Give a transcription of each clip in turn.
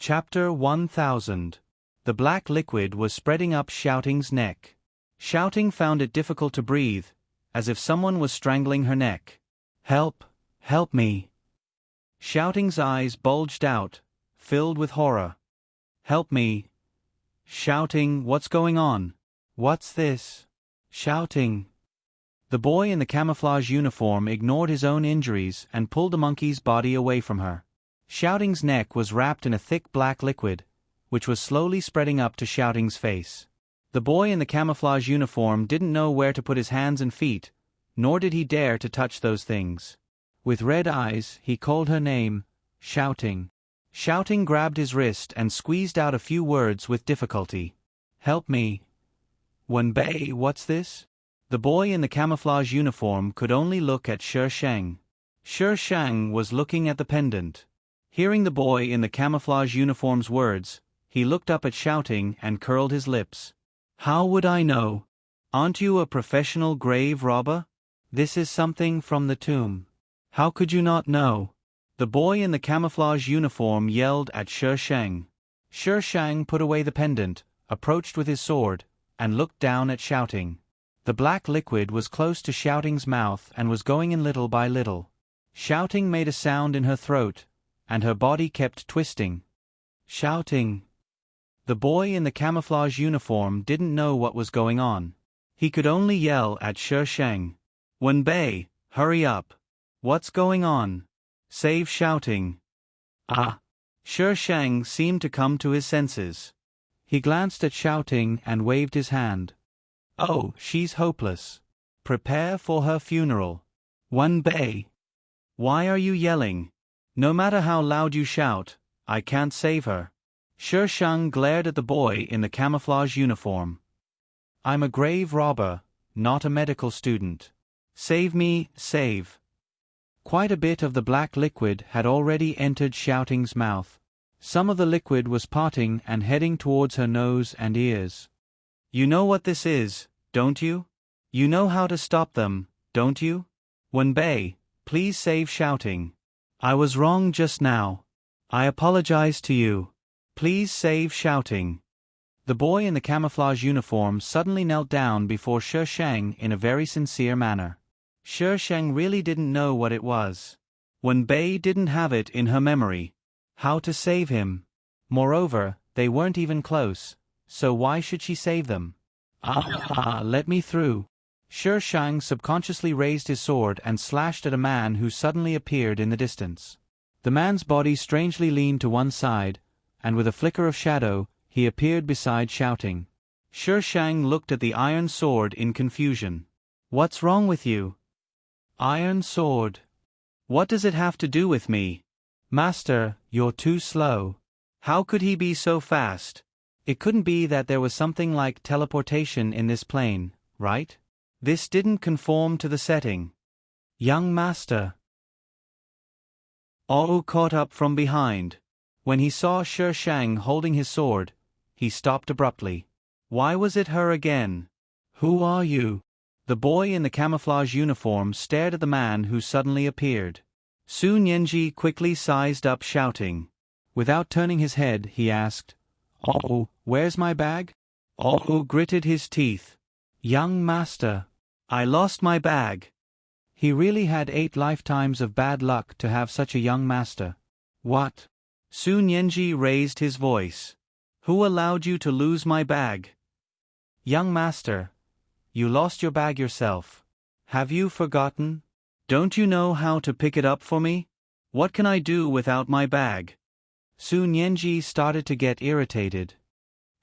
Chapter 1000. The black liquid was spreading up Shouting's neck. Shouting found it difficult to breathe, as if someone was strangling her neck. "Help! Help me!" Shouting's eyes bulged out, filled with horror. "Help me!" Shouting, "What's going on? What's this?" Shouting. The boy in the camouflage uniform ignored his own injuries and pulled the monkey's body away from her. Shouting's neck was wrapped in a thick black liquid, which was slowly spreading up to Shouting's face. The boy in the camouflage uniform didn't know where to put his hands and feet, nor did he dare to touch those things. With red eyes, he called her name, Shouting. Shouting grabbed his wrist and squeezed out a few words with difficulty. "Help me." "Wenbei, what's this?" The boy in the camouflage uniform could only look at Shi Sheng. Shi Sheng was looking at the pendant. Hearing the boy in the camouflage uniform's words, he looked up at Shouting and curled his lips. "How would I know? Aren't you a professional grave robber? This is something from the tomb. How could you not know?" The boy in the camouflage uniform yelled at Shi Sheng. Shi Sheng put away the pendant, approached with his sword, and looked down at Shouting. The black liquid was close to Shouting's mouth and was going in little by little. Shouting made a sound in her throat, and her body kept twisting. Shouting. The boy in the camouflage uniform didn't know what was going on. He could only yell at Shi Sheng. "Wenbei, hurry up. What's going on? Save Shouting." "Ah!" Shi Sheng seemed to come to his senses. He glanced at Shouting and waved his hand. "Oh, she's hopeless. Prepare for her funeral. Wenbei. Why are you yelling? No matter how loud you shout, I can't save her." Shi Sheng glared at the boy in the camouflage uniform. "I'm a grave robber, not a medical student. Save me, save." Quite a bit of the black liquid had already entered Shouting's mouth. Some of the liquid was parting and heading towards her nose and ears. "You know what this is, don't you? You know how to stop them, don't you? Wenbei, please save Shouting. I was wrong just now. I apologize to you. Please save Shouting." The boy in the camouflage uniform suddenly knelt down before Shi Sheng in a very sincere manner. Shi Sheng really didn't know what it was. Wenbei didn't have it in her memory. How to save him? Moreover, they weren't even close, so why should she save them? Let me through." Shi Sheng subconsciously raised his sword and slashed at a man who suddenly appeared in the distance. The man's body strangely leaned to one side, and with a flicker of shadow, he appeared beside Shouting. Shi Sheng looked at the iron sword in confusion. "What's wrong with you?" "Iron sword. What does it have to do with me?" "Master, you're too slow." How could he be so fast? It couldn't be that there was something like teleportation in this plane, right? This didn't conform to the setting. "Young master." Aou caught up from behind. When he saw Shi Sheng holding his sword, he stopped abruptly. Why was it her again? "Who are you?" The boy in the camouflage uniform stared at the man who suddenly appeared. Su Nianji quickly sized up Shouting. Without turning his head, he asked, "Oh, where's my bag?" Aou gritted his teeth. "Young master, I lost my bag." He really had 8 lifetimes of bad luck to have such a young master. "What?" Su Nianji raised his voice. "Who allowed you to lose my bag?" "Young master, you lost your bag yourself. Have you forgotten? Don't you know how to pick it up for me? What can I do without my bag?" Su Nianji started to get irritated.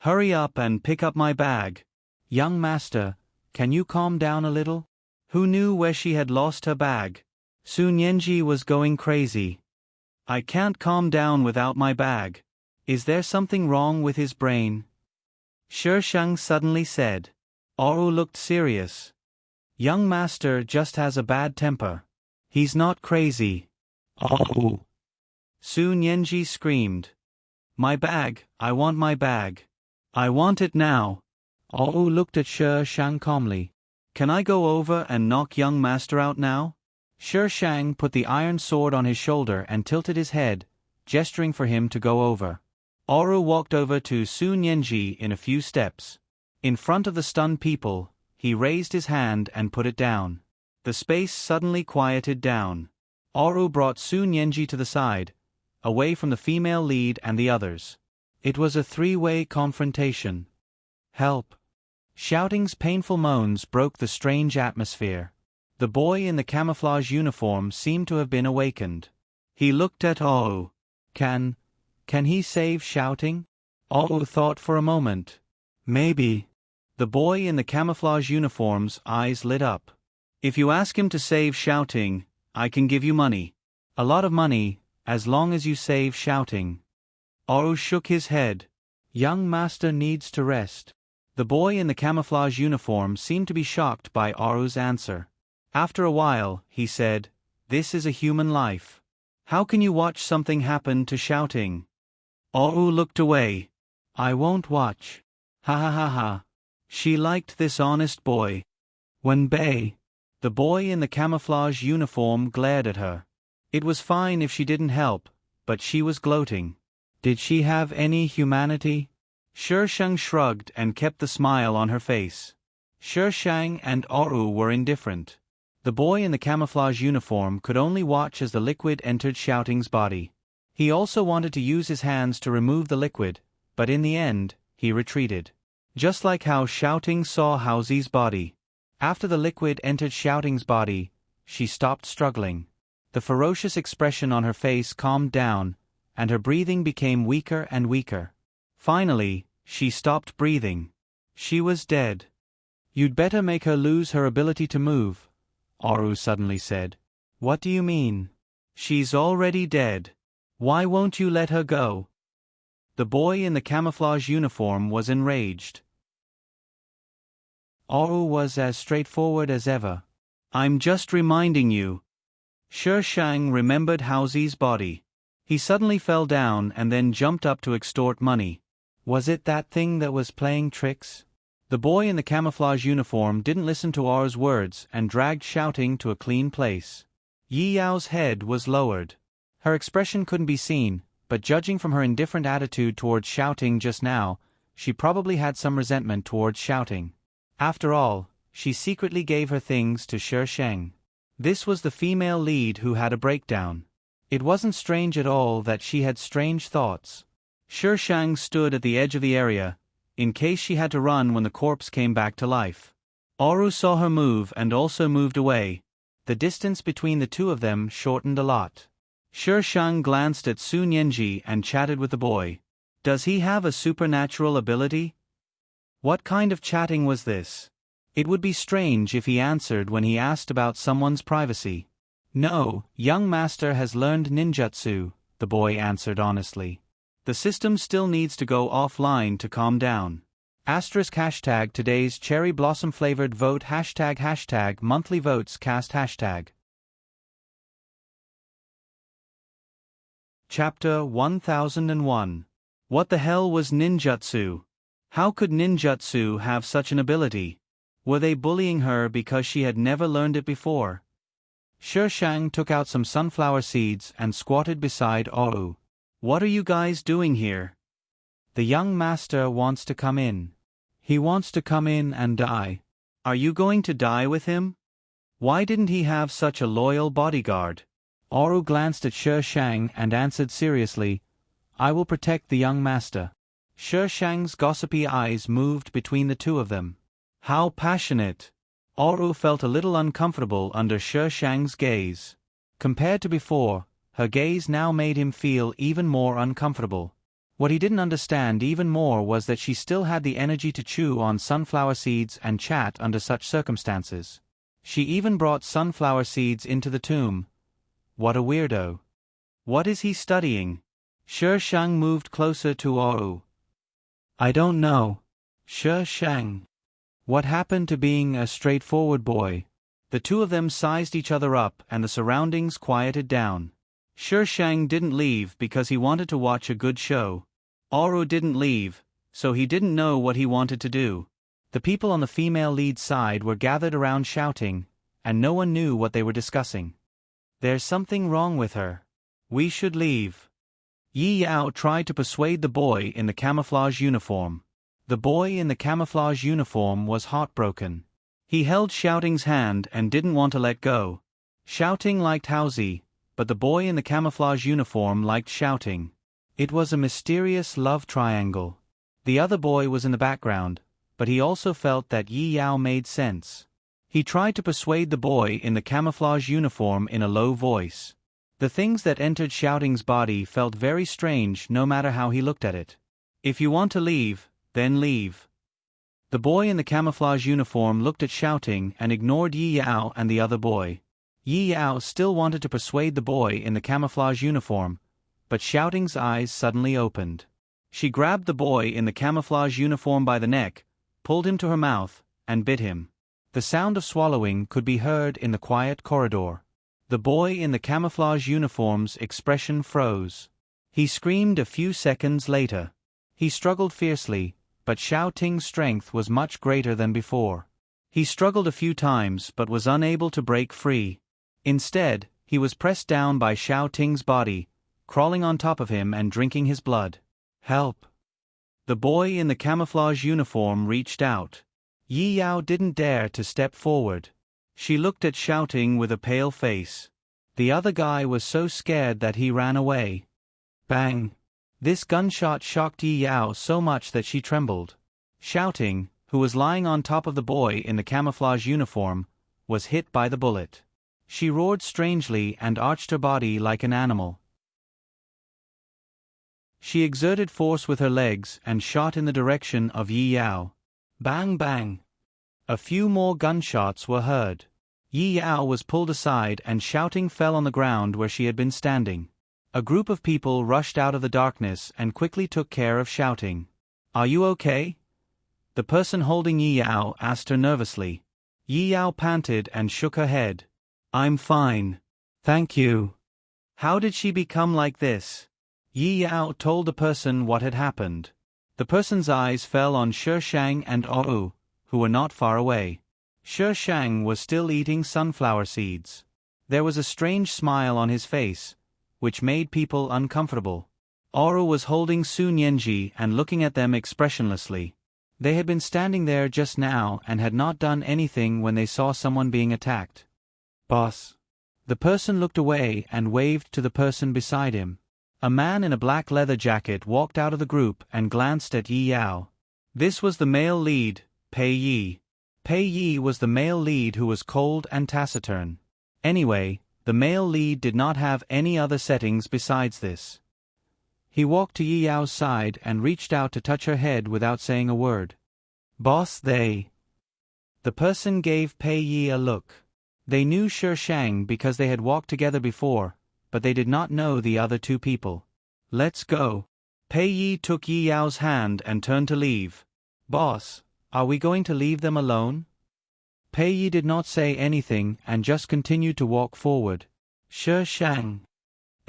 "Hurry up and pick up my bag." "Young master, can you calm down a little?" Who knew where she had lost her bag? Su Nianji was going crazy. "I can't calm down without my bag. Is there something wrong with his brain?" Shi Sheng suddenly said. Aou looked serious. "Young master just has a bad temper. He's not crazy." "Aou!" Su Nianji screamed. "My bag, I want my bag. I want it now." Aou looked at Shi Sheng calmly. "Can I go over and knock young master out now?" Shi Sheng put the iron sword on his shoulder and tilted his head, gesturing for him to go over. Oru walked over to Su Nianji in a few steps. In front of the stunned people, he raised his hand and put it down. The space suddenly quieted down. Oru brought Su Nianji to the side, away from the female lead and the others. It was a three-way confrontation. Help! Shouting's painful moans broke the strange atmosphere. The boy in the camouflage uniform seemed to have been awakened. He looked at Oru. Can he save Shouting? Oru thought for a moment. Maybe. The boy in the camouflage uniform's eyes lit up. If you ask him to save Shouting, I can give you money. A lot of money, as long as you save Shouting. Oru shook his head. Young master needs to rest. The boy in the camouflage uniform seemed to be shocked by Oru's answer. After a while, he said, "This is a human life. How can you watch something happen to Shouting?" Oru looked away. "I won't watch. Ha ha ha ha. She liked this honest boy." Wenbei. The boy in the camouflage uniform glared at her. It was fine if she didn't help, but she was gloating. Did she have any humanity? Shishang shrugged and kept the smile on her face. Shishang and Oru were indifferent. The boy in the camouflage uniform could only watch as the liquid entered Shouting's body. He also wanted to use his hands to remove the liquid, but in the end, he retreated. Just like how Shouting saw Haozi's body. After the liquid entered Shouting's body, she stopped struggling. The ferocious expression on her face calmed down, and her breathing became weaker and weaker. Finally, she stopped breathing. She was dead. You'd better make her lose her ability to move, Oru suddenly said. What do you mean? She's already dead. Why won't you let her go? The boy in the camouflage uniform was enraged. Oru was as straightforward as ever. I'm just reminding you. Shishang remembered Haozi's body. He suddenly fell down and then jumped up to extort money. Was it that thing that was playing tricks? The boy in the camouflage uniform didn't listen to Oru's words and dragged Shouting to a clean place. Yi Yao's head was lowered. Her expression couldn't be seen, but judging from her indifferent attitude towards Shouting just now, she probably had some resentment towards Shouting. After all, she secretly gave her things to Shishang. This was the female lead who had a breakdown. It wasn't strange at all that she had strange thoughts. Shishang stood at the edge of the area, in case she had to run when the corpse came back to life. Oru saw her move and also moved away. The distance between the two of them shortened a lot. Shishang glanced at Su Nianji and chatted with the boy. Does he have a supernatural ability? What kind of chatting was this? It would be strange if he answered when he asked about someone's privacy. No, young master has learned ninjutsu, the boy answered honestly. The system still needs to go offline to calm down. ## today's cherry blossom flavored vote ## monthly votes cast #. Chapter 1001. What the hell was ninjutsu? How could ninjutsu have such an ability? Were they bullying her because she had never learned it before? Shishang took out some sunflower seeds and squatted beside Oru. What are you guys doing here? The young master wants to come in. He wants to come in and die. Are you going to die with him? Why didn't he have such a loyal bodyguard? Oru glanced at Shishang and answered seriously, I will protect the young master. Shishang's gossipy eyes moved between the two of them. How passionate! Oru felt a little uncomfortable under Shishang's gaze. Compared to before, her gaze now made him feel even more uncomfortable. What he didn't understand even more was that she still had the energy to chew on sunflower seeds and chat under such circumstances. She even brought sunflower seeds into the tomb. What a weirdo. What is he studying? Shishang moved closer to Oru. I don't know. Shishang. What happened to being a straightforward boy? The two of them sized each other up and the surroundings quieted down. Shishang didn't leave because he wanted to watch a good show. Oru didn't leave, so he didn't know what he wanted to do. The people on the female lead side were gathered around shouting, and no one knew what they were discussing. There's something wrong with her. We should leave. Yi Yao tried to persuade the boy in the camouflage uniform. The boy in the camouflage uniform was heartbroken. He held Shouting's hand and didn't want to let go. Shouting liked Hauzi, but the boy in the camouflage uniform liked Shouting. It was a mysterious love triangle. The other boy was in the background, but he also felt that Yi Yao made sense. He tried to persuade the boy in the camouflage uniform in a low voice. The things that entered Shouting's body felt very strange no matter how he looked at it. If you want to leave, then leave. The boy in the camouflage uniform looked at Shouting and ignored Yi Yao and the other boy. Yi Yao still wanted to persuade the boy in the camouflage uniform, but Shouting's eyes suddenly opened. She grabbed the boy in the camouflage uniform by the neck, pulled him to her mouth, and bit him. The sound of swallowing could be heard in the quiet corridor. The boy in the camouflage uniform's expression froze. He screamed a few seconds later. He struggled fiercely, but Shouting's strength was much greater than before. He struggled a few times but was unable to break free. Instead, he was pressed down by Shouting's body, crawling on top of him and drinking his blood. Help! The boy in the camouflage uniform reached out. Yi Yao didn't dare to step forward. She looked at Shouting with a pale face. The other guy was so scared that he ran away. Bang! This gunshot shocked Yi Yao so much that she trembled. Shouting, who was lying on top of the boy in the camouflage uniform, was hit by the bullet. She roared strangely and arched her body like an animal. She exerted force with her legs and shot in the direction of Yi Yao. Bang bang! A few more gunshots were heard. Yi Yao was pulled aside and Shouting fell on the ground where she had been standing. A group of people rushed out of the darkness and quickly took care of Shouting. Are you okay? The person holding Yi Yao asked her nervously. Yi Yao panted and shook her head. I'm fine. Thank you. How did she become like this? Yi Yao told the person what had happened. The person's eyes fell on Shishang and Oru, who were not far away. Shishang was still eating sunflower seeds. There was a strange smile on his face, which made people uncomfortable. Oru was holding Sun Yenji and looking at them expressionlessly. They had been standing there just now and had not done anything when they saw someone being attacked. Boss. The person looked away and waved to the person beside him. A man in a black leather jacket walked out of the group and glanced at Yi Yao. This was the male lead, Pei Yi. Pei Yi was the male lead who was cold and taciturn. Anyway, the male lead did not have any other settings besides this. He walked to Yi Yao's side and reached out to touch her head without saying a word. Boss, they. The person gave Pei Yi a look. They knew Shishang because they had walked together before, but they did not know the other two people. Let's go. Pei Yi took Yi Yao's hand and turned to leave. Boss, are we going to leave them alone? Pei Yi did not say anything and just continued to walk forward. Shishang.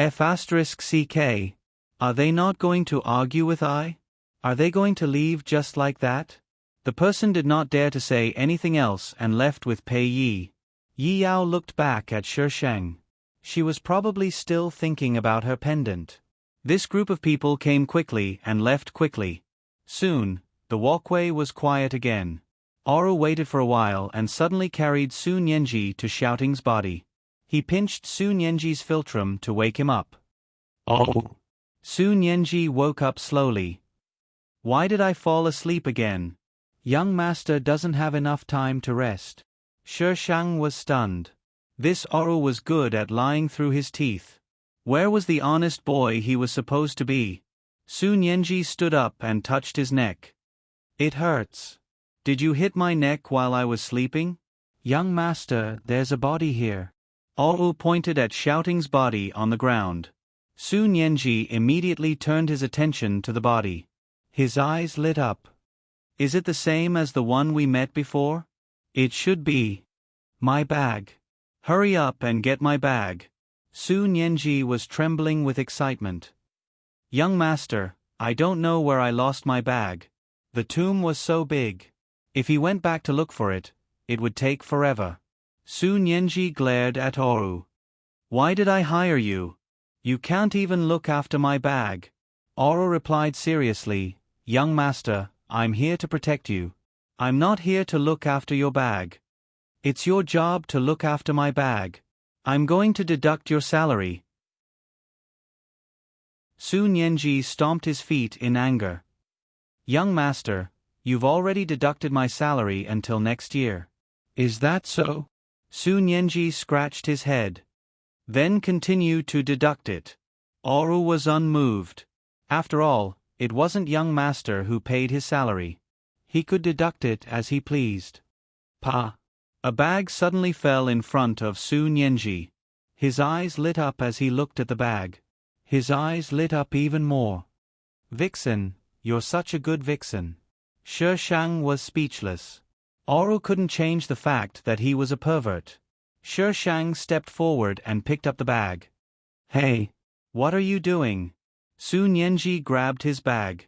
F***CK. Are they not going to argue with I? Are they going to leave just like that? The person did not dare to say anything else and left with Pei Yi. Yi Yao looked back at Shishang. She was probably still thinking about her pendant. This group of people came quickly and left quickly. Soon, the walkway was quiet again. Oru waited for a while and suddenly carried Sun Yenji to Shouting's body. He pinched Sun Yenji's philtrum to wake him up. Oh! Sun Yenji woke up slowly. Why did I fall asleep again? Young master doesn't have enough time to rest. Shishang was stunned. This Oru was good at lying through his teeth. Where was the honest boy he was supposed to be? Sun Yenji stood up and touched his neck. It hurts. Did you hit my neck while I was sleeping? Young master, there's a body here. Oru pointed at Shouting's body on the ground. Sun Yenji immediately turned his attention to the body. His eyes lit up. Is it the same as the one we met before? It should be. My bag. Hurry up and get my bag. Sun Yenji was trembling with excitement. Young master, I don't know where I lost my bag. The tomb was so big. If he went back to look for it, it would take forever. Sun Yenji glared at Oru. Why did I hire you? You can't even look after my bag. Oro replied seriously, Young master, I'm here to protect you. I'm not here to look after your bag. It's your job to look after my bag. I'm going to deduct your salary. Su Nianji stomped his feet in anger. Young master, you've already deducted my salary until next year. Is that so? Su Nianji scratched his head. Then continued to deduct it. Oro was unmoved. After all, it wasn't young master who paid his salary. He could deduct it as he pleased. Pa! A bag suddenly fell in front of Su Nianji. His eyes lit up as he looked at the bag. His eyes lit up even more. Vixen, you're such a good vixen. Shi Shang was speechless. Oro couldn't change the fact that he was a pervert. Shi Shang stepped forward and picked up the bag. Hey! What are you doing? Su Nianji grabbed his bag.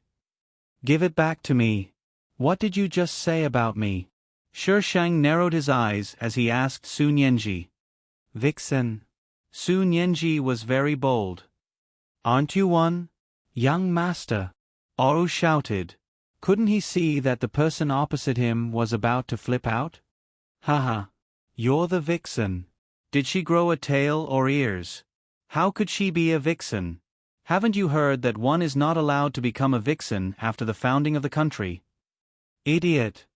Give it back to me. What did you just say about me? Shi Shang narrowed his eyes as he asked Su Nianji. Vixen. Su Nianji was very bold. Aren't you one? Young master. Oro shouted. Couldn't he see that the person opposite him was about to flip out? Haha. You're the vixen. Did she grow a tail or ears? How could she be a vixen? Haven't you heard that one is not allowed to become a vixen after the founding of the country? Idiot.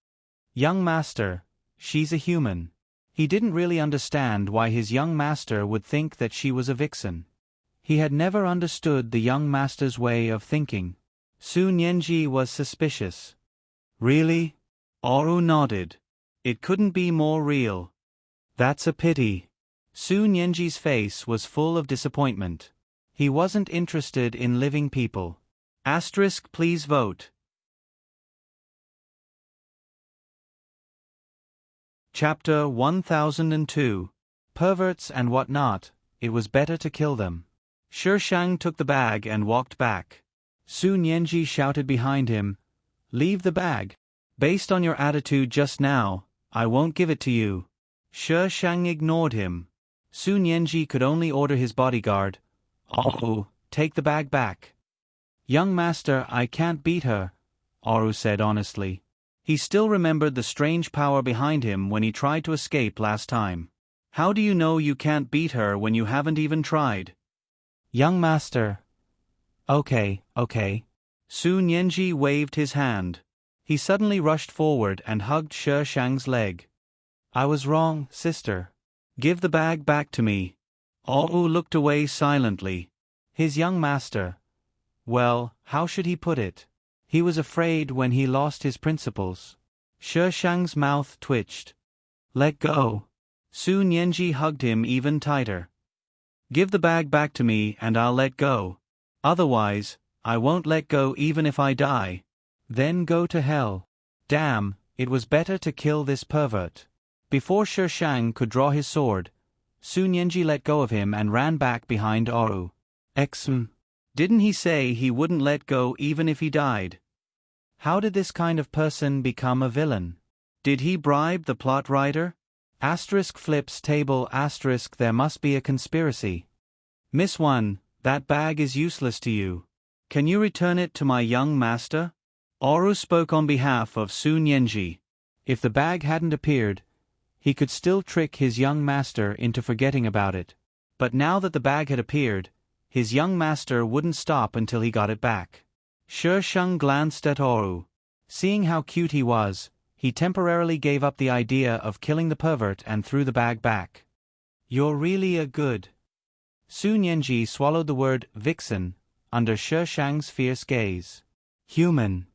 Young master, she's a human. He didn't really understand why his young master would think that she was a vixen. He had never understood the young master's way of thinking. Su Nianji was suspicious. Really? Oro nodded. It couldn't be more real. That's a pity. Su Nianji's face was full of disappointment. He wasn't interested in living people. Asterisk, please vote. Chapter 1002. Perverts and what not, it was better to kill them. Shi Shang took the bag and walked back. Su Nianji shouted behind him, Leave the bag. Based on your attitude just now, I won't give it to you. Shi Shang ignored him. Su Nianji could only order his bodyguard, Oro, take the bag back. Young master, I can't beat her, Oro said honestly. He still remembered the strange power behind him when he tried to escape last time. How do you know you can't beat her when you haven't even tried? Young master. Okay. Su Nianji waved his hand. He suddenly rushed forward and hugged Shi Shang's leg. I was wrong, sister. Give the bag back to me. Oro looked away silently. His young master. Well, how should he put it? He was afraid when he lost his principles. Shi Shang's mouth twitched. Let go. Su Nianji hugged him even tighter. Give the bag back to me and I'll let go. Otherwise, I won't let go even if I die. Then go to hell. Damn, it was better to kill this pervert. Before Shi Shang could draw his sword, Su Nianji let go of him and ran back behind Oro. Didn't he say he wouldn't let go even if he died? How did this kind of person become a villain? Did he bribe the plot writer? Asterisk flips table asterisk there must be a conspiracy. Miss One, that bag is useless to you. Can you return it to my young master? Oro spoke on behalf of Su Nianji. If the bag hadn't appeared, he could still trick his young master into forgetting about it. But now that the bag had appeared, his young master wouldn't stop until he got it back. Shi Shang glanced at Oro. Seeing how cute he was, he temporarily gave up the idea of killing the pervert and threw the bag back. You're really a good. Su Nianji swallowed the word vixen under Shi Shang's fierce gaze. Human.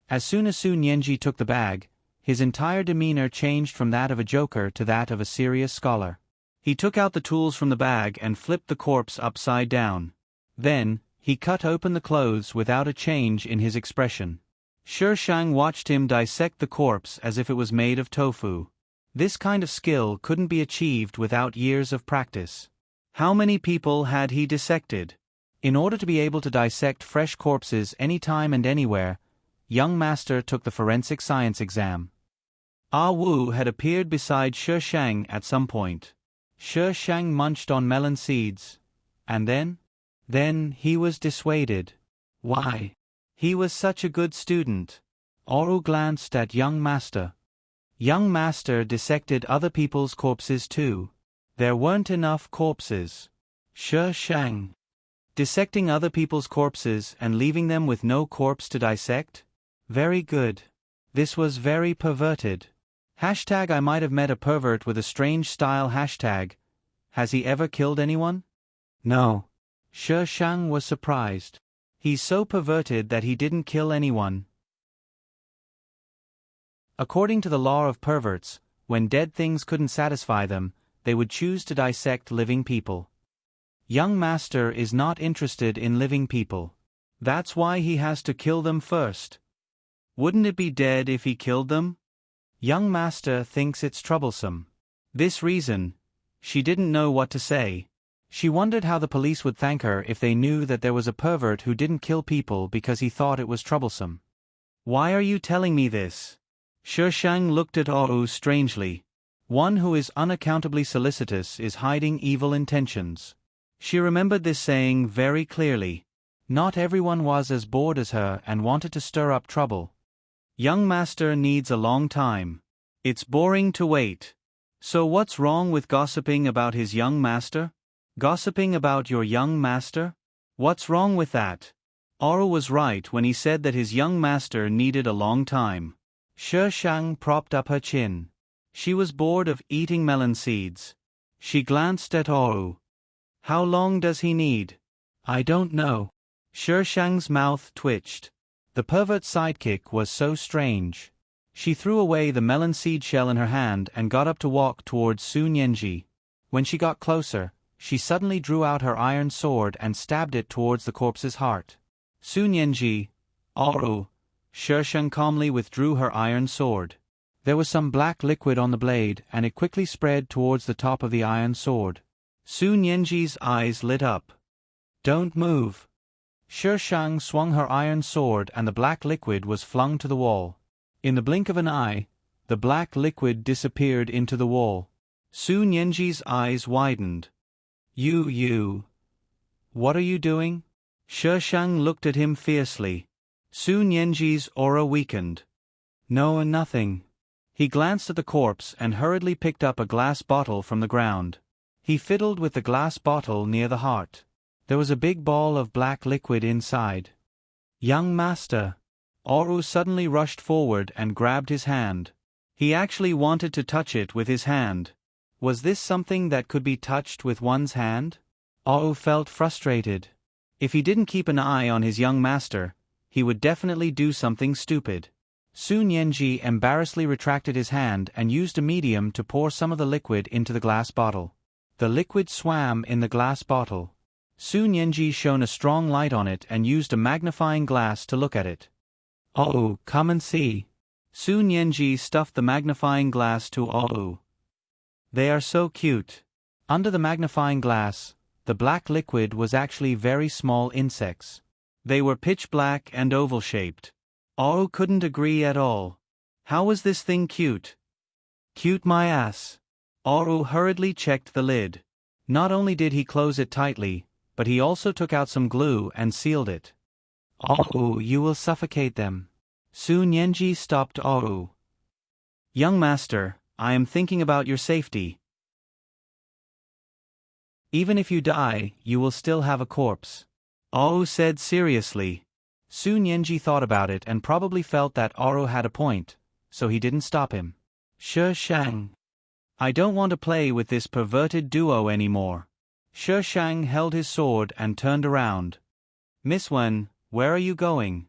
As soon as Su Nianji took the bag, his entire demeanor changed from that of a joker to that of a serious scholar. He took out the tools from the bag and flipped the corpse upside down. Then, he cut open the clothes without a change in his expression. Shi Shang watched him dissect the corpse as if it was made of tofu. This kind of skill couldn't be achieved without years of practice. How many people had he dissected? In order to be able to dissect fresh corpses anytime and anywhere, young master took the forensic science exam. Ah Wu had appeared beside Shi Shang at some point. Shi Shang munched on melon seeds. And then? Then he was dissuaded. Why? He was such a good student. Oru glanced at young master. Young master dissected other people's corpses too. There weren't enough corpses. Shi Shang. Dissecting other people's corpses and leaving them with no corpse to dissect? Very good. This was very perverted. Hashtag I might have met a pervert with a strange style. Hashtag has he ever killed anyone? No. Shi Shang was surprised. He's so perverted that he didn't kill anyone. According to the law of perverts, when dead things couldn't satisfy them, they would choose to dissect living people. Young master is not interested in living people. That's why he has to kill them first. Wouldn't it be dead if he killed them? Young master thinks it's troublesome. This reason, she didn't know what to say. She wondered how the police would thank her if they knew that there was a pervert who didn't kill people because he thought it was troublesome. Why are you telling me this? Shi Shang looked at Oru strangely. One who is unaccountably solicitous is hiding evil intentions. She remembered this saying very clearly. Not everyone was as bored as her and wanted to stir up trouble. Young master needs a long time. It's boring to wait. So what's wrong with gossiping about his young master? Gossiping about your young master? What's wrong with that? Oru was right when he said that his young master needed a long time. Shi Shang propped up her chin. She was bored of eating melon seeds. She glanced at Oru. How long does he need? I don't know. Shi Shang's mouth twitched. The pervert's sidekick was so strange. She threw away the melon seed shell in her hand and got up to walk towards Sun Yanji. When she got closer, she suddenly drew out her iron sword and stabbed it towards the corpse's heart. Sun Yanji, Oru. Shi Shang calmly withdrew her iron sword. There was some black liquid on the blade and it quickly spread towards the top of the iron sword. Sun Yanji's eyes lit up. Don't move. Shi Shang swung her iron sword and the black liquid was flung to the wall. In the blink of an eye, the black liquid disappeared into the wall. Sun Yanji's eyes widened. You. What are you doing? Shi Shang looked at him fiercely. Sun Yanji's aura weakened. No, nothing. He glanced at the corpse and hurriedly picked up a glass bottle from the ground. He fiddled with the glass bottle near the heart. There was a big ball of black liquid inside. Young master. Oru suddenly rushed forward and grabbed his hand. He actually wanted to touch it with his hand. Was this something that could be touched with one's hand? Oru felt frustrated. If he didn't keep an eye on his young master, he would definitely do something stupid. Sun Yanji embarrassedly retracted his hand and used a medium to pour some of the liquid into the glass bottle. The liquid swam in the glass bottle. Sun Yanji shone a strong light on it and used a magnifying glass to look at it. Oh, come and see. Sun Yanji stuffed the magnifying glass to Oru. They are so cute. Under the magnifying glass, the black liquid was actually very small insects. They were pitch black and oval-shaped. Oru couldn't agree at all. How was this thing cute? Cute my ass. Oru hurriedly checked the lid. Not only did he close it tightly, but he also took out some glue and sealed it. Oru, you will suffocate them. Sun Yanji stopped Oru. Young master, I am thinking about your safety. Even if you die, you will still have a corpse. Oru said seriously. Sun Yanji thought about it and probably felt that Oru had a point, so he didn't stop him. Shi Shang. I don't want to play with this perverted duo anymore. Shi Shang held his sword and turned around. Miss Wen, where are you going?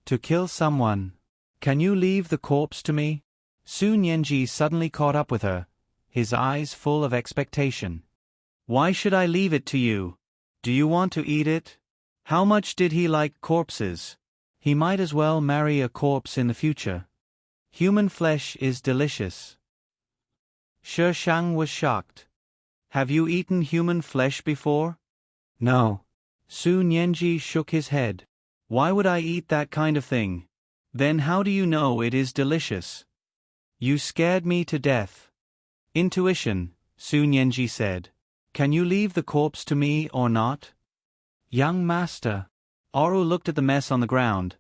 To kill someone. Can you leave the corpse to me? Sun Yanji suddenly caught up with her, his eyes full of expectation. Why should I leave it to you? Do you want to eat it? How much did he like corpses? He might as well marry a corpse in the future. Human flesh is delicious. Shi Shang was shocked. Have you eaten human flesh before? No. Sun Yanji shook his head. Why would I eat that kind of thing? Then how do you know it is delicious? You scared me to death. Intuition, Sun Yanji said. Can you leave the corpse to me or not? Young master. Oru looked at the mess on the ground,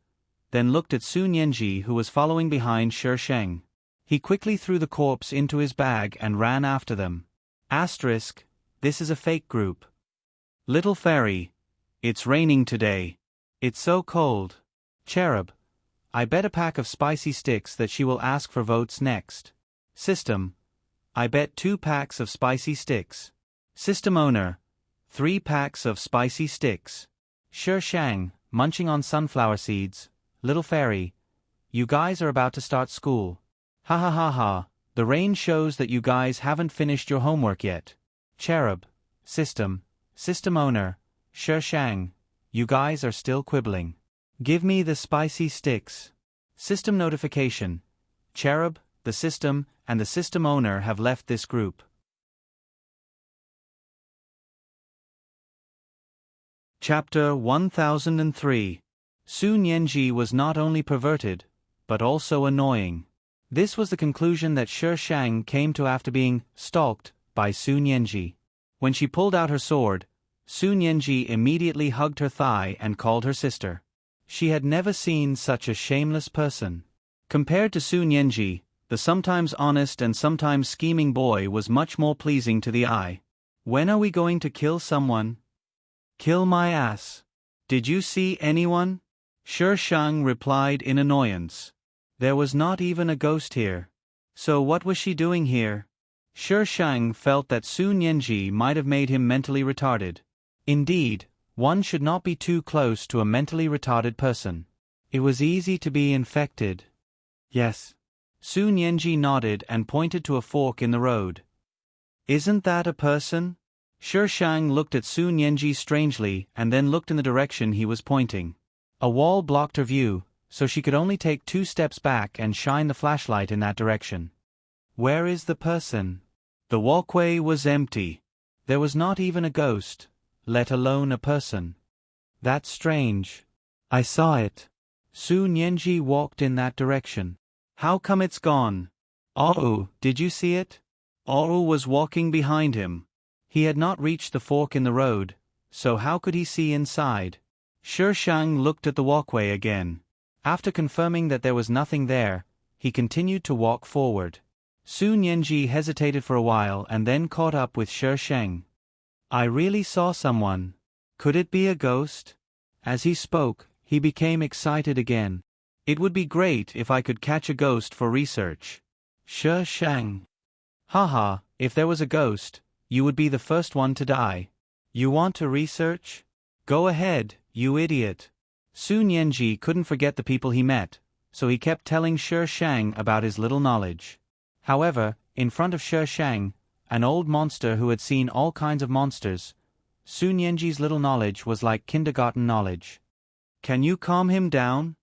then looked at Sun Yenji who was following behind Shi Sheng. He quickly threw the corpse into his bag and ran after them. Asterisk, this is a fake group. Little fairy. It's raining today. It's so cold. Cherub. I bet a pack of spicy sticks that she will ask for votes next. System. I bet 2 packs of spicy sticks. System owner. 3 packs of spicy sticks. Shi Shang, munching on sunflower seeds. Little fairy. You guys are about to start school. Ha ha ha ha, the rain shows that you guys haven't finished your homework yet. Cherub. System owner. Shi Shang. You guys are still quibbling. Give me the spicy sticks. System notification. Cherub, the system, and the system owner have left this group. Chapter 1003. Sun Yenji was not only perverted, but also annoying. This was the conclusion that Shi Shang came to after being stalked by Sun Yenji. When she pulled out her sword, Sun Yenji immediately hugged her thigh and called her sister. She had never seen such a shameless person. Compared to Sun Yenji, the sometimes honest and sometimes scheming boy was much more pleasing to the eye. When are we going to kill someone? Kill my ass. Did you see anyone? Shi Shang replied in annoyance. There was not even a ghost here. So what was she doing here? Shi Shang felt that Sun Yenji might have made him mentally retarded. Indeed, one should not be too close to a mentally retarded person. It was easy to be infected. Yes. Sun Yenji nodded and pointed to a fork in the road. Isn't that a person? Shi Shang looked at Sun Yenji strangely and then looked in the direction he was pointing. A wall blocked her view, so she could only take 2 steps back and shine the flashlight in that direction. Where is the person? The walkway was empty. There was not even a ghost, let alone a person. That's strange. I saw it. Sun Yenji walked in that direction. How come it's gone? Oh, did you see it? Oru was walking behind him. He had not reached the fork in the road, so how could he see inside? Shi Shang looked at the walkway again. After confirming that there was nothing there, he continued to walk forward. Sun Yenji hesitated for a while and then caught up with Shi Sheng. I really saw someone. Could it be a ghost? As he spoke, he became excited again. It would be great if I could catch a ghost for research. Shi Sheng. Haha, if there was a ghost, you would be the first one to die. You want to research? Go ahead, you idiot. Sun Yenji couldn't forget the people he met, so he kept telling Shi Shang about his little knowledge. However, in front of Shi Shang, an old monster who had seen all kinds of monsters, Sun Yenji's little knowledge was like kindergarten knowledge. Can you calm him down?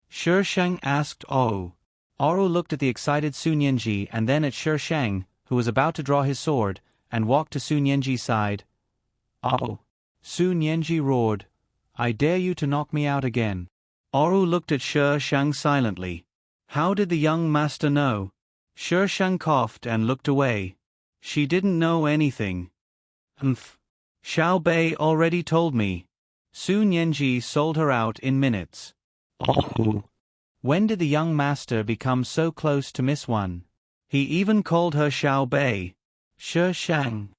Shi Shang asked Oru. Oru looked at the excited Sun Yenji and then at Shi Shang, who was about to draw his sword, and walked to Sun Yenji's side. Oh! Sun Yenji roared. I dare you to knock me out again. Oru looked at Shi Shang silently. How did the young master know? Shi Shang coughed and looked away. She didn't know anything. Xiao Bei already told me. Sun Yenji sold her out in minutes. Oh. When did the young master become so close to Miss One? He even called her Xiao Bei. Shi Shang.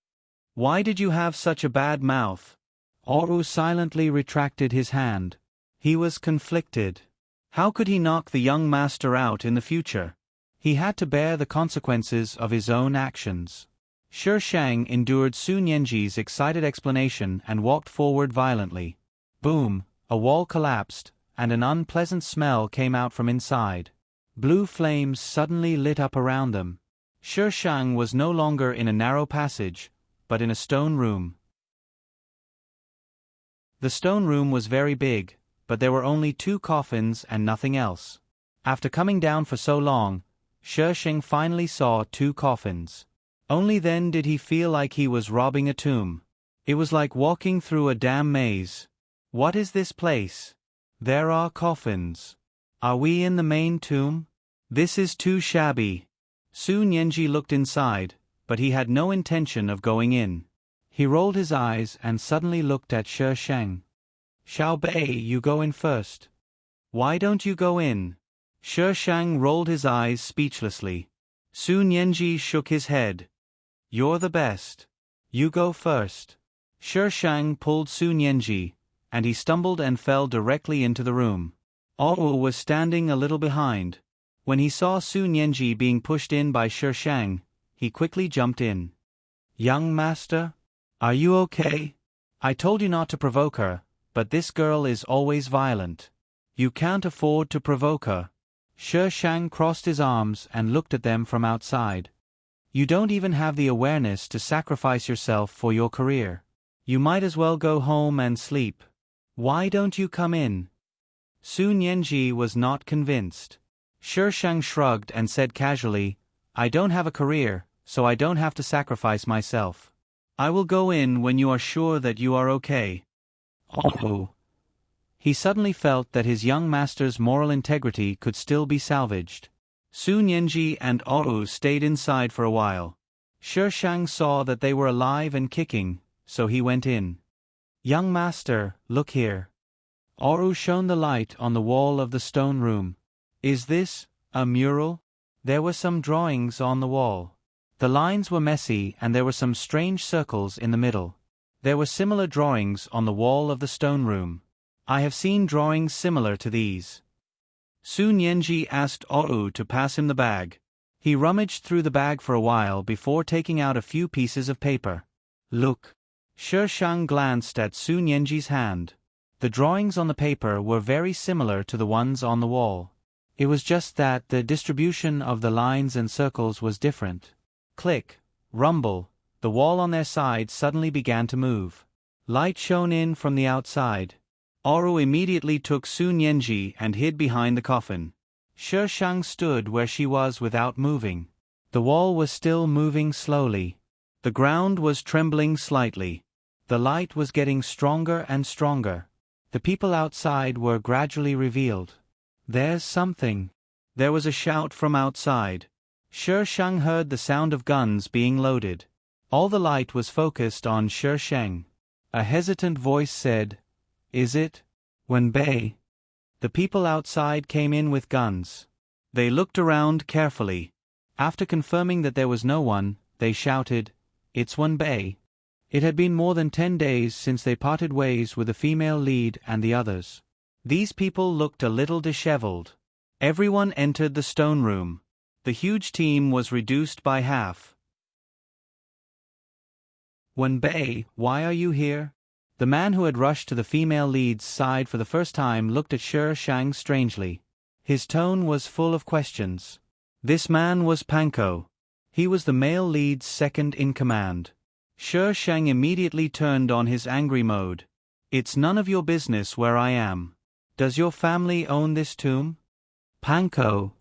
Why did you have such a bad mouth? Oru silently retracted his hand. He was conflicted. How could he knock the young master out in the future? He had to bear the consequences of his own actions. Shi Shang endured Sun Yenji's excited explanation and walked forward violently. Boom, a wall collapsed, and an unpleasant smell came out from inside. Blue flames suddenly lit up around them. Shi Shang was no longer in a narrow passage, but in a stone room. The stone room was very big, but there were only 2 coffins and nothing else. After coming down for so long, Shi Shang finally saw 2 coffins. Only then did he feel like he was robbing a tomb. It was like walking through a damn maze. What is this place? There are coffins. Are we in the main tomb? This is too shabby. Sun Yenji looked inside, but he had no intention of going in. He rolled his eyes and suddenly looked at Shi Sheng. Xiao Bei, you go in first. Why don't you go in? Shi Sheng rolled his eyes speechlessly. Su Nianji shook his head. You're the best. You go first. Shi Sheng pulled Su Nianji, and he stumbled and fell directly into the room. Oru was standing a little behind. When he saw Su Nianji being pushed in by Shi Sheng, he quickly jumped in. Young master? Are you okay? I told you not to provoke her, but this girl is always violent. You can't afford to provoke her. Shi Sheng crossed his arms and looked at them from outside. You don't even have the awareness to sacrifice yourself for your career. You might as well go home and sleep. Why don't you come in? Su Nianji was not convinced. Shi Sheng shrugged and said casually, I don't have a career, so I don't have to sacrifice myself. I will go in when you are sure that you are okay. Oh. He suddenly felt that his young master's moral integrity could still be salvaged. Su Nianji and Oru stayed inside for a while. Shi Sheng saw that they were alive and kicking, so he went in. Young master, look here. Oru shone the light on the wall of the stone room. Is this a mural? There were some drawings on the wall. The lines were messy and there were some strange circles in the middle. There were similar drawings on the wall of the stone room. I have seen drawings similar to these. Su Nianji asked Oru to pass him the bag. He rummaged through the bag for a while before taking out a few pieces of paper. Look. Shi Sheng glanced at Su Nianji's hand. The drawings on the paper were very similar to the ones on the wall. It was just that the distribution of the lines and circles was different. Click, rumble, the wall on their side suddenly began to move. Light shone in from the outside. Oru immediately took Su Nianji and hid behind the coffin. Shi Sheng stood where she was without moving. The wall was still moving slowly. The ground was trembling slightly. The light was getting stronger and stronger. The people outside were gradually revealed. There's something. There was a shout from outside. Shi Sheng heard the sound of guns being loaded. All the light was focused on Shi Sheng. A hesitant voice said, Is it? Wenbei. The people outside came in with guns. They looked around carefully. After confirming that there was no one, they shouted, It's Wenbei. It had been more than 10 days since they parted ways with the female lead and the others. These people looked a little disheveled. Everyone entered the stone room. The huge team was reduced by half. Wenbei, why are you here? The man who had rushed to the female lead's side for the first time looked at Shi Sheng strangely. His tone was full of questions. This man was Panko. He was the male lead's second in command. Shi Sheng immediately turned on his angry mode. It's none of your business where I am. Does your family own this tomb? Panko.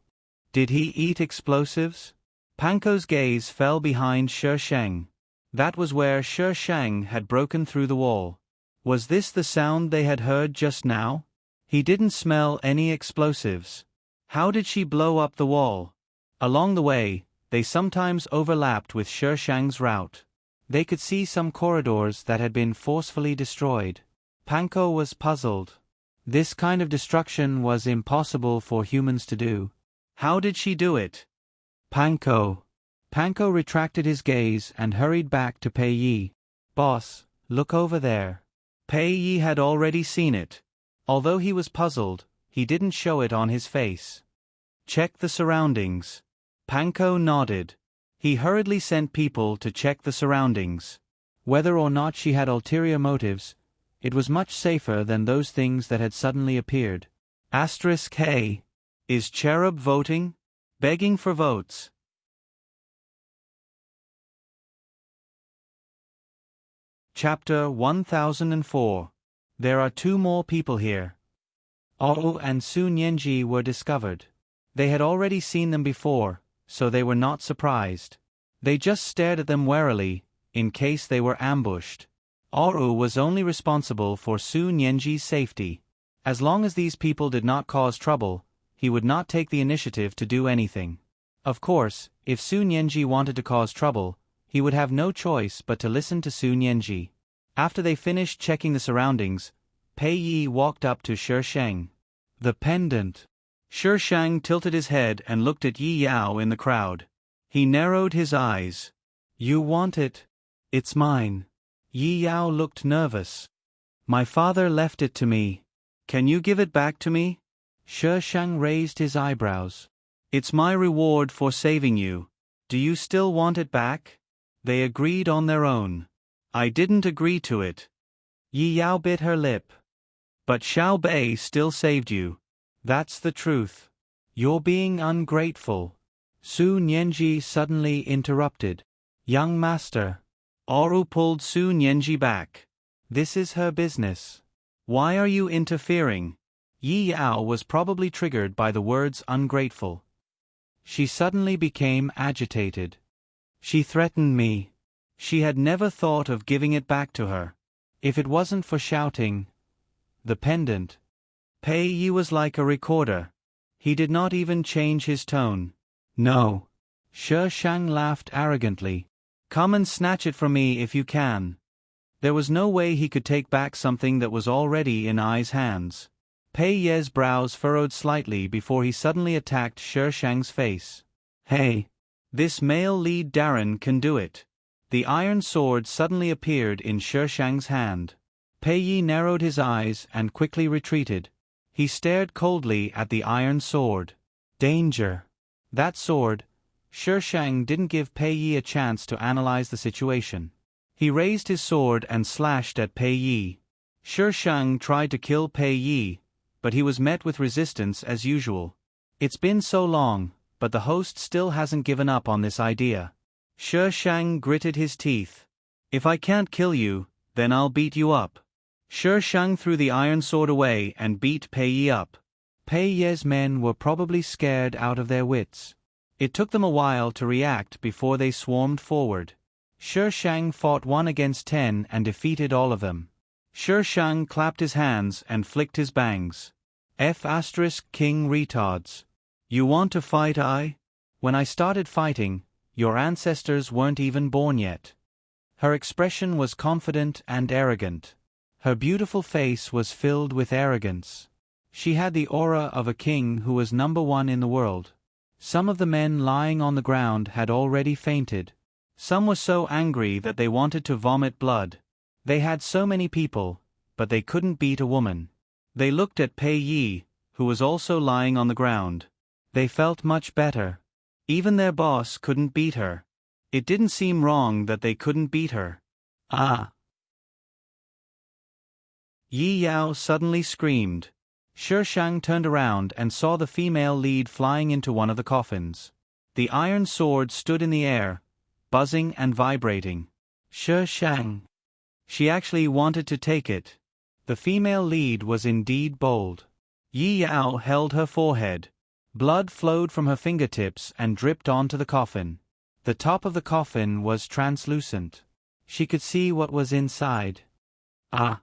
Did he eat explosives? Panko's gaze fell behind Shi Sheng. That was where Shi Sheng had broken through the wall. Was this the sound they had heard just now? He didn't smell any explosives. How did she blow up the wall? Along the way, they sometimes overlapped with Shi Sheng's route. They could see some corridors that had been forcefully destroyed. Panko was puzzled. This kind of destruction was impossible for humans to do. How did she do it? Panko. Panko retracted his gaze and hurried back to Pei Yi. Boss, look over there. Pei Yi had already seen it. Although he was puzzled, he didn't show it on his face. Check the surroundings. Panko nodded. He hurriedly sent people to check the surroundings. Whether or not she had ulterior motives, it was much safer than those things that had suddenly appeared. *Hey. Is Cherub voting? Begging for votes. Chapter 1004. There are 2 more people here. Oru and Su Nianji were discovered. They had already seen them before, so they were not surprised. They just stared at them warily, in case they were ambushed. Oru was only responsible for Su Nianji's safety. As long as these people did not cause trouble, he would not take the initiative to do anything. Of course, if Su Nianji wanted to cause trouble, He would have no choice but to listen to Su Nianji. After they finished checking the surroundings, Pei Yi walked up to Shi Sheng. The pendant. Shi Sheng tilted his head and looked at Yi Yao in the crowd. He narrowed his eyes. You want it? It's mine. Yi Yao looked nervous. My father left it to me. Can you give it back to me? Shi Sheng raised his eyebrows. It's my reward for saving you. Do you still want it back? They agreed on their own. I didn't agree to it. Yi Yao bit her lip. But Xiao Bei still saved you. That's the truth. You're being ungrateful. Su Nianji suddenly interrupted. Young master. Oru pulled Su Nianji back. This is her business. Why are you interfering? Yi Yao was probably triggered by the words ungrateful. She suddenly became agitated. She threatened me. She had never thought of giving it back to her. If it wasn't for shouting, the pendant. Pei Yi was like a recorder. He did not even change his tone. No. Shi Shang laughed arrogantly. Come and snatch it from me if you can. There was no way he could take back something that was already in Ai's hands. Pei Ye's brows furrowed slightly before he suddenly attacked Shi Shang's face. Hey! This male lead Darren can do it. The iron sword suddenly appeared in Shi Shang's hand. Pei Yi narrowed his eyes and quickly retreated. He stared coldly at the iron sword. Danger! That sword. Shi Shang didn't give Pei Yi a chance to analyze the situation. He raised his sword and slashed at Pei Yi. Shi Shang tried to kill Pei Yi, but he was met with resistance as usual. It's been so long, but the host still hasn't given up on this idea. Shi Shang gritted his teeth. If I can't kill you, then I'll beat you up. Shi Shang threw the iron sword away and beat Pei Yi up. Pei Ye's men were probably scared out of their wits. It took them a while to react before they swarmed forward. Shi Shang fought 1 against 10 and defeated all of them. Shi Shang clapped his hands and flicked his bangs. King retards. You want to fight I? When I started fighting, your ancestors weren't even born yet. Her expression was confident and arrogant. Her beautiful face was filled with arrogance. She had the aura of a king who was #1 in the world. Some of the men lying on the ground had already fainted. Some were so angry that they wanted to vomit blood. They had so many people, but they couldn't beat a woman. They looked at Pei Yi, who was also lying on the ground. They felt much better. Even their boss couldn't beat her. It didn't seem wrong that they couldn't beat her. Ah! Yi Yao suddenly screamed. Shi Shang turned around and saw the female lead flying into one of the coffins. The iron sword stood in the air, buzzing and vibrating. Shi Shang. She actually wanted to take it. The female lead was indeed bold. Yi Yao held her forehead. Blood flowed from her fingertips and dripped onto the coffin. The top of the coffin was translucent. She could see what was inside. Ah!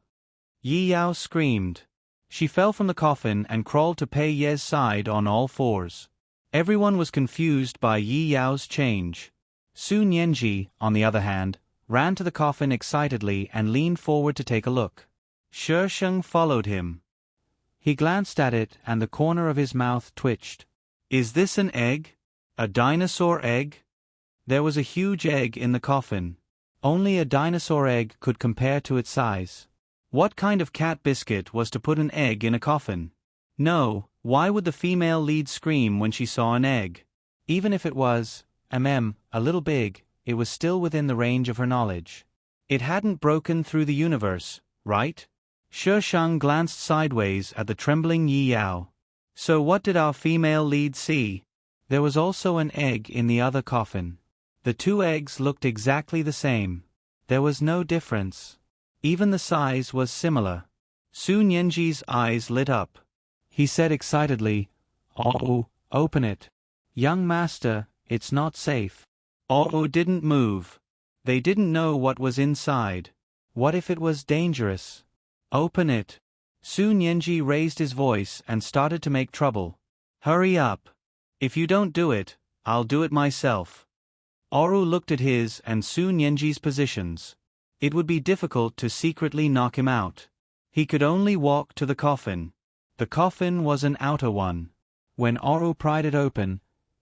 Yi Yao screamed. She fell from the coffin and crawled to Pei Ye's side on all fours. Everyone was confused by Yi Yao's change. Su Nianji, on the other hand, ran to the coffin excitedly and leaned forward to take a look. Shi Sheng followed him. He glanced at it and the corner of his mouth twitched. Is this an egg? A dinosaur egg? There was a huge egg in the coffin. Only a dinosaur egg could compare to its size. What kind of cat biscuit was to put an egg in a coffin? No, why would the female lead scream when she saw an egg? Even if it was, a little big, it was still within the range of her knowledge. It hadn't broken through the universe, right? Shi Shang glanced sideways at the trembling Yi Yao. So what did our female lead see? There was also an egg in the other coffin. The 2 eggs looked exactly the same. There was no difference. Even the size was similar. Su Nianji's eyes lit up. He said excitedly, "Oh, open it. Young master, it's not safe." Oh didn't move. They didn't know what was inside. What if it was dangerous? Open it. Su Nianji raised his voice and started to make trouble. Hurry up. If you don't do it, I'll do it myself. Oru looked at his and Su Nianji's positions. It would be difficult to secretly knock him out. He could only walk to the coffin. The coffin was an outer one. When Oru pried it open,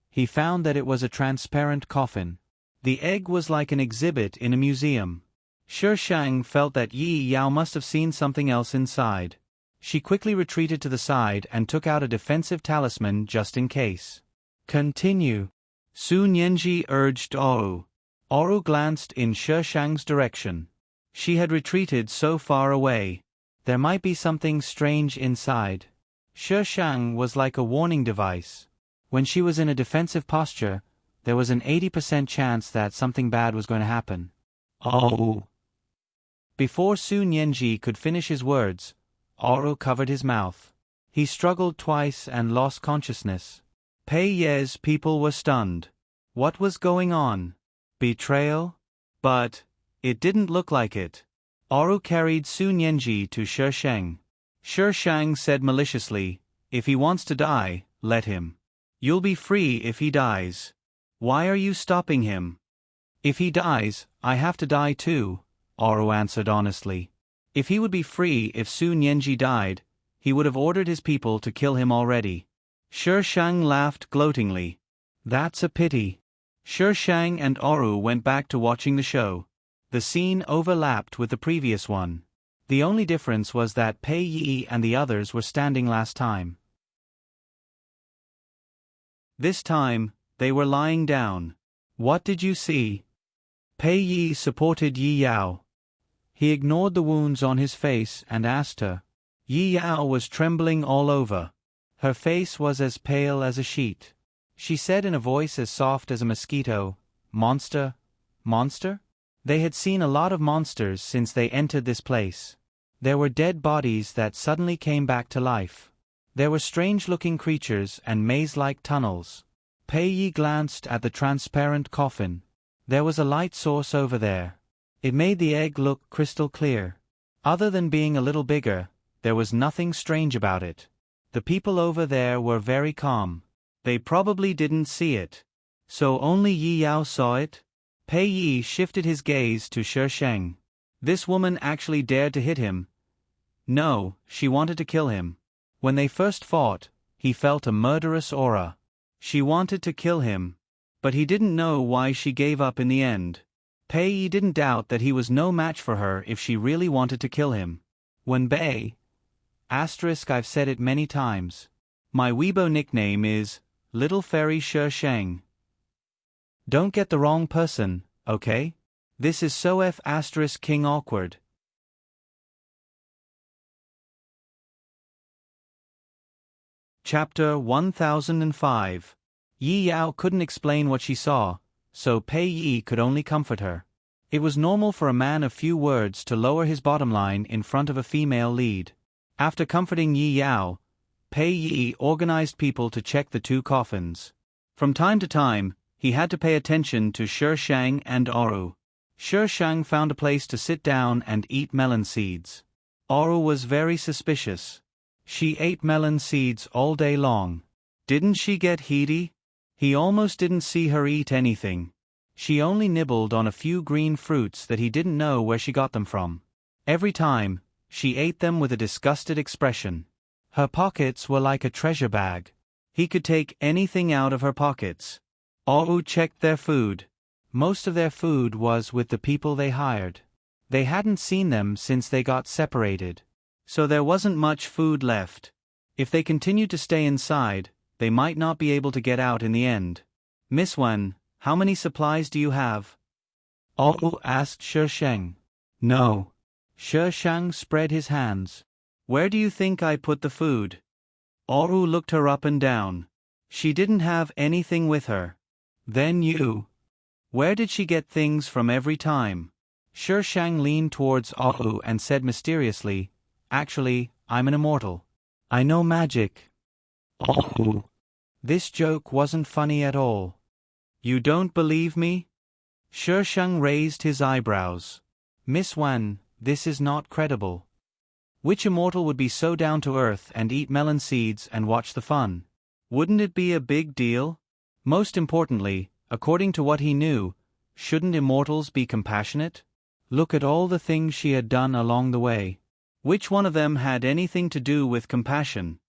he found that it was a transparent coffin. The egg was like an exhibit in a museum. Shi Shang felt that Yi Yao must have seen something else inside. She quickly retreated to the side and took out a defensive talisman just in case. Continue. Su Nianji urged Oru. Oru glanced in Shi Shang's direction. She had retreated so far away. There might be something strange inside. Shi Shang was like a warning device. When she was in a defensive posture, there was an 80% chance that something bad was going to happen. Oh! Before Su Nianji could finish his words, Oru covered his mouth. He struggled twice and lost consciousness. Pei Ye's people were stunned. What was going on? Betrayal? But it didn't look like it. Oru carried Su Nianji to Shi Shang. Shi Shang said maliciously, "If he wants to die, let him. You'll be free if he dies. Why are you stopping him?" "If he dies, I have to die too," Oru answered honestly. If he would be free if Su Nianji died, he would have ordered his people to kill him already. Shi Shang laughed gloatingly. "That's a pity." Shi Shang and Oru went back to watching the show. The scene overlapped with the previous one. The only difference was that Pei Yi and the others were standing last time. This time, they were lying down. "What did you see?" Pei Yi supported Yi Yao. He ignored the wounds on his face and asked her. Yi Yao was trembling all over. Her face was as pale as a sheet. She said in a voice as soft as a mosquito, "Monster? Monster?" They had seen a lot of monsters since they entered this place. There were dead bodies that suddenly came back to life. There were strange-looking creatures and maze-like tunnels. Pei Yi glanced at the transparent coffin. There was a light source over there. It made the egg look crystal clear. Other than being a little bigger, there was nothing strange about it. The people over there were very calm. They probably didn't see it. So only Yi Yao saw it? Pei Yi shifted his gaze to Shi Shang. This woman actually dared to hit him. No, she wanted to kill him. When they first fought, he felt a murderous aura. She wanted to kill him. But he didn't know why she gave up in the end. Pei Yi didn't doubt that he was no match for her if she really wanted to kill him. When Bei I've said it many times. My Weibo nickname is Little Fairy Shi Shang. Don't get the wrong person, okay? This is so King awkward. Chapter 1005. Yi Yao couldn't explain what she saw, so Pei Yi could only comfort her. It was normal for a man of few words to lower his bottom line in front of a female lead. After comforting Yi Yao, Pei Yi organized people to check the two coffins. From time to time, he had to pay attention to Shi Shang and Oru. Shi Shang found a place to sit down and eat melon seeds. Oru was very suspicious. She ate melon seeds all day long. Didn't she get heady? He almost didn't see her eat anything. She only nibbled on a few green fruits that he didn't know where she got them from. Every time, she ate them with a disgusted expression. Her pockets were like a treasure bag. He could take anything out of her pockets. Oru checked their food. Most of their food was with the people they hired. They hadn't seen them since they got separated. So there wasn't much food left. If they continued to stay inside, they might not be able to get out in the end. "Miss Wan, how many supplies do you have?" Oru asked Shi Shang. "No." Shi Shang spread his hands. "Where do you think I put the food?" Oru looked her up and down. She didn't have anything with her. "Then you. Where did she get things from every time?" Shi Shang leaned towards Oru and said mysteriously, "Actually, I'm an immortal. I know magic." Oru. This joke wasn't funny at all. "You don't believe me?" Shi Shang raised his eyebrows. "Miss Wan, this is not credible. Which immortal would be so down to earth and eat melon seeds and watch the fun? Wouldn't it be a big deal? Most importantly, according to what he knew, Shouldn't immortals be compassionate? Look at all the things she had done along the way. Which one of them had anything to do with compassion?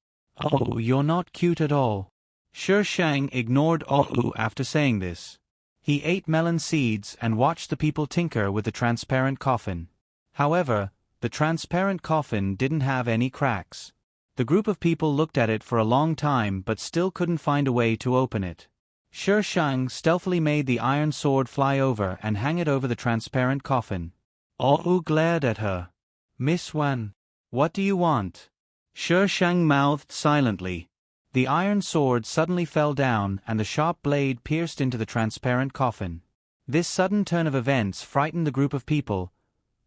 Oh, you're not cute at all. Shi Shang ignored Oh after saying this. He ate melon seeds and watched the people tinker with the transparent coffin. However, the transparent coffin didn't have any cracks. The group of people looked at it for a long time but still couldn't find a way to open it. Shi Shang stealthily made the iron sword fly over and hang it over the transparent coffin. Oh glared at her. Miss Wan, what do you want? Shi Shang mouthed silently. The iron sword suddenly fell down and the sharp blade pierced into the transparent coffin. This sudden turn of events frightened the group of people,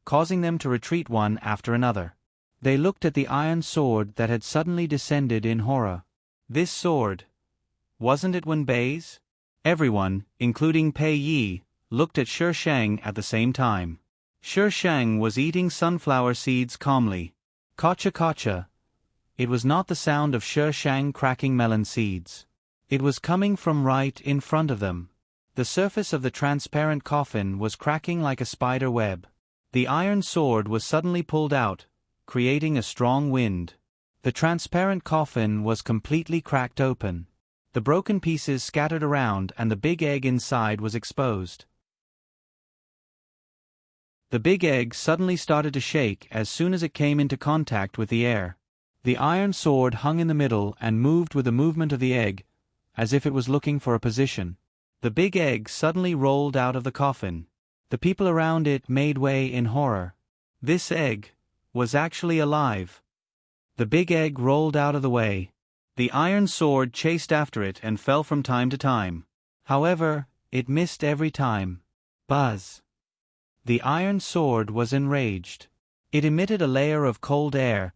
causing them to retreat one after another. They looked at the iron sword that had suddenly descended in horror. This sword, wasn't it Wen Bei's? Everyone, including Pei Yi, looked at Shi Shang at the same time. Shi Shang was eating sunflower seeds calmly. Kacha kacha. It was not the sound of Shi Shang cracking melon seeds. It was coming from right in front of them. The surface of the transparent coffin was cracking like a spider web. The iron sword was suddenly pulled out, creating a strong wind. The transparent coffin was completely cracked open. The broken pieces scattered around and the big egg inside was exposed. The big egg suddenly started to shake as soon as it came into contact with the air. The iron sword hung in the middle and moved with the movement of the egg, as if it was looking for a position. The big egg suddenly rolled out of the coffin. The people around it made way in horror. This egg was actually alive. The big egg rolled out of the way. The iron sword chased after it and fell from time to time. However, it missed every time. Buzz. The iron sword was enraged. It emitted a layer of cold air,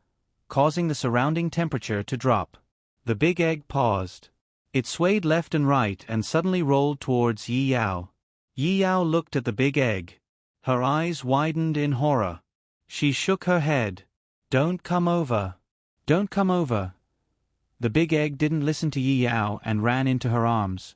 causing the surrounding temperature to drop. The big egg paused. It swayed left and right and suddenly rolled towards Yi Yao. Yi Yao looked at the big egg. Her eyes widened in horror. She shook her head. Don't come over. Don't come over. The big egg didn't listen to Yi Yao and ran into her arms.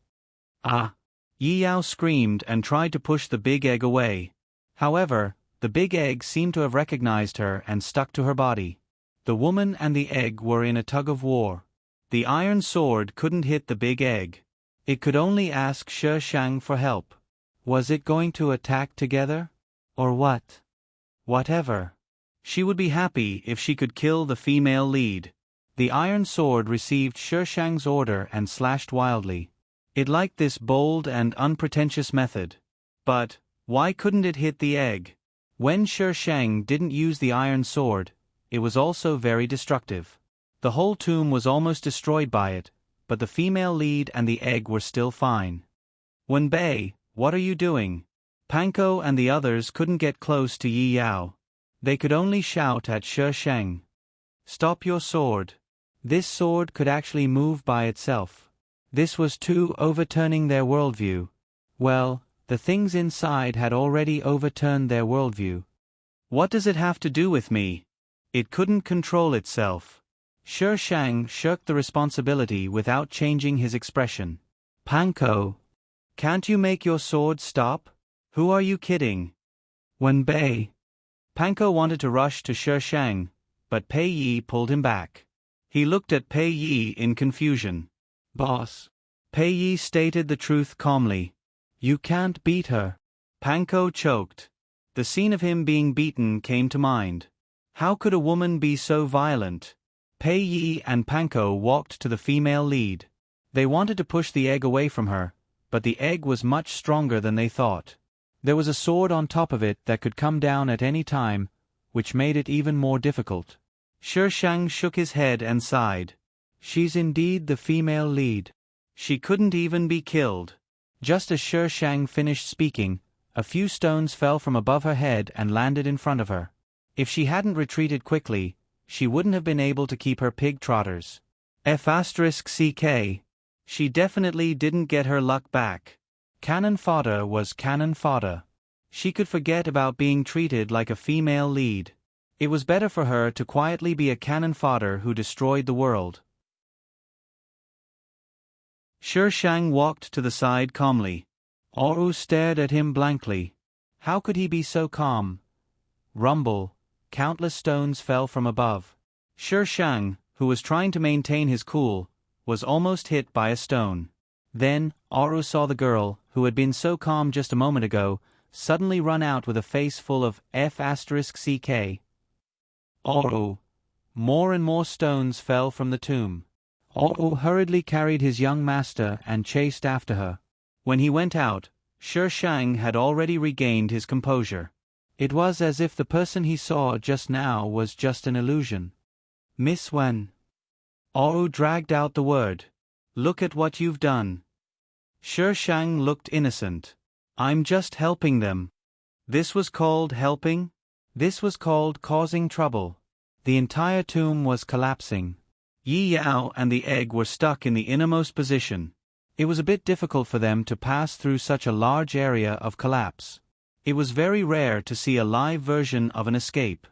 Ah! Yi Yao screamed and tried to push the big egg away. However, the big egg seemed to have recognized her and stuck to her body. The woman and the egg were in a tug-of-war. The iron sword couldn't hit the big egg. It could only ask Shi Shang for help. Was it going to attack together? Or what? Whatever. She would be happy if she could kill the female lead. The iron sword received Shi Shang's order and slashed wildly. It liked this bold and unpretentious method. But why couldn't it hit the egg? When Shi Shang didn't use the iron sword, it was also very destructive. The whole tomb was almost destroyed by it, but the female lead and the egg were still fine. Wen Bei, what are you doing? Panko and the others couldn't get close to Yi Yao. They could only shout at Shi Shang. Stop your sword. This sword could actually move by itself. This was too overturning their worldview. Well, the things inside had already overturned their worldview. What does it have to do with me? It couldn't control itself. Shi Shang shirked the responsibility without changing his expression. Panko, can't you make your sword stop? Who are you kidding? Wen Bei. Panko wanted to rush to Shi Shang, but Pei Yi pulled him back. He looked at Pei Yi in confusion. Boss. Pei Yi stated the truth calmly. You can't beat her. Panko choked. The scene of him being beaten came to mind. How could a woman be so violent? Pei Yi and Panko walked to the female lead. They wanted to push the egg away from her, but the egg was much stronger than they thought. There was a sword on top of it that could come down at any time, which made it even more difficult. Shi Shang shook his head and sighed. She's indeed the female lead. She couldn't even be killed. Just as Shi Shang finished speaking, a few stones fell from above her head and landed in front of her. If she hadn't retreated quickly, she wouldn't have been able to keep her pig trotters. F***ck. She definitely didn't get her luck back. Cannon fodder was cannon fodder. She could forget about being treated like a female lead. It was better for her to quietly be a cannon fodder who destroyed the world. Shi Shang walked to the side calmly. Oru stared at him blankly. How could he be so calm? Rumble. Countless stones fell from above. Shi Shang, who was trying to maintain his cool, was almost hit by a stone. Then, Oru saw the girl, who had been so calm just a moment ago, suddenly run out with a face full of F***ck. Oru. More and more stones fell from the tomb. Oru hurriedly carried his young master and chased after her. When he went out, Shi Shang had already regained his composure. It was as if the person he saw just now was just an illusion. Miss Wen. Oru dragged out the word. Look at what you've done. Shi Shang looked innocent. I'm just helping them. This was called helping? This was called causing trouble. The entire tomb was collapsing. Yi Yao and the egg were stuck in the innermost position. It was a bit difficult for them to pass through such a large area of collapse. It was very rare to see a live version of an escape.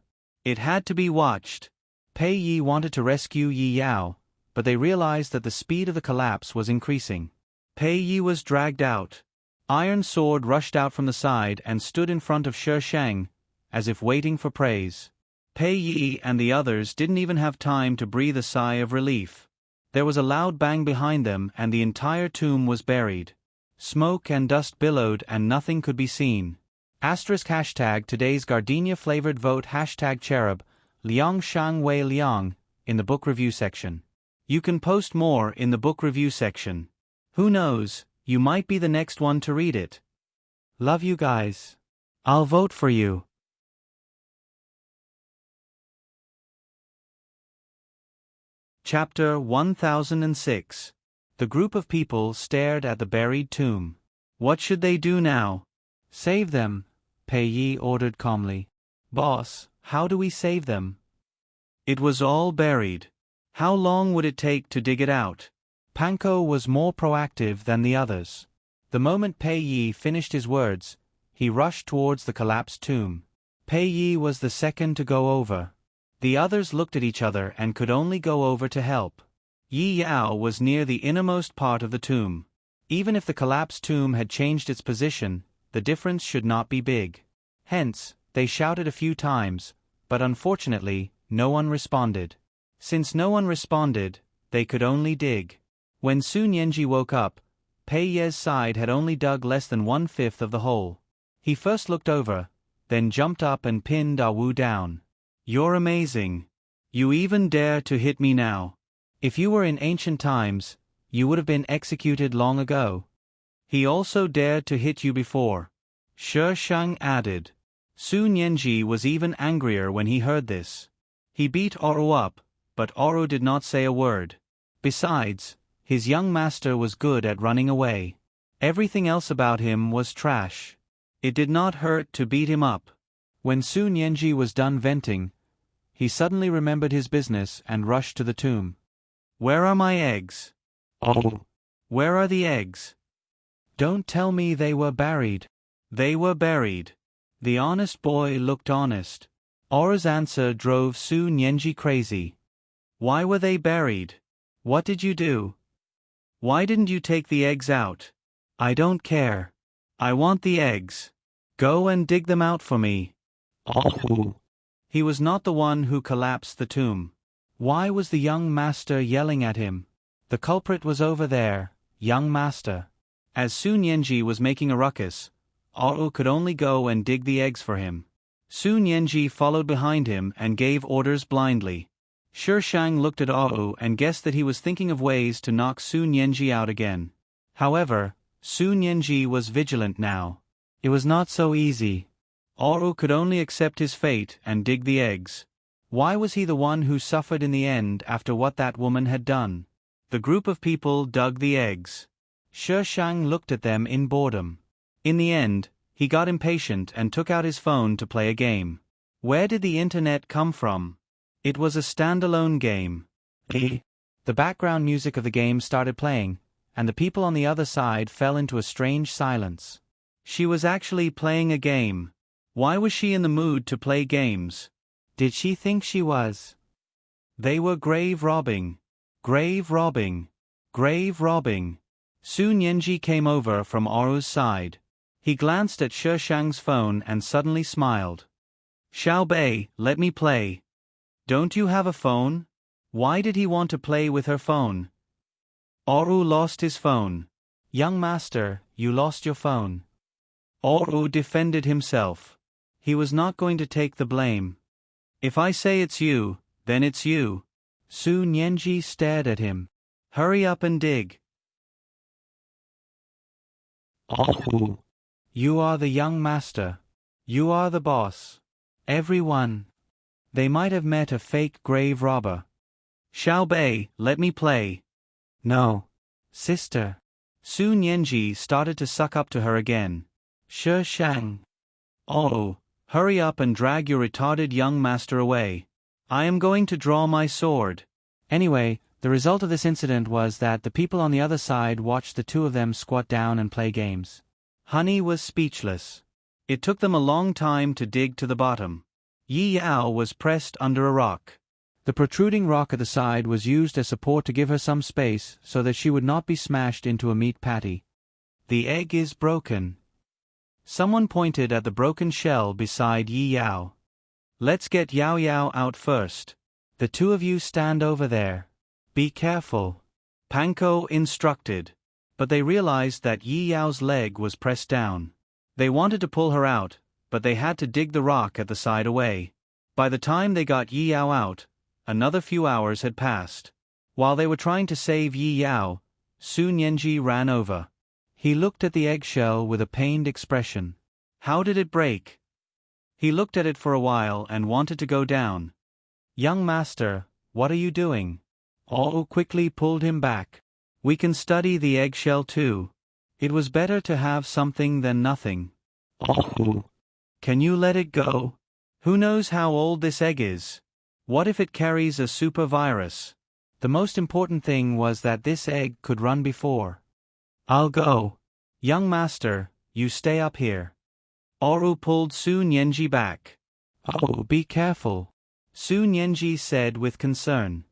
It had to be watched. Pei Yi wanted to rescue Yi Yao, but they realized that the speed of the collapse was increasing. Pei Yi was dragged out. Iron Sword rushed out from the side and stood in front of Shi Shang, as if waiting for praise. Pei Yi and the others didn't even have time to breathe a sigh of relief. There was a loud bang behind them and the entire tomb was buried. Smoke and dust billowed and nothing could be seen. #today's gardenia-flavored vote #cherub, Liang Shang Wei Liang, in the book review section. You can post more in the book review section. Who knows, you might be the next one to read it. Love you guys. I'll vote for you. Chapter 1006. The group of people stared at the buried tomb. What should they do now? Save them, Pei Yi ordered calmly. Boss, how do we save them? It was all buried. How long would it take to dig it out? Panko was more proactive than the others. The moment Pei Yi finished his words, he rushed towards the collapsed tomb. Pei Yi was the second to go over. The others looked at each other and could only go over to help. Yi Yao was near the innermost part of the tomb. Even if the collapsed tomb had changed its position, the difference should not be big. Hence, they shouted a few times, but unfortunately, no one responded. Since no one responded, they could only dig. When Sun Yanji woke up, Pei Ye's side had only dug less than 1/5 of the hole. He first looked over, then jumped up and pinned Ah Wu down. You're amazing. You even dare to hit me now. If you were in ancient times, you would have been executed long ago. He also dared to hit you before. Shi Shang added. Sun Yanji was even angrier when he heard this. He beat Oru up, but Oru did not say a word. Besides, his young master was good at running away. Everything else about him was trash. It did not hurt to beat him up. When Sun Yanji was done venting, he suddenly remembered his business and rushed to the tomb. Where are my eggs? Oh. Where are the eggs? Don't tell me they were buried. They were buried. The honest boy looked honest. Oru's answer drove Sun Yanji crazy. Why were they buried? What did you do? Why didn't you take the eggs out? I don't care. I want the eggs. Go and dig them out for me. Oh. He was not the one who collapsed the tomb. Why was the young master yelling at him? The culprit was over there, young master. As Sun Yanji was making a ruckus, Oru could only go and dig the eggs for him. Sun Yanji followed behind him and gave orders blindly. Shi Shang looked at Oru and guessed that he was thinking of ways to knock Sun Yanji out again. However, Sun Yanji was vigilant now. It was not so easy. Oru could only accept his fate and dig the eggs. Why was he the one who suffered in the end after what that woman had done? The group of people dug the eggs. Shi Shang looked at them in boredom. In the end, he got impatient and took out his phone to play a game. Where did the internet come from? It was a standalone game. The background music of the game started playing, and the people on the other side fell into a strange silence. She was actually playing a game. Why was she in the mood to play games? Did she think she was? They were grave robbing. Grave robbing. Grave robbing. Soon Yenji came over from Oru's side. He glanced at Shi Shang's phone and suddenly smiled. Xiao Bei, let me play. Don't you have a phone? Why did he want to play with her phone? Oru lost his phone. Young master, you lost your phone. Oru defended himself. He was not going to take the blame. If I say it's you, then it's you. Soon Yenji stared at him. Hurry up and dig. Oru. You are the young master. You are the boss. Everyone. They might have met a fake grave robber. Xiao Bei, let me play. No. Sister. Soon Yenji started to suck up to her again. Shi Shang. Oh, hurry up and drag your retarded young master away. I am going to draw my sword. Anyway, the result of this incident was that the people on the other side watched the two of them squat down and play games. Honey was speechless. It took them a long time to dig to the bottom. Yi Yao was pressed under a rock. The protruding rock at the side was used as support to give her some space so that she would not be smashed into a meat patty. The egg is broken. Someone pointed at the broken shell beside Yi Yao. Let's get Yao Yao out first. The two of you stand over there. Be careful. Panko instructed. But they realized that Yi Yao's leg was pressed down. They wanted to pull her out, but they had to dig the rock at the side away. By the time they got Yi Yao out, another few hours had passed. While they were trying to save Yi Yao, Soon Yenji ran over. He looked at the eggshell with a pained expression. How did it break? He looked at it for a while and wanted to go down. Young master, what are you doing? Oru quickly pulled him back. We can study the eggshell too. It was better to have something than nothing. Oru. Can you let it go? Who knows how old this egg is? What if it carries a super virus? The most important thing was that this egg could run before. I'll go. Young master, you stay up here. Oru pulled Soon Yenji back. Oh, be careful. Soon Yenji said with concern.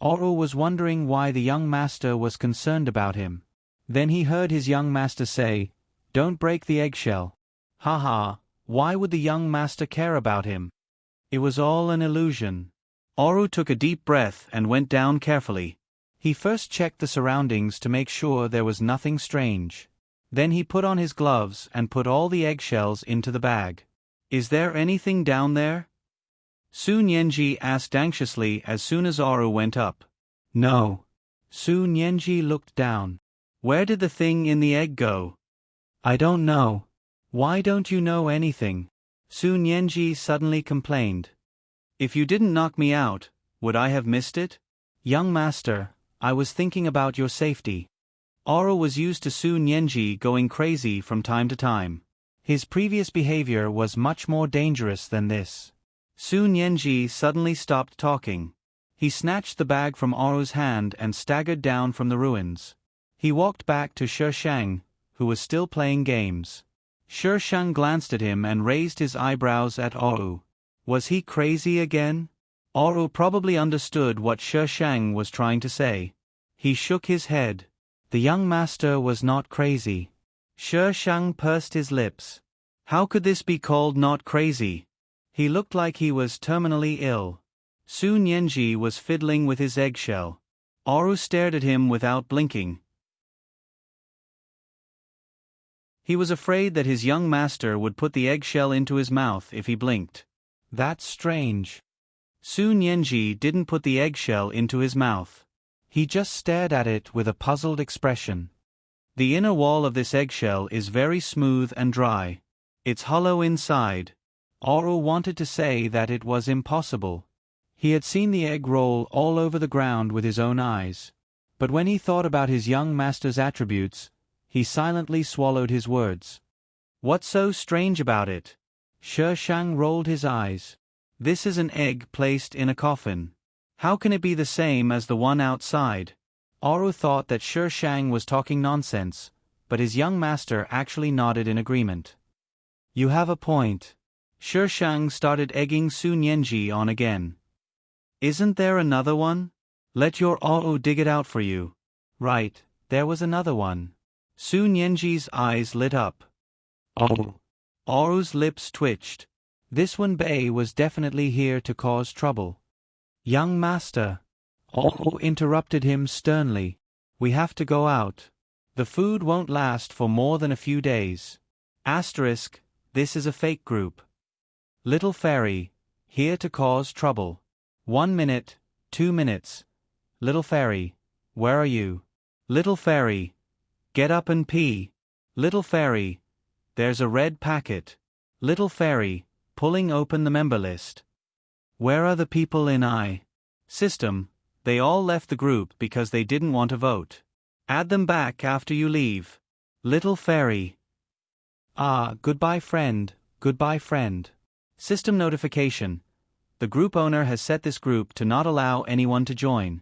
Oru was wondering why the young master was concerned about him. Then he heard his young master say, "Don't break the eggshell." Haha, why would the young master care about him? It was all an illusion. Oru took a deep breath and went down carefully. He first checked the surroundings to make sure there was nothing strange. Then he put on his gloves and put all the eggshells into the bag. Is there anything down there? Soon Yenji asked anxiously as soon as Oru went up. No. Soon Yenji looked down. Where did the thing in the egg go? I don't know. Why don't you know anything? Soon Yenji suddenly complained. If you didn't knock me out, would I have missed it? Young master, I was thinking about your safety. Oru was used to Soon Yenji going crazy from time to time. His previous behavior was much more dangerous than this. Soon Yenji suddenly stopped talking. He snatched the bag from Oru's hand and staggered down from the ruins. He walked back to Shi Shang, who was still playing games. Shi Shang glanced at him and raised his eyebrows at Oru. Was he crazy again? Oru probably understood what Shi Shang was trying to say. He shook his head. The young master was not crazy. Shi Shang pursed his lips. How could this be called not crazy? He looked like he was terminally ill. Soon Yenji was fiddling with his eggshell. Oru stared at him without blinking. He was afraid that his young master would put the eggshell into his mouth if he blinked. That's strange. Soon Yenji didn't put the eggshell into his mouth. He just stared at it with a puzzled expression. The inner wall of this eggshell is very smooth and dry. It's hollow inside. Oru wanted to say that it was impossible. He had seen the egg roll all over the ground with his own eyes. But when he thought about his young master's attributes, he silently swallowed his words. What's so strange about it? Shi Shang rolled his eyes. This is an egg placed in a coffin. How can it be the same as the one outside? Oru thought that Shi Shang was talking nonsense, but his young master actually nodded in agreement. You have a point. Shi Shang started egging Soon Yenji on again. Isn't there another one? Let your Oru dig it out for you. Right, there was another one. Su Nianji's eyes lit up. Oh. Oru's lips twitched. This one Bei was definitely here to cause trouble. Young master. Oru interrupted him sternly. We have to go out. The food won't last for more than a few days. Asterisk, this is a fake group. Little fairy, here to cause trouble. 1 minute, 2 minutes. Little fairy, where are you? Little fairy, get up and pee. Little fairy, there's a red packet. Little fairy, pulling open the member list. Where are the people in I? System, they all left the group because they didn't want to vote. Add them back after you leave. Little fairy. Ah, goodbye friend, goodbye friend. System notification. The group owner has set this group to not allow anyone to join.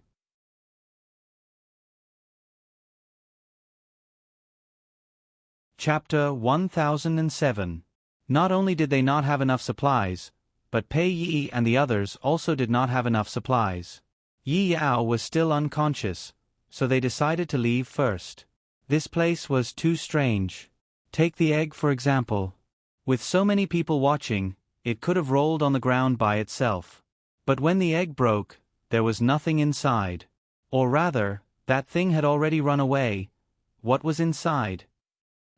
Chapter 1007. Not only did they not have enough supplies, but Pei Yi and the others also did not have enough supplies. Yi Yao was still unconscious, so they decided to leave first. This place was too strange. Take the egg for example. With so many people watching, it could have rolled on the ground by itself. But when the egg broke, there was nothing inside. Or rather, that thing had already run away. What was inside?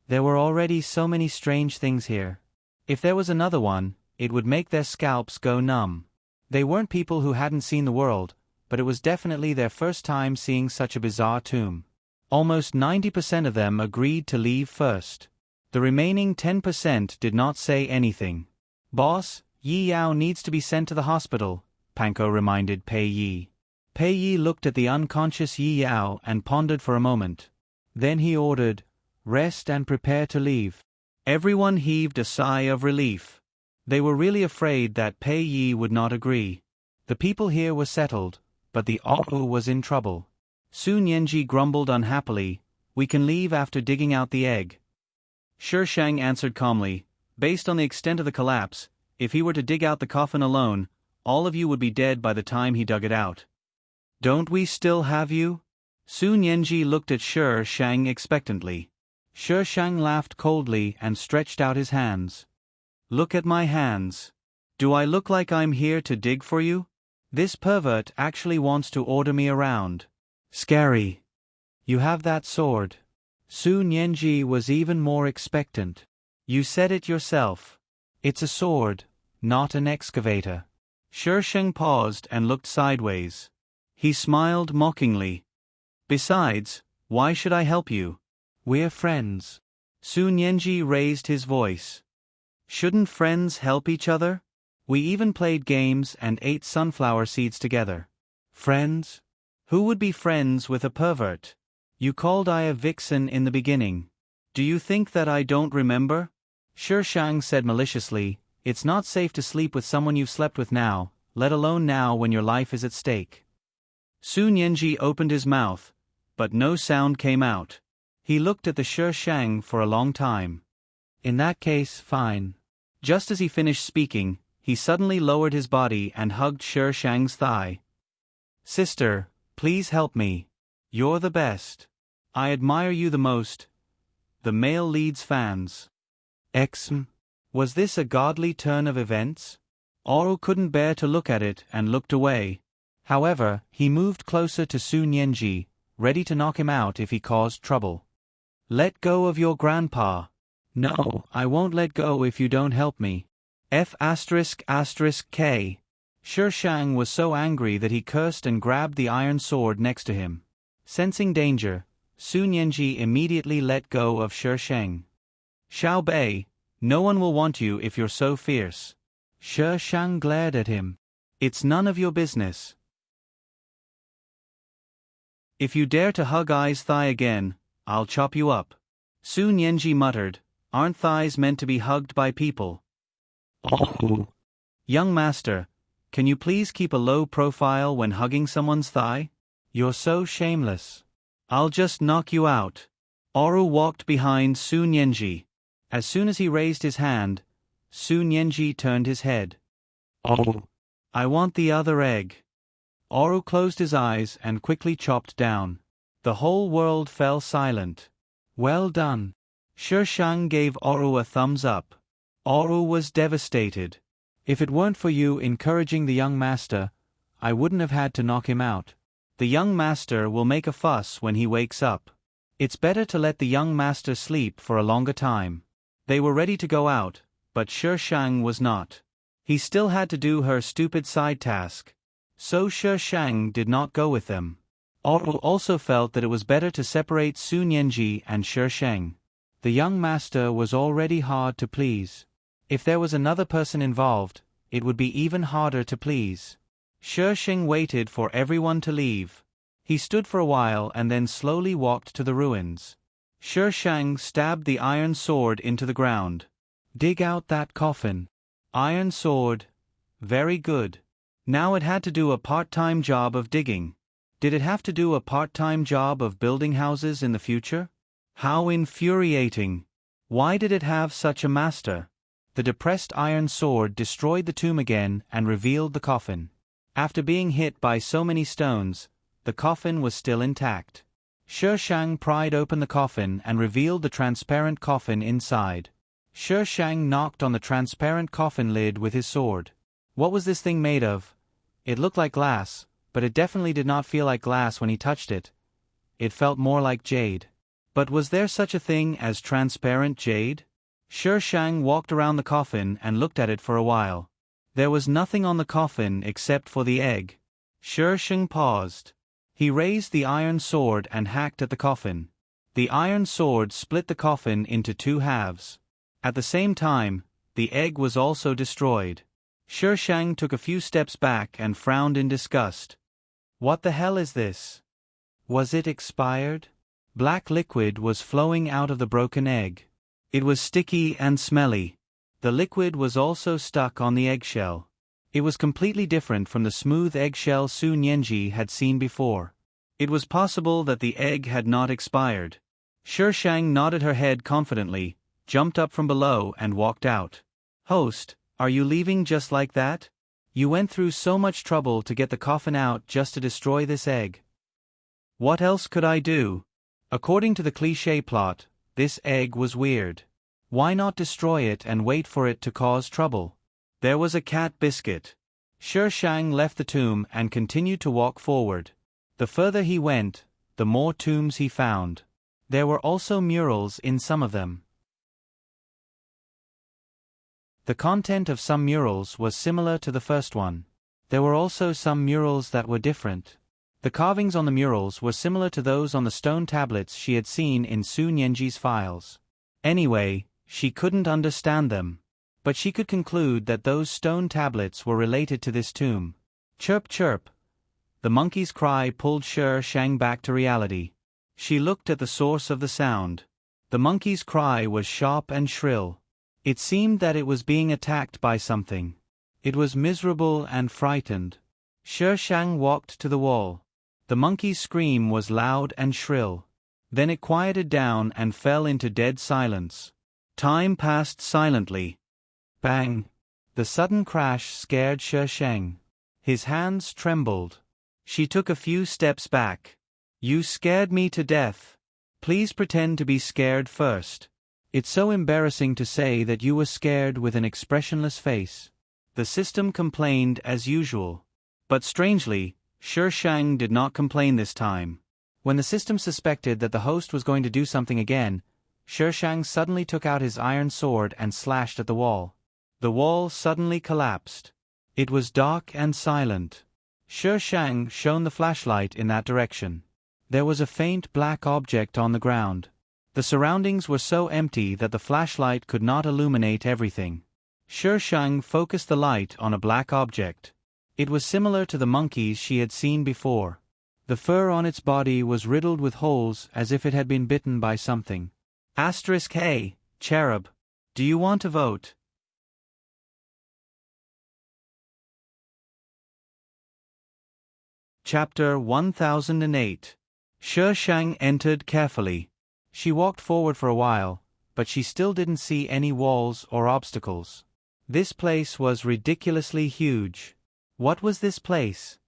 There were already so many strange things here. If there was another one, it would make their scalps go numb. They weren't people who hadn't seen the world, but it was definitely their first time seeing such a bizarre tomb. Almost 90% of them agreed to leave first. The remaining 10% did not say anything. Boss, Yi Yao needs to be sent to the hospital, Panko reminded Pei Yi. Pei Yi looked at the unconscious Yi Yao and pondered for a moment. Then he ordered, rest and prepare to leave. Everyone heaved a sigh of relief. They were really afraid that Pei Yi would not agree. The people here were settled, but the Oru was in trouble. Su Nianji grumbled unhappily, we can leave after digging out the egg. Shi Shang answered calmly, based on the extent of the collapse, if he were to dig out the coffin alone, all of you would be dead by the time he dug it out. Don't we still have you? Su Nianji looked at Shi Shang expectantly. Shi Shang laughed coldly and stretched out his hands. Look at my hands. Do I look like I'm here to dig for you? This pervert actually wants to order me around. Scary. You have that sword. Su Nianji was even more expectant. You said it yourself. It's a sword, not an excavator. Shi Shang paused and looked sideways. He smiled mockingly. Besides, why should I help you? We're friends. Su Nianji raised his voice. Shouldn't friends help each other? We even played games and ate sunflower seeds together. Friends? Who would be friends with a pervert? You called I a vixen in the beginning. Do you think that I don't remember? Shi Shang said maliciously, it's not safe to sleep with someone you've slept with now, let alone now when your life is at stake. Su Nianji opened his mouth, but no sound came out. He looked at the Shi Shang for a long time. In that case, fine. Just as he finished speaking, he suddenly lowered his body and hugged Shi Shang's thigh. Sister, please help me. You're the best. I admire you the most. The male lead's fans. Was this a godly turn of events? Oru couldn't bear to look at it and looked away. However, he moved closer to Su Nianji, ready to knock him out if he caused trouble. Let go of your grandpa. No, I won't let go if you don't help me. F***K. Shi Shang was so angry that he cursed and grabbed the iron sword next to him. Sensing danger, Su Nianji immediately let go of Shi Shang. Xiao Bei, no one will want you if you're so fierce. Shi Shang glared at him. It's none of your business. If you dare to hug I's thigh again, I'll chop you up. Su Nianji muttered, aren't thighs meant to be hugged by people? Oh. Young master, can you please keep a low profile when hugging someone's thigh? You're so shameless. I'll just knock you out. Oru walked behind Su Nianji. As soon as he raised his hand, Su Nianji turned his head. Oh. I want the other egg. Oru closed his eyes and quickly chopped down. The whole world fell silent. Well done. Shi Shang gave Oru a thumbs up. Oru was devastated. If it weren't for you encouraging the young master, I wouldn't have had to knock him out. The young master will make a fuss when he wakes up. It's better to let the young master sleep for a longer time. They were ready to go out, but Shi Shang was not. He still had to do her stupid side task. So Shi Shang did not go with them. Oru also felt that it was better to separate Su Nianji and Shi Shang. The young master was already hard to please. If there was another person involved, it would be even harder to please. Shi Shang waited for everyone to leave. He stood for a while and then slowly walked to the ruins. Shi Shang stabbed the iron sword into the ground. Dig out that coffin. Iron sword. Very good. Now it had to do a part-time job of digging. Did it have to do a part-time job of building houses in the future? How infuriating. Why did it have such a master? The depressed iron sword destroyed the tomb again and revealed the coffin. After being hit by so many stones, the coffin was still intact. Shi Shang pried open the coffin and revealed the transparent coffin inside. Shi Shang knocked on the transparent coffin lid with his sword. What was this thing made of? It looked like glass, but it definitely did not feel like glass when he touched it. It felt more like jade. But was there such a thing as transparent jade? Shi Shang walked around the coffin and looked at it for a while. There was nothing on the coffin except for the egg. Shi Shang paused. He raised the iron sword and hacked at the coffin. The iron sword split the coffin into two halves. At the same time, the egg was also destroyed. Shi Shang took a few steps back and frowned in disgust. What the hell is this? Was it expired? Black liquid was flowing out of the broken egg. It was sticky and smelly. The liquid was also stuck on the eggshell. It was completely different from the smooth eggshell Su Nianji had seen before. It was possible that the egg had not expired. Shi Shang nodded her head confidently, jumped up from below and walked out. Host, are you leaving just like that? You went through so much trouble to get the coffin out just to destroy this egg. What else could I do? According to the cliché plot, this egg was weird. Why not destroy it and wait for it to cause trouble? There was a cat biscuit. Shi Shang left the tomb and continued to walk forward. The further he went, the more tombs he found. There were also murals in some of them. The content of some murals was similar to the first one. There were also some murals that were different. The carvings on the murals were similar to those on the stone tablets she had seen in Su Nianji's files. Anyway, she couldn't understand them. But she could conclude that those stone tablets were related to this tomb. Chirp chirp. The monkey's cry pulled Shi Shang back to reality. She looked at the source of the sound. The monkey's cry was sharp and shrill. It seemed that it was being attacked by something. It was miserable and frightened. Shi Shang walked to the wall. The monkey's scream was loud and shrill. Then it quieted down and fell into dead silence. Time passed silently. Bang! The sudden crash scared Shi Shang. His hands trembled. She took a few steps back. You scared me to death. Please pretend to be scared first. It's so embarrassing to say that you were scared with an expressionless face. The system complained as usual. But strangely, Shi Shang did not complain this time. When the system suspected that the host was going to do something again, Shi Shang suddenly took out his iron sword and slashed at the wall. The wall suddenly collapsed. It was dark and silent. Shi Shang shone the flashlight in that direction. There was a faint black object on the ground. The surroundings were so empty that the flashlight could not illuminate everything. Shi Shang focused the light on a black object. It was similar to the monkeys she had seen before. The fur on its body was riddled with holes as if it had been bitten by something. Hey, cherub. Do you want to vote? Chapter 1008. Shi Shang entered carefully. She walked forward for a while, but she still didn't see any walls or obstacles. This place was ridiculously huge. What was this place?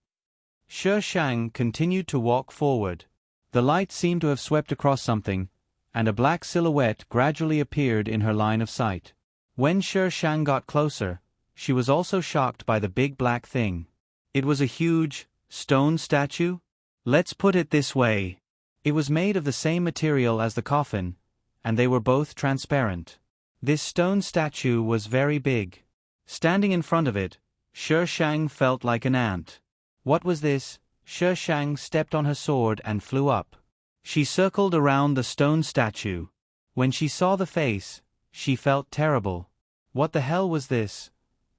Shi Shang continued to walk forward. The light seemed to have swept across something, and a black silhouette gradually appeared in her line of sight. When Sher Shang got closer, she was also shocked by the big black thing. It was a huge, stone statue? Let's put it this way. It was made of the same material as the coffin, and they were both transparent. This stone statue was very big. Standing in front of it, Sher Shang felt like an ant. What was this? Sher Shang stepped on her sword and flew up. She circled around the stone statue. When she saw the face, she felt terrible. What the hell was this?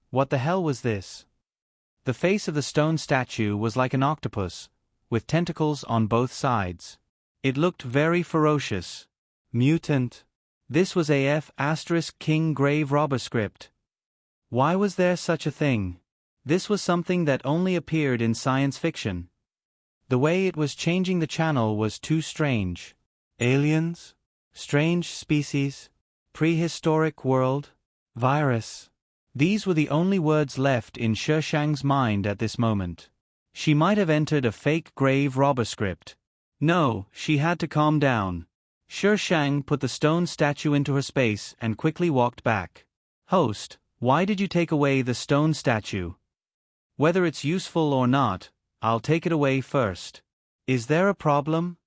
What the hell was this? The face of the stone statue was like an octopus, with tentacles on both sides. It looked very ferocious. Mutant. This was AF * King Grave Robber script. Why was there such a thing? This was something that only appeared in science fiction. The way it was changing the channel was too strange. Aliens? Strange species? Prehistoric world? Virus? These were the only words left in Sher Shang's mind at this moment. She might have entered a fake grave robber script. No, she had to calm down. Sher Shang put the stone statue into her space and quickly walked back. Host, why did you take away the stone statue? Whether it's useful or not, I'll take it away first. Is there a problem?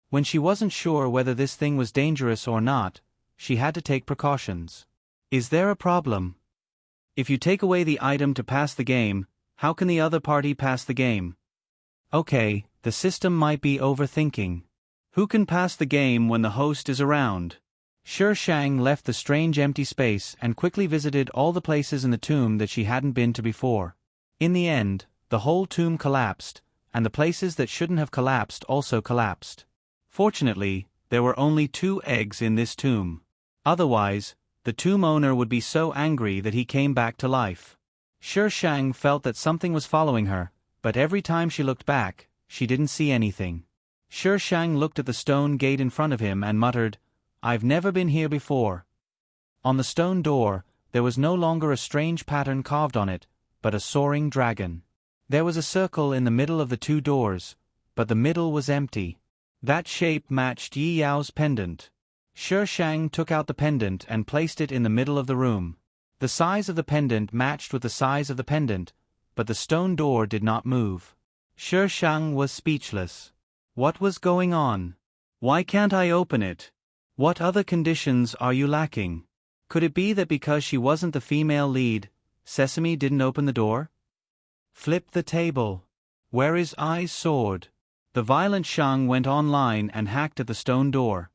When she wasn't sure whether this thing was dangerous or not, she had to take precautions. Is there a problem? If you take away the item to pass the game, how can the other party pass the game? Okay, the system might be overthinking. Who can pass the game when the host is around? Sher Shang left the strange empty space and quickly visited all the places in the tomb that she hadn't been to before. In the end, the whole tomb collapsed, and the places that shouldn't have collapsed also collapsed. Fortunately, there were only 2 eggs in this tomb. Otherwise, the tomb owner would be so angry that he came back to life. Sher Shang felt that something was following her, but every time she looked back, she didn't see anything. Sher Shang looked at the stone gate in front of him and muttered, "I've never been here before." On the stone door, there was no longer a strange pattern carved on it, but a soaring dragon. There was a circle in the middle of the 2 doors, but the middle was empty. That shape matched Yi Yao's pendant. Sher Shang took out the pendant and placed it in the middle of the room. The size of the pendant matched with the size of the pendant, but the stone door did not move. Sher Shang was speechless. What was going on? Why can't I open it? What other conditions are you lacking? Could it be that because she wasn't the female lead, Sesame didn't open the door? Flip the table. Where is Ai's sword? The violent Shang went online and hacked at the stone door.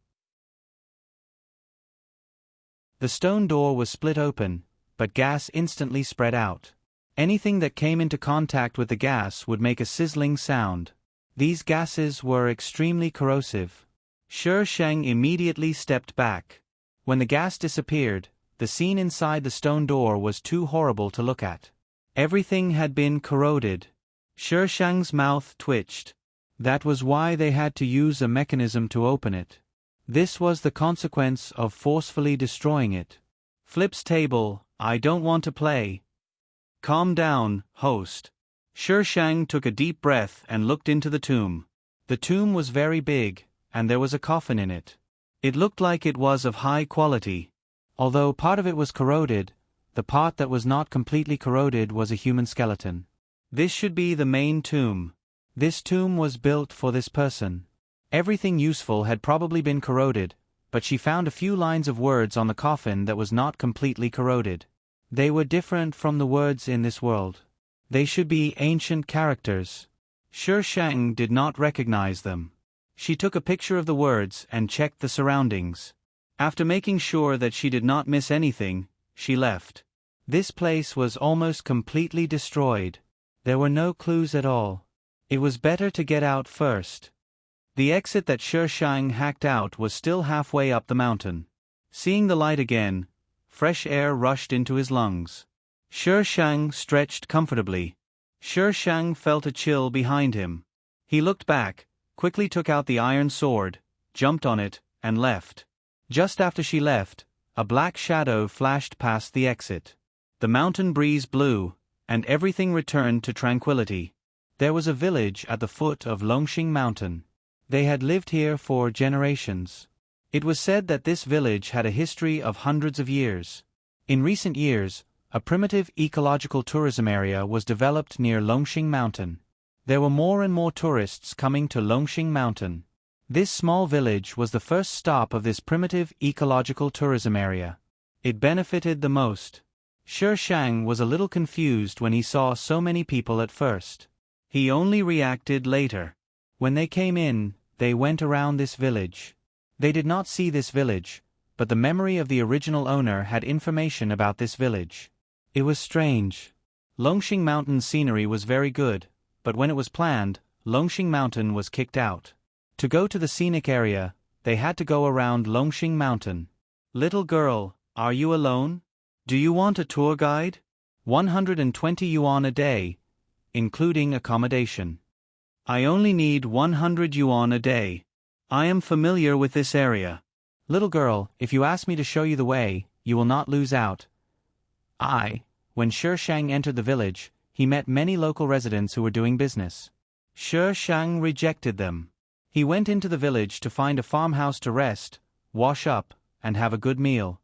The stone door was split open, but gas instantly spread out. Anything that came into contact with the gas would make a sizzling sound. These gases were extremely corrosive. Sher Shang immediately stepped back. When the gas disappeared, the scene inside the stone door was too horrible to look at. Everything had been corroded. Sher Shang's mouth twitched. That was why they had to use a mechanism to open it. This was the consequence of forcefully destroying it. Flip's table, I don't want to play. Calm down, host. Sher Shang took a deep breath and looked into the tomb. The tomb was very big, and there was a coffin in it. It looked like it was of high quality. Although part of it was corroded, the part that was not completely corroded was a human skeleton. This should be the main tomb. This tomb was built for this person. Everything useful had probably been corroded, but she found a few lines of words on the coffin that was not completely corroded. They were different from the words in this world. They should be ancient characters. Sher Shang did not recognize them. She took a picture of the words and checked the surroundings. After making sure that she did not miss anything, she left. This place was almost completely destroyed. There were no clues at all. It was better to get out first. The exit that Sher Shang hacked out was still halfway up the mountain. Seeing the light again, fresh air rushed into his lungs. Sher Shang stretched comfortably. Sher Shang felt a chill behind him. He looked back, quickly took out the iron sword, jumped on it, and left. Just after she left, a black shadow flashed past the exit. The mountain breeze blew, and everything returned to tranquility. There was a village at the foot of Longxing Mountain. They had lived here for generations. It was said that this village had a history of hundreds of years. In recent years, a primitive ecological tourism area was developed near Longxing Mountain. There were more and more tourists coming to Longxing Mountain. This small village was the first stop of this primitive ecological tourism area. It benefited the most. Shi Shang was a little confused when he saw so many people at first. He only reacted later. When they came in, they went around this village. They did not see this village, but the memory of the original owner had information about this village. It was strange. Longxing Mountain's scenery was very good, but when it was planned, Longxing Mountain was kicked out. To go to the scenic area, they had to go around Longxing Mountain. Little girl, are you alone? Do you want a tour guide? 120 yuan a day, including accommodation. I only need 100 yuan a day. I am familiar with this area. Little girl, if you ask me to show you the way, you will not lose out. When Shi Shang entered the village, he met many local residents who were doing business. Shi Shang rejected them. He went into the village to find a farmhouse to rest, wash up, and have a good meal.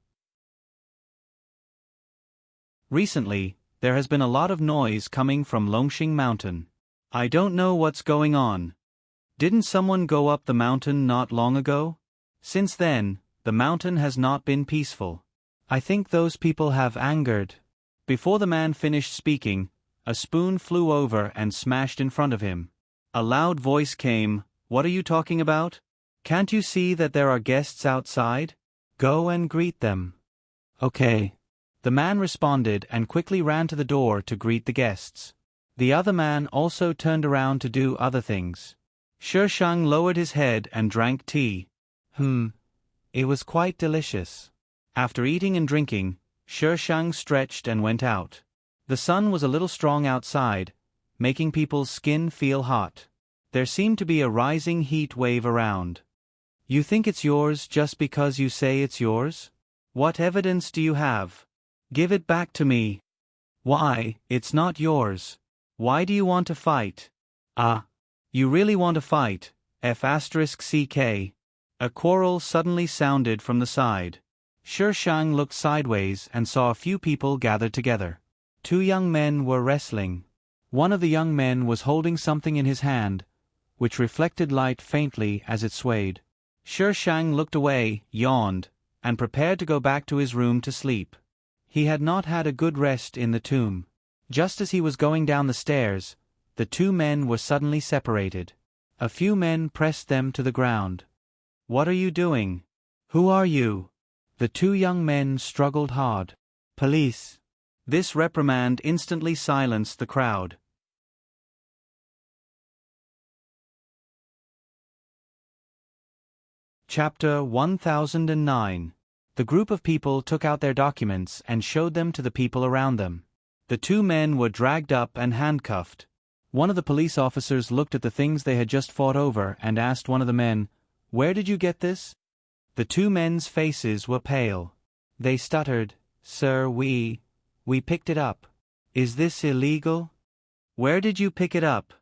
Recently, there has been a lot of noise coming from Longxing Mountain. I don't know what's going on. Didn't someone go up the mountain not long ago? Since then, the mountain has not been peaceful. I think those people have angered. Before the man finished speaking, a spoon flew over and smashed in front of him. A loud voice came, "What are you talking about? Can't you see that there are guests outside? Go and greet them." Okay. The man responded and quickly ran to the door to greet the guests. The other man also turned around to do other things. Shi Shang lowered his head and drank tea. It was quite delicious. After eating and drinking, Shi Shang stretched and went out. The sun was a little strong outside, making people's skin feel hot. There seemed to be a rising heat wave around. You think it's yours just because you say it's yours? What evidence do you have? Give it back to me. Why, it's not yours. Why do you want to fight? You really want to fight, F***CK. A quarrel suddenly sounded from the side. Shi Shang looked sideways and saw a few people gathered together. Two young men were wrestling. One of the young men was holding something in his hand, which reflected light faintly as it swayed. Shi Shang looked away, yawned, and prepared to go back to his room to sleep. He had not had a good rest in the tomb. Just as he was going down the stairs, the two men were suddenly separated. A few men pressed them to the ground. What are you doing? Who are you? The two young men struggled hard. Police. This reprimand instantly silenced the crowd. Chapter 1009. The group of people took out their documents and showed them to the people around them. The two men were dragged up and handcuffed. One of the police officers looked at the things they had just fought over and asked one of the men, "Where did you get this?" The two men's faces were pale. They stuttered, "Sir, we picked it up. Is this illegal?" "Where did you pick it up?"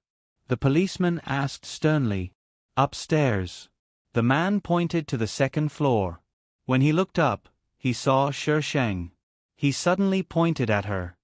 The policeman asked sternly. "Upstairs." The man pointed to the second floor. When he looked up, he saw Shi Shang. He suddenly pointed at her.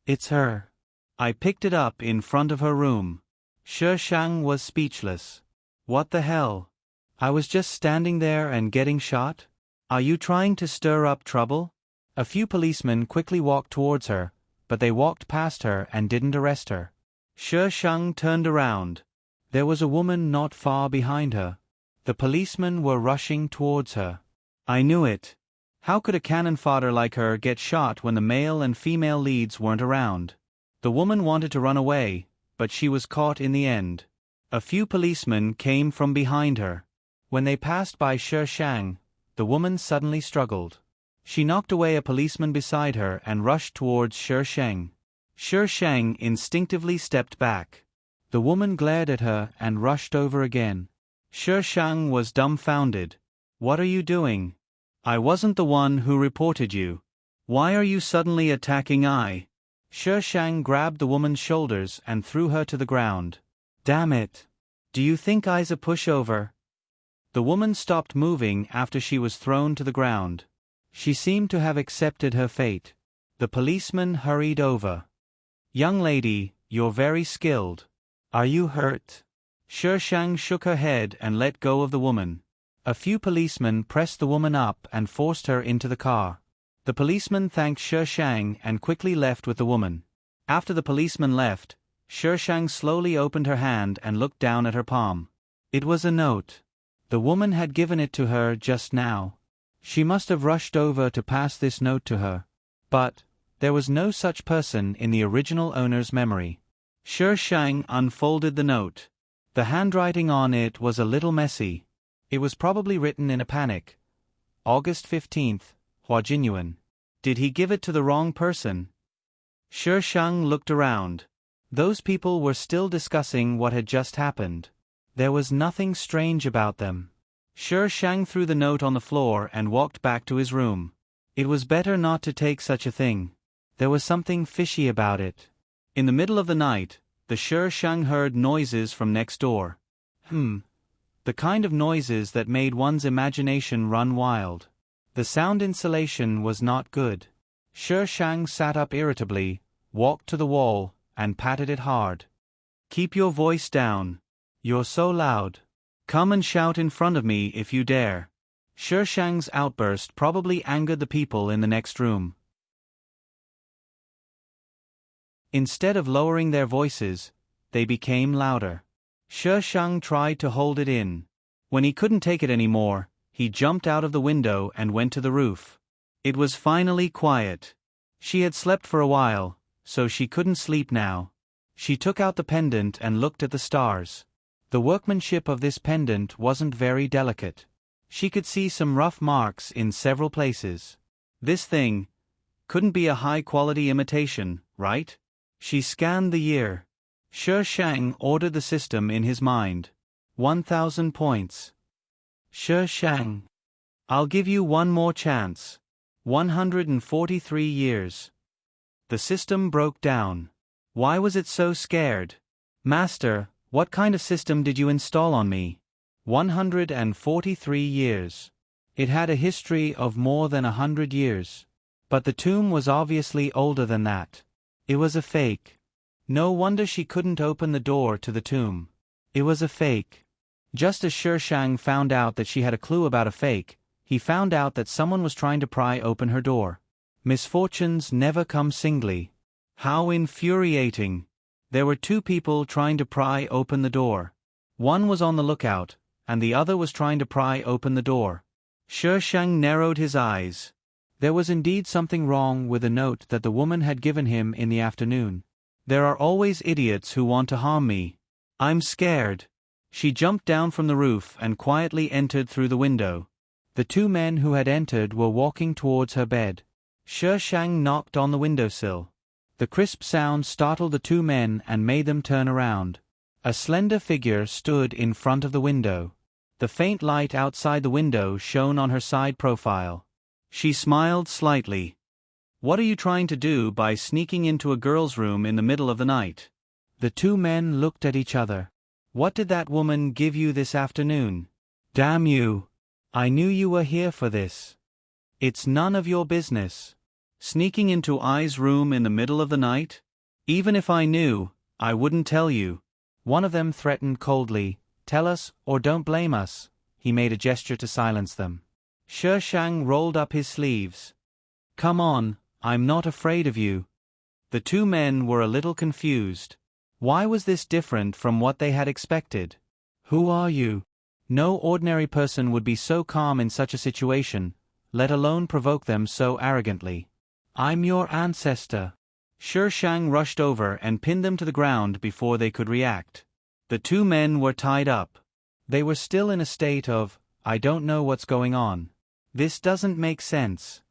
"It's her. I picked it up in front of her room." Shi Shang was speechless. "What the hell? I was just standing there and getting shot? Are you trying to stir up trouble?" A few policemen quickly walked towards her, but they walked past her and didn't arrest her. Shi Shang turned around. There was a woman not far behind her. The policemen were rushing towards her. I knew it. How could a cannon fodder like her get shot when the male and female leads weren't around? The woman wanted to run away, but she was caught in the end. A few policemen came from behind her. When they passed by Shi Shang, the woman suddenly struggled. She knocked away a policeman beside her and rushed towards Shi Shang. Shi Shang instinctively stepped back. The woman glared at her and rushed over again. Shi Shang was dumbfounded. "What are you doing? I wasn't the one who reported you. Why are you suddenly attacking I?" Shi Shang grabbed the woman's shoulders and threw her to the ground. "Damn it. Do you think I's a pushover?" The woman stopped moving after she was thrown to the ground. She seemed to have accepted her fate. The policeman hurried over. "Young lady, you're very skilled. Are you hurt?" Shishang shook her head and let go of the woman. A few policemen pressed the woman up and forced her into the car. The policeman thanked Shishang and quickly left with the woman. After the policeman left, Shishang slowly opened her hand and looked down at her palm. It was a note. The woman had given it to her just now. She must have rushed over to pass this note to her. But there was no such person in the original owner's memory. Shishang unfolded the note. The handwriting on it was a little messy. It was probably written in a panic. August 15th, Huajinyuan. Did he give it to the wrong person? Shishang looked around. Those people were still discussing what had just happened. There was nothing strange about them. Shishang threw the note on the floor and walked back to his room. It was better not to take such a thing. There was something fishy about it. In the middle of the night, the Shishang heard noises from next door. The kind of noises that made one's imagination run wild. The sound insulation was not good. Shishang sat up irritably, walked to the wall, and patted it hard. "Keep your voice down. You're so loud. Come and shout in front of me if you dare." Shishang's outburst probably angered the people in the next room. Instead of lowering their voices, they became louder. Shishang tried to hold it in. When he couldn't take it anymore, he jumped out of the window and went to the roof. It was finally quiet. She had slept for a while, so she couldn't sleep now. She took out the pendant and looked at the stars. The workmanship of this pendant wasn't very delicate. She could see some rough marks in several places. This thing couldn't be a high-quality imitation, right? She scanned the year. Shishang ordered the system in his mind. 1,000 points. Shishang. I'll give you one more chance. 143 years. The system broke down. Why was it so scared? "Master, what kind of system did you install on me?" 143 years. It had a history of more than 100 years. But the tomb was obviously older than that. It was a fake. No wonder she couldn't open the door to the tomb. It was a fake. Just as Shishang found out that she had a clue about a fake, he found out that someone was trying to pry open her door. Misfortunes never come singly. How infuriating. There were two people trying to pry open the door. One was on the lookout, and the other was trying to pry open the door. Shishang narrowed his eyes. There was indeed something wrong with the note that the woman had given him in the afternoon. "There are always idiots who want to harm me. I'm scared." She jumped down from the roof and quietly entered through the window. The two men who had entered were walking towards her bed. Shishang knocked on the windowsill. The crisp sound startled the two men and made them turn around. A slender figure stood in front of the window. The faint light outside the window shone on her side profile. She smiled slightly. "What are you trying to do by sneaking into a girl's room in the middle of the night?" The two men looked at each other. "What did that woman give you this afternoon?" "Damn you! I knew you were here for this." "It's none of your business. Sneaking into I's room in the middle of the night? Even if I knew, I wouldn't tell you." One of them threatened coldly, "Tell us or don't blame us." He made a gesture to silence them. Shishang rolled up his sleeves. "Come on, I'm not afraid of you." The two men were a little confused. Why was this different from what they had expected? "Who are you?" No ordinary person would be so calm in such a situation, let alone provoke them so arrogantly. "I'm your ancestor." Shishang rushed over and pinned them to the ground before they could react. The two men were tied up. They were still in a state of, "I don't know what's going on. This doesn't make sense."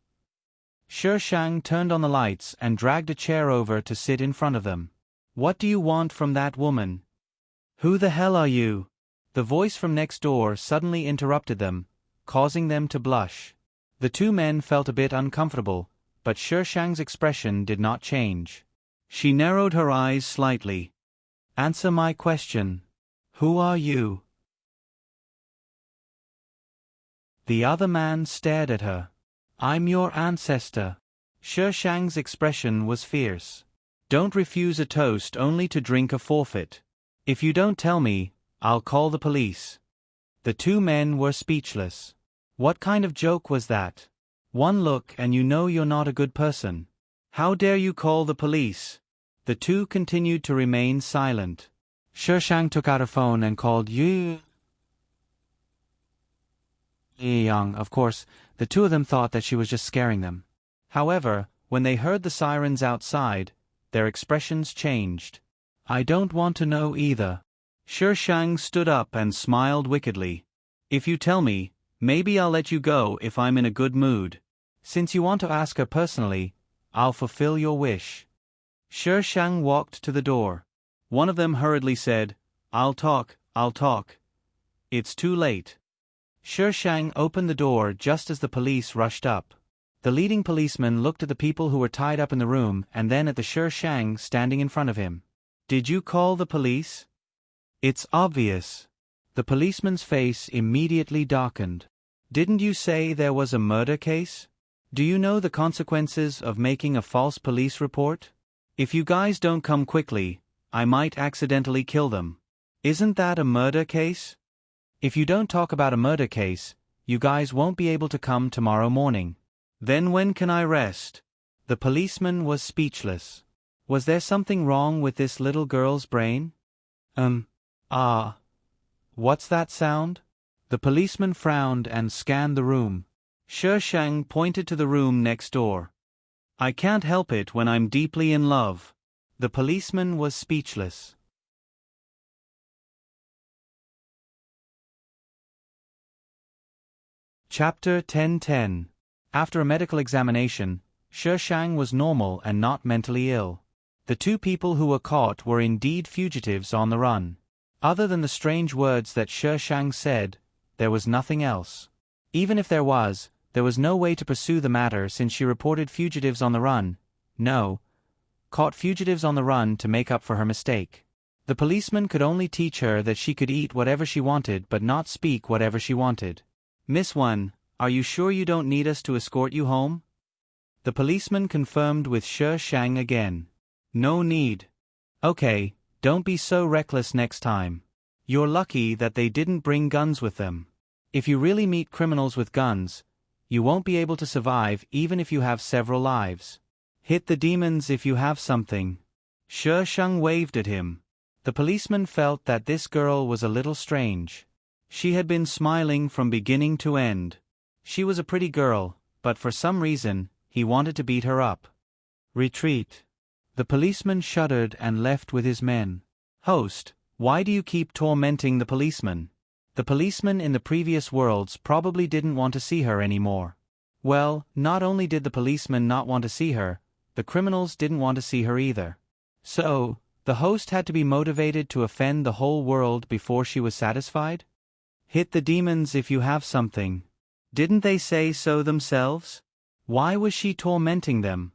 Shishang turned on the lights and dragged a chair over to sit in front of them. "What do you want from that woman?" "Who the hell are you?" The voice from next door suddenly interrupted them, causing them to blush. The two men felt a bit uncomfortable, but Shishang's expression did not change. She narrowed her eyes slightly. "Answer my question. Who are you?" The other man stared at her. I'm your ancestor. Shi Shang's expression was fierce. Don't refuse a toast only to drink a forfeit. If you don't tell me, I'll call the police. The two men were speechless. What kind of joke was that? One look and you know you're not a good person. How dare you call the police? The two continued to remain silent. Shi Shang took out her phone and called Yu Yang. Of course, the two of them thought that she was just scaring them. However, when they heard the sirens outside, their expressions changed. I don't want to know either. Shi Shang stood up and smiled wickedly. If you tell me, maybe I'll let you go if I'm in a good mood. Since you want to ask her personally, I'll fulfill your wish. Shi Shang walked to the door. One of them hurriedly said, I'll talk. It's too late. Shi Shang opened the door just as the police rushed up. The leading policeman looked at the people who were tied up in the room and then at the Shi Shang standing in front of him. Did you call the police? It's obvious. The policeman's face immediately darkened. Didn't you say there was a murder case? Do you know the consequences of making a false police report? If you guys don't come quickly, I might accidentally kill them. Isn't that a murder case? If you don't talk about a murder case, you guys won't be able to come tomorrow morning. Then when can I rest? The policeman was speechless. Was there something wrong with this little girl's brain? What's that sound? The policeman frowned and scanned the room. Shi Shang pointed to the room next door. I can't help it when I'm deeply in love. The policeman was speechless. Chapter 10:10. After a medical examination, Shi Shang was normal and not mentally ill. The two people who were caught were indeed fugitives on the run. Other than the strange words that Shi Shang said, there was nothing else. Even if there was no way to pursue the matter since she reported fugitives on the run. No, caught fugitives on the run to make up for her mistake. The policeman could only teach her that she could eat whatever she wanted but not speak whatever she wanted. Miss Wan, are you sure you don't need us to escort you home? The policeman confirmed with Shi Shang again. No need. Okay, don't be so reckless next time. You're lucky that they didn't bring guns with them. If you really meet criminals with guns, you won't be able to survive even if you have several lives. Hit the demons if you have something. Shi Shang waved at him. The policeman felt that this girl was a little strange. She had been smiling from beginning to end. She was a pretty girl, but for some reason, he wanted to beat her up. Retreat. The policeman shuddered and left with his men. Host, why do you keep tormenting the policeman? The policeman in the previous worlds probably didn't want to see her anymore. Well, not only did the policeman not want to see her, the criminals didn't want to see her either. So, the host had to be motivated to offend the whole world before she was satisfied? Hit the demons if you have something. Didn't they say so themselves? Why was she tormenting them?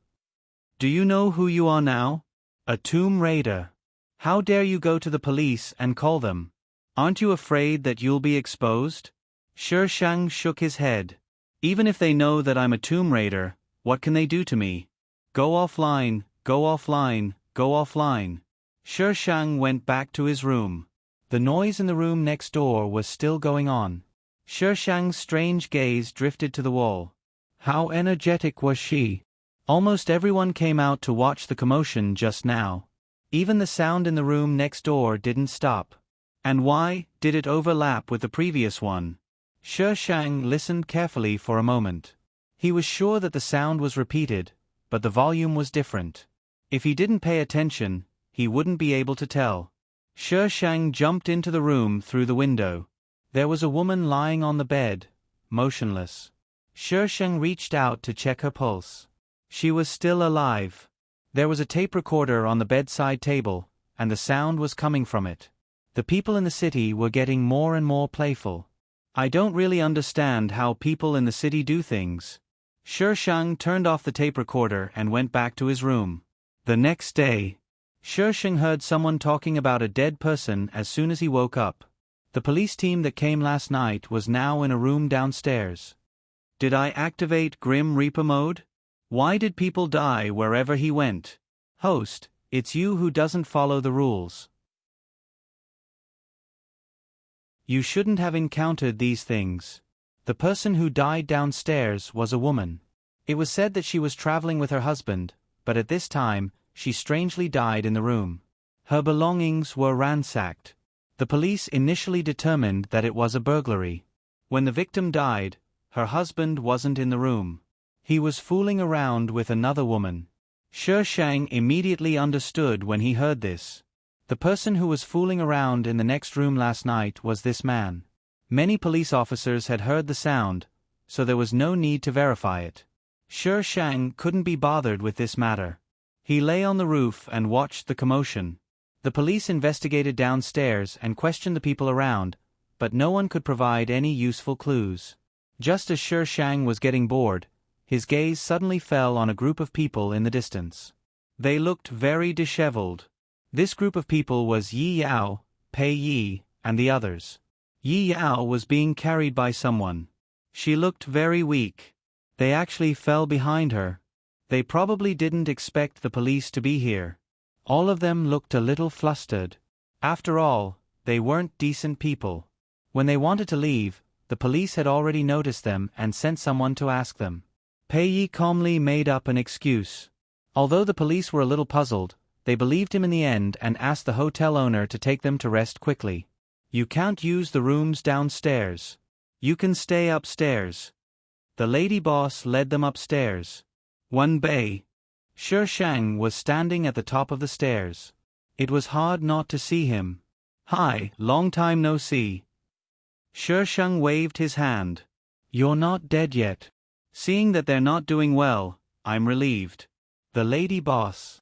Do you know who you are now? A tomb raider. How dare you go to the police and call them? Aren't you afraid that you'll be exposed? Shi Shang shook his head. Even if they know that I'm a tomb raider, what can they do to me? Go offline, go offline, go offline. Shi Shang went back to his room. The noise in the room next door was still going on. Shi Shang's strange gaze drifted to the wall. How energetic was she? Almost everyone came out to watch the commotion just now. Even the sound in the room next door didn't stop. And why did it overlap with the previous one? Shi Shang listened carefully for a moment. He was sure that the sound was repeated, but the volume was different. If he didn't pay attention, he wouldn't be able to tell. Shi Shang jumped into the room through the window. There was a woman lying on the bed, motionless. Shi Shang reached out to check her pulse. She was still alive. There was a tape recorder on the bedside table, and the sound was coming from it. The people in the city were getting more and more playful. I don't really understand how people in the city do things. Shi Shang turned off the tape recorder and went back to his room. The next day, Shi Shang heard someone talking about a dead person as soon as he woke up. The police team that came last night was now in a room downstairs. Did I activate Grim Reaper mode? Why did people die wherever he went? Host, it's you who doesn't follow the rules. You shouldn't have encountered these things. The person who died downstairs was a woman. It was said that she was traveling with her husband, but at this time, she strangely died in the room. Her belongings were ransacked. The police initially determined that it was a burglary. When the victim died, her husband wasn't in the room. He was fooling around with another woman. Shi Shang immediately understood when he heard this. The person who was fooling around in the next room last night was this man. Many police officers had heard the sound, so there was no need to verify it. Shi Shang couldn't be bothered with this matter. He lay on the roof and watched the commotion. The police investigated downstairs and questioned the people around, but no one could provide any useful clues. Just as Shi Shang was getting bored, his gaze suddenly fell on a group of people in the distance. They looked very disheveled. This group of people was Yi Yao, Pei Yi, and the others. Yi Yao was being carried by someone. She looked very weak. They actually fell behind her. They probably didn't expect the police to be here. All of them looked a little flustered. After all, they weren't decent people. When they wanted to leave, the police had already noticed them and sent someone to ask them. Pei Yi calmly made up an excuse. Although the police were a little puzzled, they believed him in the end and asked the hotel owner to take them to rest quickly. You can't use the rooms downstairs. You can stay upstairs. The lady boss led them upstairs. One bay. Shi Shang was standing at the top of the stairs. It was hard not to see him. Hi, long time no see. Shi Shang waved his hand. You're not dead yet. Seeing that they're not doing well, I'm relieved. The lady boss.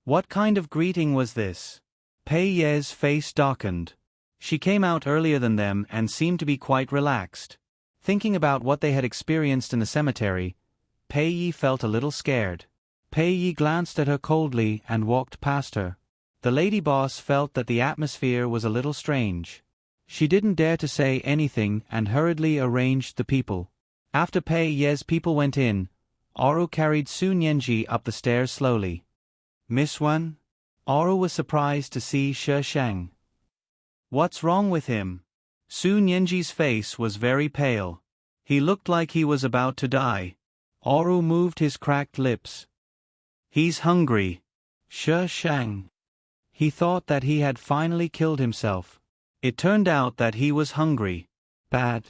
What kind of greeting was this? Pei Ye's face darkened. She came out earlier than them and seemed to be quite relaxed. Thinking about what they had experienced in the cemetery, Pei Yi felt a little scared. Pei Yi glanced at her coldly and walked past her. The lady boss felt that the atmosphere was a little strange. She didn't dare to say anything and hurriedly arranged the people. After Pei Ye's people went in, Oru carried Su Nianji up the stairs slowly. Miss Wan? Oru was surprised to see Shi Shang. What's wrong with him? Su Nianji's face was very pale. He looked like he was about to die. Oru moved his cracked lips. He's hungry. Shi Shang. He thought that he had finally killed himself. It turned out that he was hungry. Bad.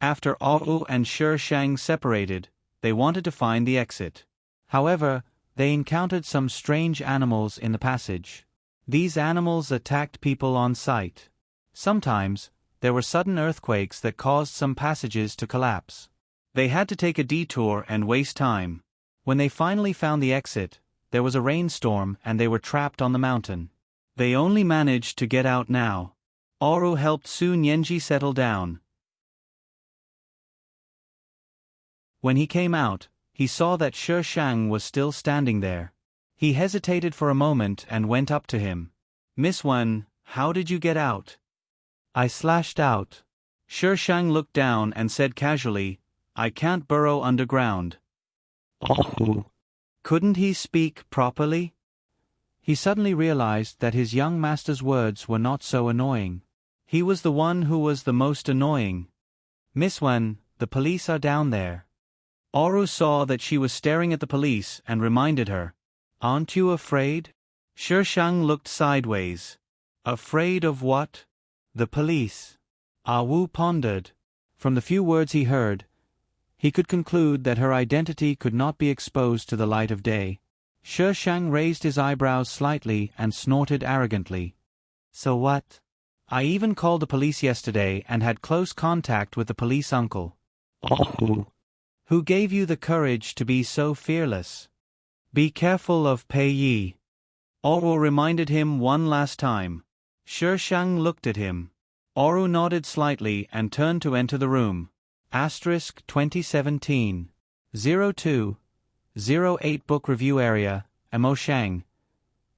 After Oru and Shi Shang separated, they wanted to find the exit. However, they encountered some strange animals in the passage. These animals attacked people on sight. Sometimes, there were sudden earthquakes that caused some passages to collapse. They had to take a detour and waste time. When they finally found the exit, there was a rainstorm and they were trapped on the mountain. They only managed to get out now. Oru helped Su Nianji settle down. When he came out, he saw that Shi Shang was still standing there. He hesitated for a moment and went up to him. Miss Wan, how did you get out? I slashed out. Shi Shang looked down and said casually, I can't burrow underground. Oh. Couldn't he speak properly? He suddenly realized that his young master's words were not so annoying. He was the one who was the most annoying. Miss Wan, the police are down there. Oru saw that she was staring at the police and reminded her. Aren't you afraid? Shi Shang looked sideways. Afraid of what? The police. Ah Wu pondered. From the few words he heard, he could conclude that her identity could not be exposed to the light of day. Shi Shang raised his eyebrows slightly and snorted arrogantly. So what? I even called the police yesterday and had close contact with the police uncle. Oh. Who gave you the courage to be so fearless? Be careful of Pei Yi. Oru reminded him one last time. Shi Shang looked at him. Oru nodded slightly and turned to enter the room. Asterisk 2017. 0208 Book Review Area, Emoshang.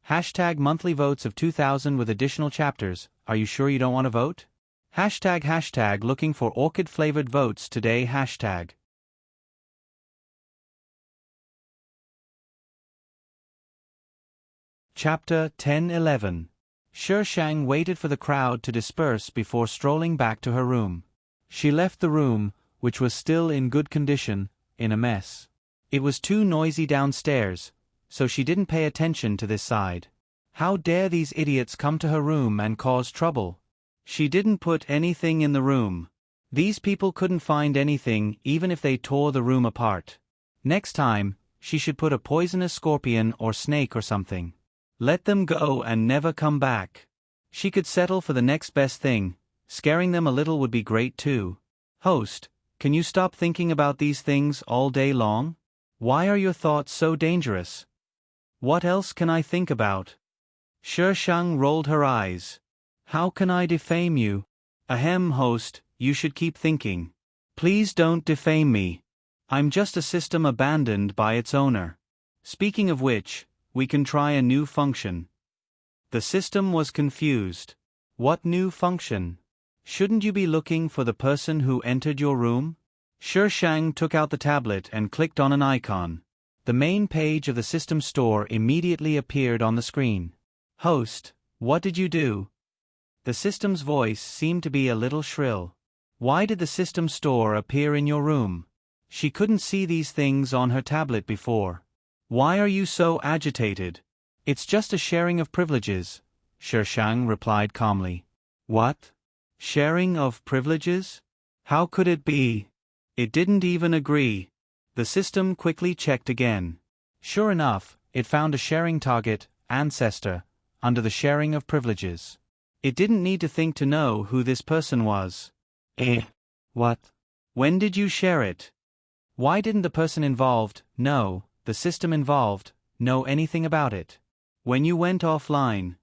Hashtag monthly votes of 2000 with additional chapters. Are you sure you don't want to vote? Hashtag looking for orchid-flavored votes today hashtag. Chapter 10-11. Shang waited for the crowd to disperse before strolling back to her room. She left the room, which was still in good condition, in a mess. It was too noisy downstairs, so she didn't pay attention to this side. How dare these idiots come to her room and cause trouble? She didn't put anything in the room. These people couldn't find anything even if they tore the room apart. Next time, she should put a poisonous scorpion or snake or something. Let them go and never come back. She could settle for the next best thing. Scaring them a little would be great too. Host, can you stop thinking about these things all day long? Why are your thoughts so dangerous? What else can I think about? Shang rolled her eyes. How can I defame you? Ahem, host, you should keep thinking. Please don't defame me. I'm just a system abandoned by its owner. Speaking of which, we can try a new function. The system was confused. What new function? Shouldn't you be looking for the person who entered your room? Shang took out the tablet and clicked on an icon. The main page of the system store immediately appeared on the screen. Host, what did you do? The system's voice seemed to be a little shrill. Why did the system store appear in your room? She couldn't see these things on her tablet before. Why are you so agitated? It's just a sharing of privileges, Shang replied calmly. What? Sharing of privileges? How could it be? It didn't even agree. The system quickly checked again. Sure enough, it found a sharing target, ancestor, under the sharing of privileges. It didn't need to think to know who this person was. What? When did you share it? Why didn't the person involved, the system involved, know anything about it? When you went offline.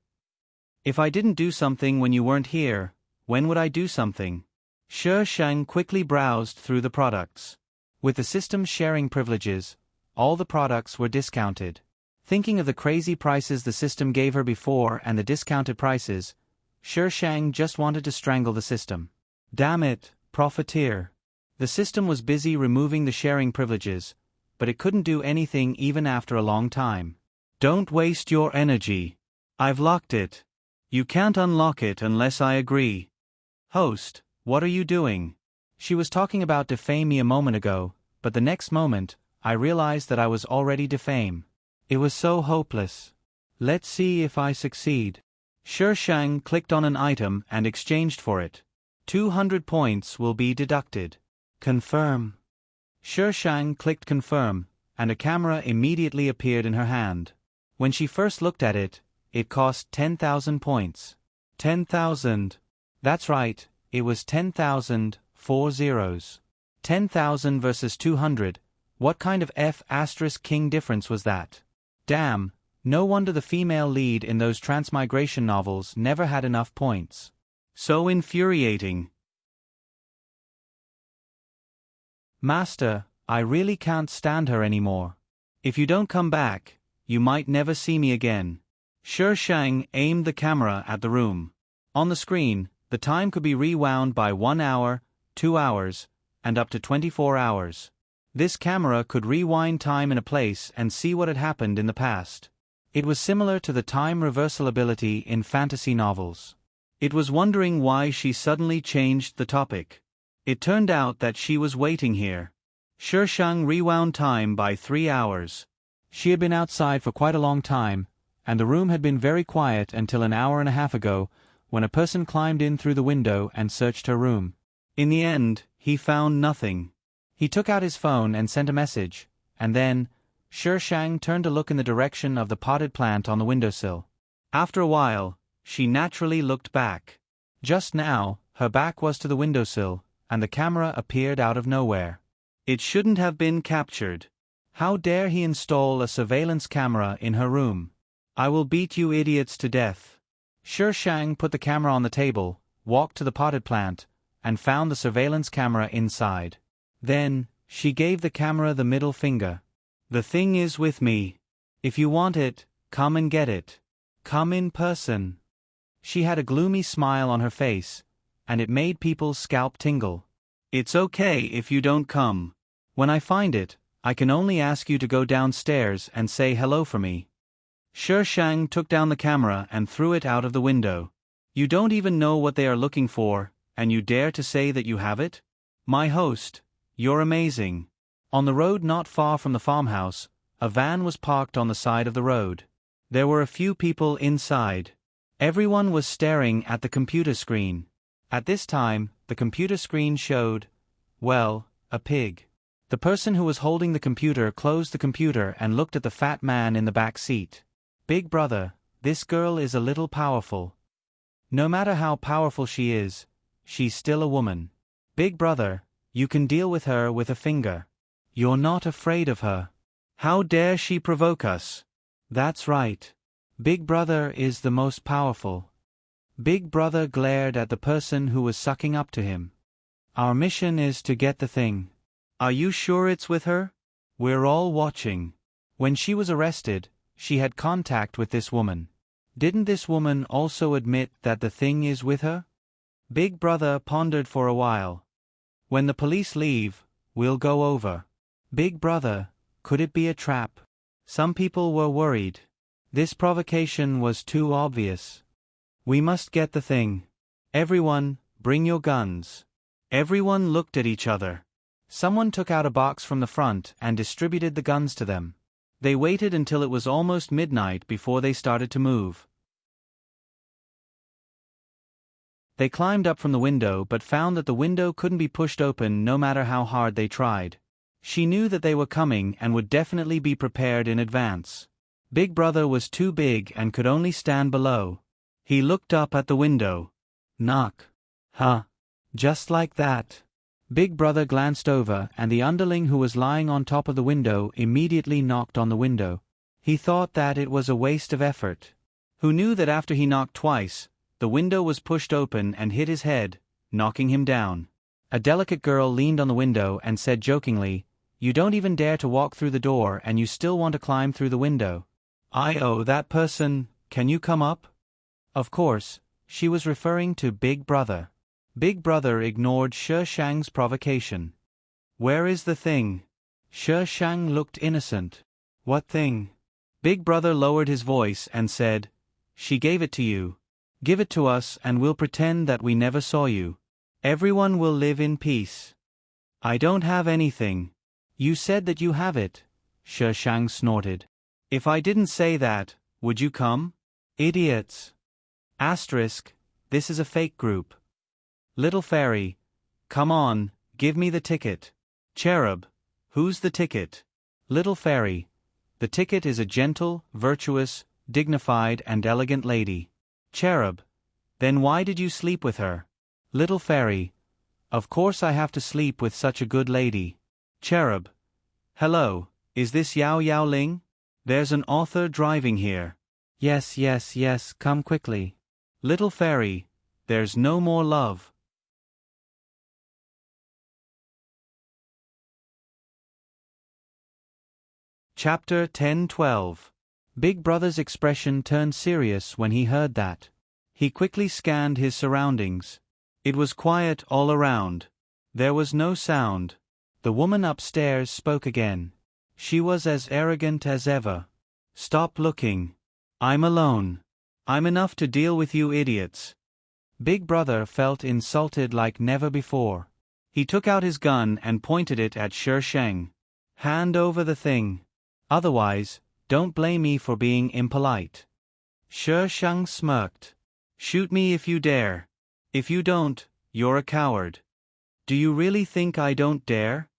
If I didn't do something when you weren't here, when would I do something? Shang quickly browsed through the products. With the system's sharing privileges, all the products were discounted. Thinking of the crazy prices the system gave her before and the discounted prices, Shang just wanted to strangle the system. Damn it, profiteer. The system was busy removing the sharing privileges, but it couldn't do anything even after a long time. Don't waste your energy. I've locked it. You can't unlock it unless I agree. Host, what are you doing? She was talking about defame me a moment ago, but the next moment, I realized that I was already defame. It was so hopeless. Let's see if I succeed. Shang clicked on an item and exchanged for it. 200 points will be deducted. Confirm. Shang clicked confirm, and a camera immediately appeared in her hand. When she first looked at it, it cost 10,000 points. 10,000. That's right, it was 10,000, 4 zeros. 10,000 versus 200, what kind of F*king difference was that? Damn, no wonder the female lead in those transmigration novels never had enough points. So infuriating. Master, I really can't stand her anymore. If you don't come back, you might never see me again. Shang aimed the camera at the room. On the screen, the time could be rewound by 1 hour, 2 hours, and up to 24 hours. This camera could rewind time in a place and see what had happened in the past. It was similar to the time reversal ability in fantasy novels. It was wondering why she suddenly changed the topic. It turned out that she was waiting here. Shang rewound time by 3 hours. She had been outside for quite a long time, and the room had been very quiet until an hour and a half ago, when a person climbed in through the window and searched her room. In the end, he found nothing. He took out his phone and sent a message, and then, Shang turned to look in the direction of the potted plant on the windowsill. After a while, she naturally looked back. Just now, her back was to the windowsill, and the camera appeared out of nowhere. It shouldn't have been captured. How dare he install a surveillance camera in her room? I will beat you idiots to death. Shang put the camera on the table, walked to the potted plant, and found the surveillance camera inside. Then, she gave the camera the middle finger. The thing is with me. If you want it, come and get it. Come in person. She had a gloomy smile on her face, and it made people's scalp tingle. "It's okay if you don't come. When I find it, I can only ask you to go downstairs and say hello for me." Shi Shang took down the camera and threw it out of the window. "You don't even know what they are looking for, and you dare to say that you have it? My host, you're amazing." On the road not far from the farmhouse, a van was parked on the side of the road. There were a few people inside. Everyone was staring at the computer screen. At this time, the computer screen showed, well, a pig. The person who was holding the computer closed the computer and looked at the fat man in the back seat. "Big brother, this girl is a little powerful. No matter how powerful she is, she's still a woman. Big brother, you can deal with her with a finger. You're not afraid of her. How dare she provoke us?" "That's right. Big brother is the most powerful." Big brother glared at the person who was sucking up to him. "Our mission is to get the thing. Are you sure it's with her? We're all watching. When she was arrested, she had contact with this woman. Didn't this woman also admit that the thing is with her?" Big brother pondered for a while. "When the police leave, we'll go over." "Big brother, could it be a trap?" Some people were worried. This provocation was too obvious. "We must get the thing. Everyone, bring your guns." Everyone looked at each other. Someone took out a box from the front and distributed the guns to them. They waited until it was almost midnight before they started to move. They climbed up from the window but found that the window couldn't be pushed open no matter how hard they tried. She knew that they were coming and would definitely be prepared in advance. Big brother was too big and could only stand below. He looked up at the window. Knock. Huh. Just like that. Big brother glanced over and the underling who was lying on top of the window immediately knocked on the window. He thought that it was a waste of effort. Who knew that after he knocked twice, the window was pushed open and hit his head, knocking him down. A delicate girl leaned on the window and said jokingly, "You don't even dare to walk through the door and you still want to climb through the window. That person, can you come up?" Of course, she was referring to Big Brother. Big Brother ignored Shi Shang's provocation. "Where is the thing?" Shi Shang looked innocent. "What thing?" Big Brother lowered his voice and said, "She gave it to you. Give it to us and we'll pretend that we never saw you. Everyone will live in peace." "I don't have anything." "You said that you have it," Shi Shang snorted. "If I didn't say that, would you come? Idiots." Asterisk, this is a fake group. Little Fairy, come on, give me the ticket. Cherub, who's the ticket? Little Fairy, the ticket is a gentle, virtuous, dignified and elegant lady. Cherub, then why did you sleep with her? Little Fairy, of course I have to sleep with such a good lady. Cherub, hello, is this Yao Yao Ling? There's an author driving here. Yes, yes, yes, come quickly. Little Fairy, there's no more love. Chapter 10-12. Big Brother's expression turned serious when he heard that. He quickly scanned his surroundings. It was quiet all around. There was no sound. The woman upstairs spoke again. She was as arrogant as ever. "Stop looking. I'm alone. I'm enough to deal with you idiots." Big Brother felt insulted like never before. He took out his gun and pointed it at Shi Shang. "Hand over the thing. Otherwise, don't blame me for being impolite." Shi Shang smirked. "Shoot me if you dare. If you don't, you're a coward." "Do you really think I don't dare?"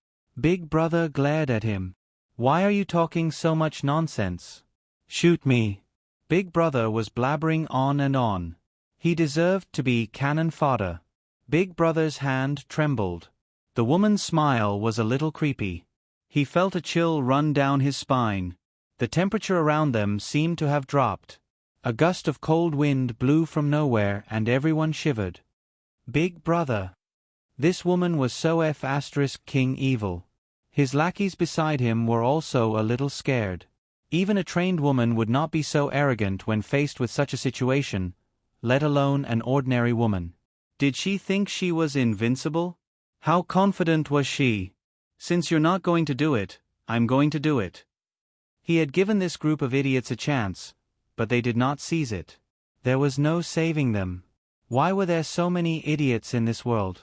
Big Brother glared at him. "Why are you talking so much nonsense?" "Shoot me." Big Brother was blabbering on and on. He deserved to be cannon fodder. Big Brother's hand trembled. The woman's smile was a little creepy. He felt a chill run down his spine. The temperature around them seemed to have dropped. A gust of cold wind blew from nowhere and everyone shivered. Big Brother. This woman was so King evil. His lackeys beside him were also a little scared. Even a trained woman would not be so arrogant when faced with such a situation, let alone an ordinary woman. Did she think she was invincible? How confident was she? Since you're not going to do it, I'm going to do it. He had given this group of idiots a chance, but they did not seize it. There was no saving them. Why were there so many idiots in this world?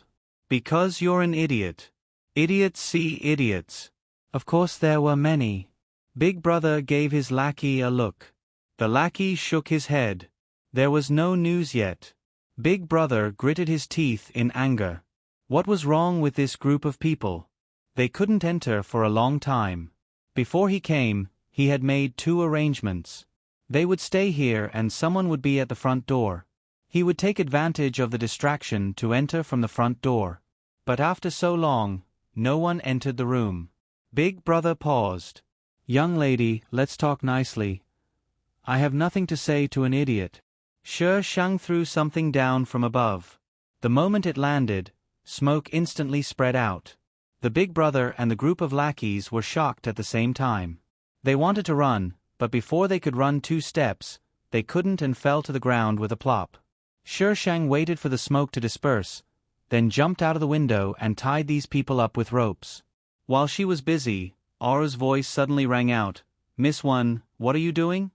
Because you're an idiot. Idiots see idiots. Of course there were many. Big Brother gave his lackey a look. The lackey shook his head. There was no news yet. Big Brother gritted his teeth in anger. What was wrong with this group of people? They couldn't enter for a long time. Before he came, he had made 2 arrangements. They would stay here and someone would be at the front door. He would take advantage of the distraction to enter from the front door. But after so long, no one entered the room. Big Brother paused. Young lady, let's talk nicely. I have nothing to say to an idiot. Shi Shang threw something down from above. The moment it landed, smoke instantly spread out. The Big Brother and the group of lackeys were shocked at the same time. They wanted to run, but before they could run 2 steps, they couldn't and fell to the ground with a plop. Shi Shang waited for the smoke to disperse, then jumped out of the window and tied these people up with ropes. While she was busy, Aura's voice suddenly rang out. Miss One, what are you doing?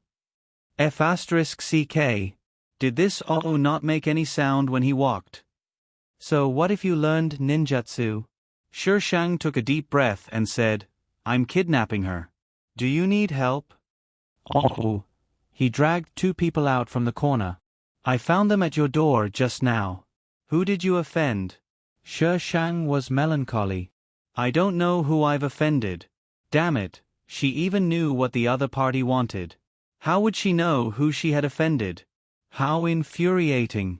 F***CK. Did this Aura not make any sound when he walked? So what if you learned ninjutsu? Shi Shang took a deep breath and said, I'm kidnapping her. Do you need help? Oh. He dragged 2 people out from the corner. I found them at your door just now. Who did you offend? Shi Shang was melancholy. I don't know who I've offended. Damn it, she even knew what the other party wanted. How would she know who she had offended? How infuriating.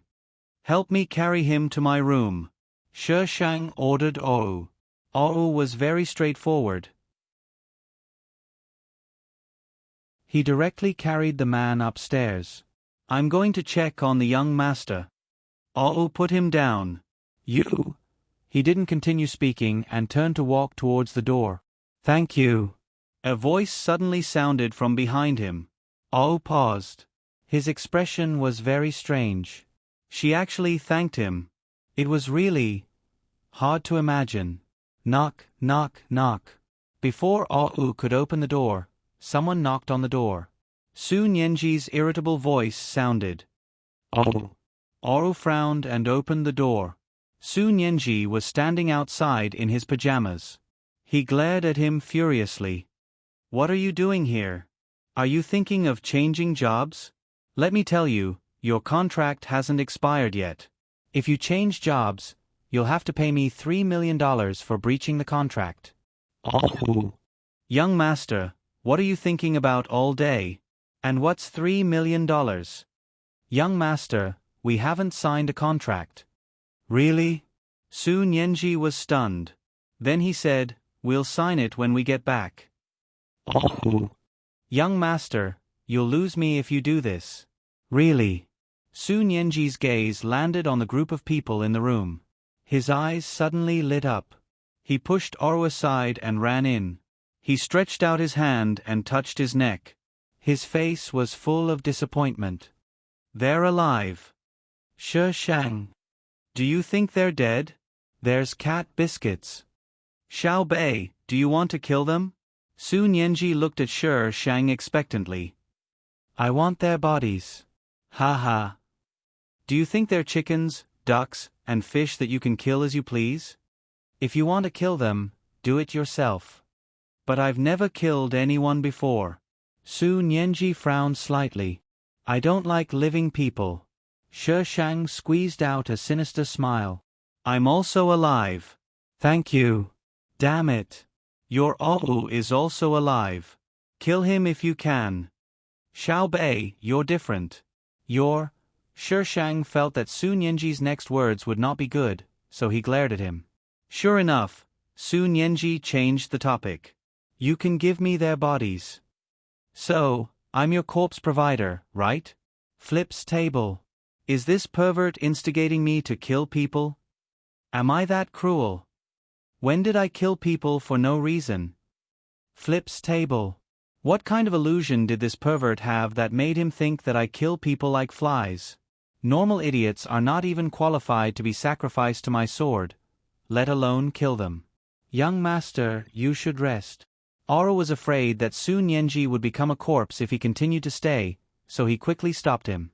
Help me carry him to my room. Shi Shang ordered Aura. Aura was very straightforward. He directly carried the man upstairs. I'm going to check on the young master. Aura put him down. You. He didn't continue speaking and turned to walk towards the door. Thank you. A voice suddenly sounded from behind him. Aura paused. His expression was very strange. She actually thanked him. It was really hard to imagine. Knock, knock, knock. Before Aura could open the door, someone knocked on the door. Su Nianji's irritable voice sounded. Aura. Aura frowned and opened the door. Su Nianji was standing outside in his pajamas. He glared at him furiously. What are you doing here? Are you thinking of changing jobs? Let me tell you, your contract hasn't expired yet. If you change jobs, you'll have to pay me $3 million for breaching the contract. Oh. Young master, what are you thinking about all day? And what's $3 million? Young master, we haven't signed a contract. Really? Su Nianji was stunned. Then he said, we'll sign it when we get back. Oh. Young master, you'll lose me if you do this. Really? Su Nianji's gaze landed on the group of people in the room. His eyes suddenly lit up. He pushed Aura aside and ran in. He stretched out his hand and touched his neck. His face was full of disappointment. They're alive. Shi Shang. Do you think they're dead? There's cat biscuits. Xiao Bei, do you want to kill them? Su Nianji looked at Shi Shang expectantly. I want their bodies. Ha ha. Do you think they're chickens, ducks, and fish that you can kill as you please? If you want to kill them, do it yourself. But I've never killed anyone before. Su Nianji frowned slightly. I don't like living people. Shi Shang squeezed out a sinister smile. I'm also alive. Thank you. Damn it. Your Aura is also alive. Kill him if you can. Xiao Bei, you're different. You're... Shi Shang felt that Su Nianji's next words would not be good, so he glared at him. Sure enough, Su Nianji changed the topic. You can give me their bodies. So, I'm your corpse provider, right? Flips table. Is this pervert instigating me to kill people? Am I that cruel? When did I kill people for no reason? Flips table. What kind of illusion did this pervert have that made him think that I kill people like flies? Normal idiots are not even qualified to be sacrificed to my sword, let alone kill them. Young master, you should rest. Oro was afraid that Su Nianji would become a corpse if he continued to stay, so he quickly stopped him.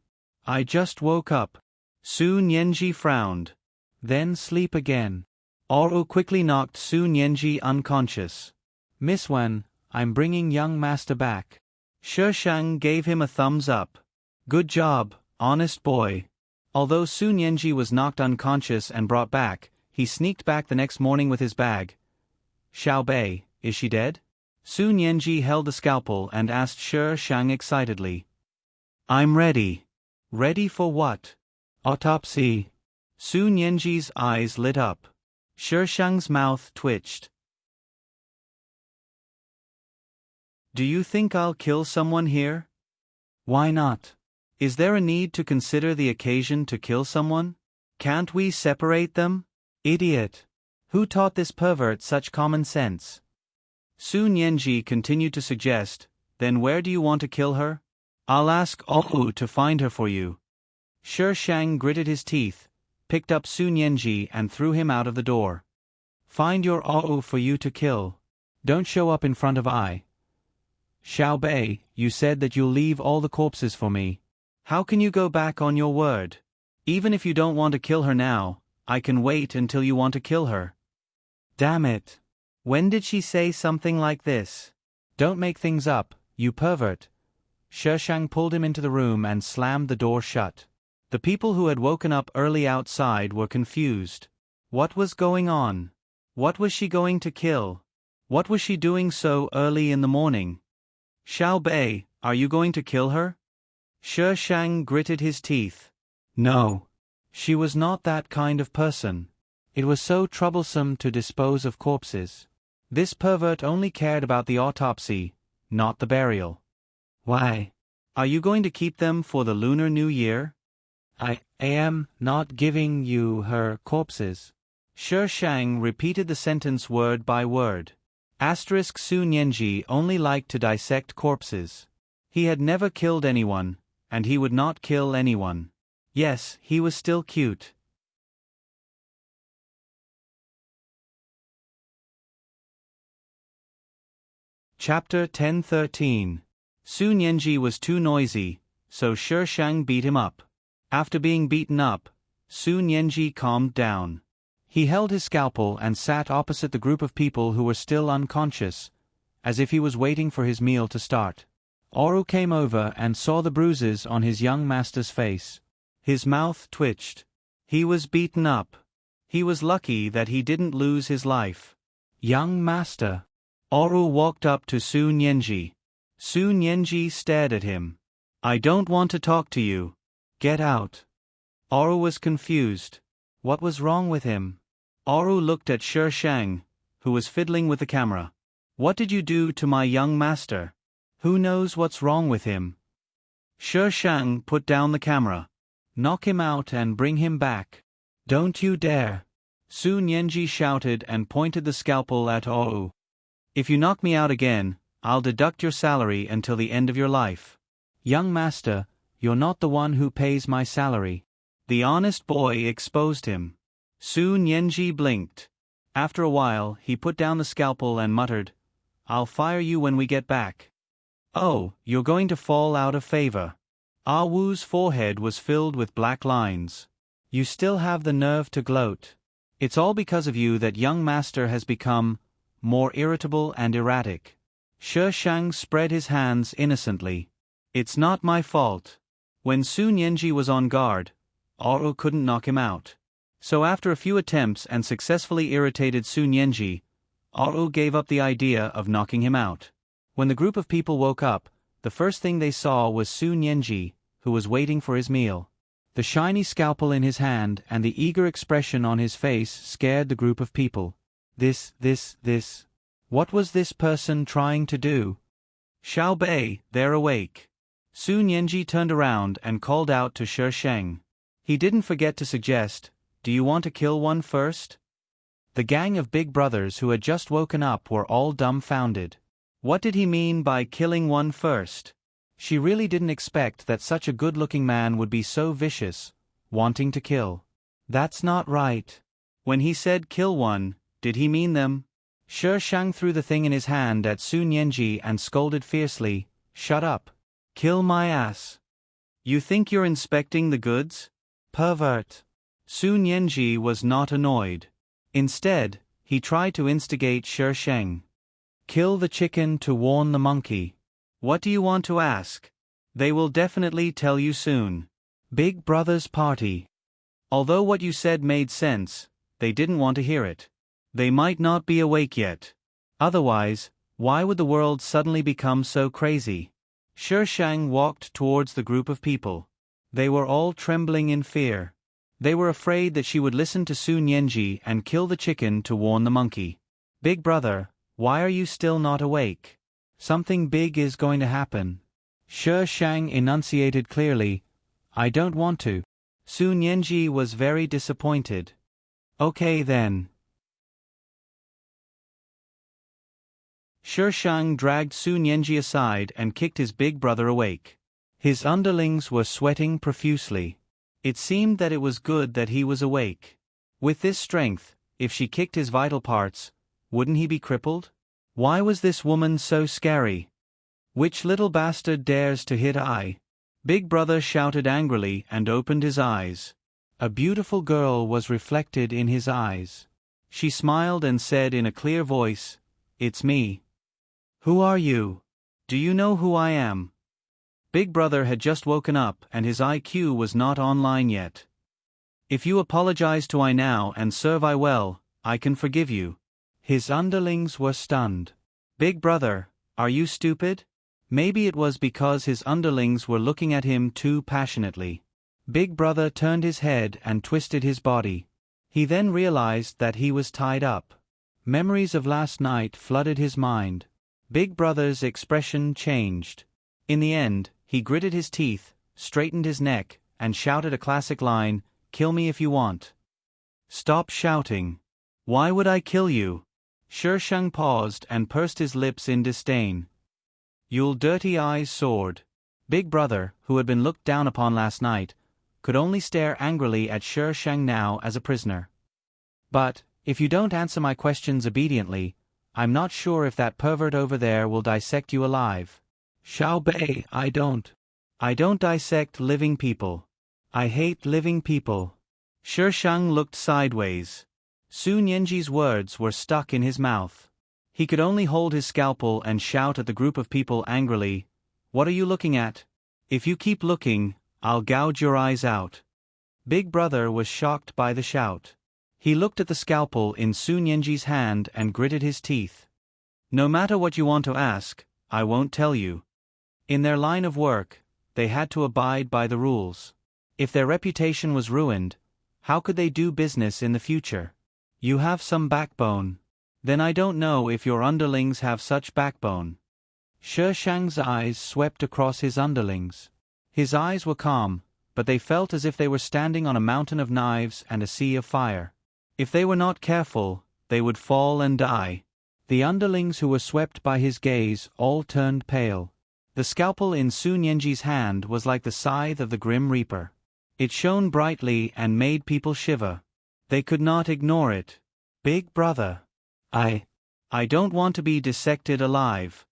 I just woke up. Su Nianji frowned. Then sleep again. Oro quickly knocked Su Nianji unconscious. Miss Wan, I'm bringing young master back. Shi Shang gave him a thumbs up. Good job, honest boy. Although Su Nianji was knocked unconscious and brought back, he sneaked back the next morning with his bag. Xiao Bei, is she dead? Su Nianji held the scalpel and asked Shi Shang excitedly. I'm ready. Ready for what? Autopsy. Su Nianji's eyes lit up. Shi Shang's mouth twitched. Do you think I'll kill someone here? Why not? Is there a need to consider the occasion to kill someone? Can't we separate them? Idiot. Who taught this pervert such common sense? Su Nianji continued to suggest, then where do you want to kill her? I'll ask Ohu to find her for you. Shi Shang gritted his teeth, picked up Su Nianji and threw him out of the door. Find your Ohu for you to kill. Don't show up in front of I. Xiao Bei, you said that you'll leave all the corpses for me. How can you go back on your word? Even if you don't want to kill her now, I can wait until you want to kill her. Damn it. When did she say something like this? Don't make things up, you pervert. Shi Shang pulled him into the room and slammed the door shut. The people who had woken up early outside were confused. What was going on? What was she going to kill? What was she doing so early in the morning? Xiao Bei, are you going to kill her? Shi Shang gritted his teeth. No. She was not that kind of person. It was so troublesome to dispose of corpses. This pervert only cared about the autopsy, not the burial. Why? Are you going to keep them for the Lunar New Year? I am not giving you her corpses. Shi Shang repeated the sentence word by word. Asterisk Su Nianji only liked to dissect corpses. He had never killed anyone, and he would not kill anyone. Yes, he was still cute. Chapter 10-13. Su Nianji was too noisy, so Shi Shang beat him up. After being beaten up, Su Nianji calmed down. He held his scalpel and sat opposite the group of people who were still unconscious, as if he was waiting for his meal to start. Oru came over and saw the bruises on his young master's face. His mouth twitched. He was beaten up. He was lucky that he didn't lose his life. Young master. Oru walked up to Su Nianji. Su Nianji stared at him. I don't want to talk to you. Get out. Oru was confused. What was wrong with him? Oru looked at Shi Shang, who was fiddling with the camera. What did you do to my young master? Who knows what's wrong with him? Shi Shang put down the camera. Knock him out and bring him back. Don't you dare. Su Nianji shouted and pointed the scalpel at Oru. If you knock me out again, I'll deduct your salary until the end of your life. Young master, you're not the one who pays my salary. The honest boy exposed him. Su Nianji blinked. After a while, he put down the scalpel and muttered, I'll fire you when we get back. Oh, you're going to fall out of favor. Ah Wu's forehead was filled with black lines. You still have the nerve to gloat. It's all because of you that young master has become more irritable and erratic. Shi Shang spread his hands innocently. It's not my fault. When Su Nianji was on guard, Oru couldn't knock him out. So after a few attempts and successfully irritated Su Nianji, Oru gave up the idea of knocking him out. When the group of people woke up, the first thing they saw was Su Nianji, who was waiting for his meal. The shiny scalpel in his hand and the eager expression on his face scared the group of people. This. What was this person trying to do? Xiao Bei, they're awake. Su Nianji turned around and called out to Shi Shang. He didn't forget to suggest, do you want to kill one first? The gang of big brothers who had just woken up were all dumbfounded. What did he mean by killing one first? She really didn't expect that such a good-looking man would be so vicious, wanting to kill. That's not right. When he said kill one, did he mean them? Shi Shang threw the thing in his hand at Su Nianji and scolded fiercely, "Shut up. Kill my ass. You think you're inspecting the goods? Pervert." Su Nianji was not annoyed. Instead, he tried to instigate Shi Shang. "Kill the chicken to warn the monkey. What do you want to ask? They will definitely tell you soon. Big Brother's party." Although what you said made sense, they didn't want to hear it. They might not be awake yet. Otherwise, why would the world suddenly become so crazy? Shi Shang walked towards the group of people. They were all trembling in fear. They were afraid that she would listen to Su Nianji and kill the chicken to warn the monkey. "Big Brother, why are you still not awake? Something big is going to happen." Shi Shang enunciated clearly, "I don't want to." Su Nianji was very disappointed. "Okay then." Shi Shang dragged Su Nianji aside and kicked his big brother awake. His underlings were sweating profusely. It seemed that it was good that he was awake. With this strength, if she kicked his vital parts, wouldn't he be crippled? Why was this woman so scary? "Which little bastard dares to hit I?" Big Brother shouted angrily and opened his eyes. A beautiful girl was reflected in his eyes. She smiled and said in a clear voice, "It's me." "Who are you? Do you know who I am?" Big Brother had just woken up and his IQ was not online yet. "If you apologize to I now and serve I well, I can forgive you." His underlings were stunned. "Big Brother, are you stupid?" Maybe it was because his underlings were looking at him too passionately. Big Brother turned his head and twisted his body. He then realized that he was tied up. Memories of last night flooded his mind. Big Brother's expression changed. In the end, he gritted his teeth, straightened his neck, and shouted a classic line, "Kill me if you want." "Stop shouting. Why would I kill you?" Shi Shang paused and pursed his lips in disdain. "You'll dirty eyes sword." Big Brother, who had been looked down upon last night, could only stare angrily at Shi Shang now as a prisoner. "But, if you don't answer my questions obediently, I'm not sure if that pervert over there will dissect you alive." "Xiao Bei, I don't dissect living people. I hate living people." Shi Shang looked sideways. Su Nianji's words were stuck in his mouth. He could only hold his scalpel and shout at the group of people angrily, "What are you looking at? If you keep looking, I'll gouge your eyes out." Big Brother was shocked by the shout. He looked at the scalpel in Su Nianji's hand and gritted his teeth. "No matter what you want to ask, I won't tell you." In their line of work, they had to abide by the rules. If their reputation was ruined, how could they do business in the future? "You have some backbone. Then I don't know if your underlings have such backbone." Shi Shang's eyes swept across his underlings. His eyes were calm, but they felt as if they were standing on a mountain of knives and a sea of fire. If they were not careful, they would fall and die. The underlings who were swept by his gaze all turned pale. The scalpel in Su Nianji's hand was like the scythe of the Grim Reaper. It shone brightly and made people shiver. They could not ignore it. "Big Brother. I don't want to be dissected alive."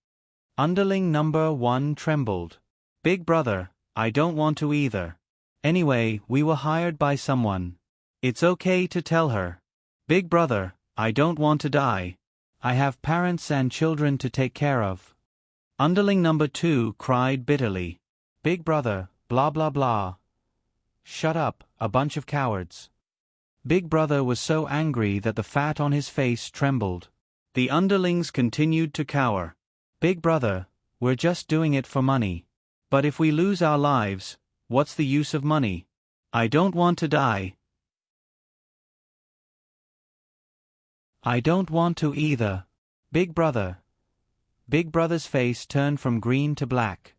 Underling number 1 trembled. "Big Brother, I don't want to either. Anyway, we were hired by someone. It's okay to tell her." "Big Brother, I don't want to die. I have parents and children to take care of." Underling number 2 cried bitterly. "Big Brother, blah blah blah. Shut up, a bunch of cowards." Big Brother was so angry that the fat on his face trembled. The underlings continued to cower. "Big Brother, we're just doing it for money. But if we lose our lives, what's the use of money? I don't want to die." "I don't want to either. Big Brother." Big Brother's face turned from green to black.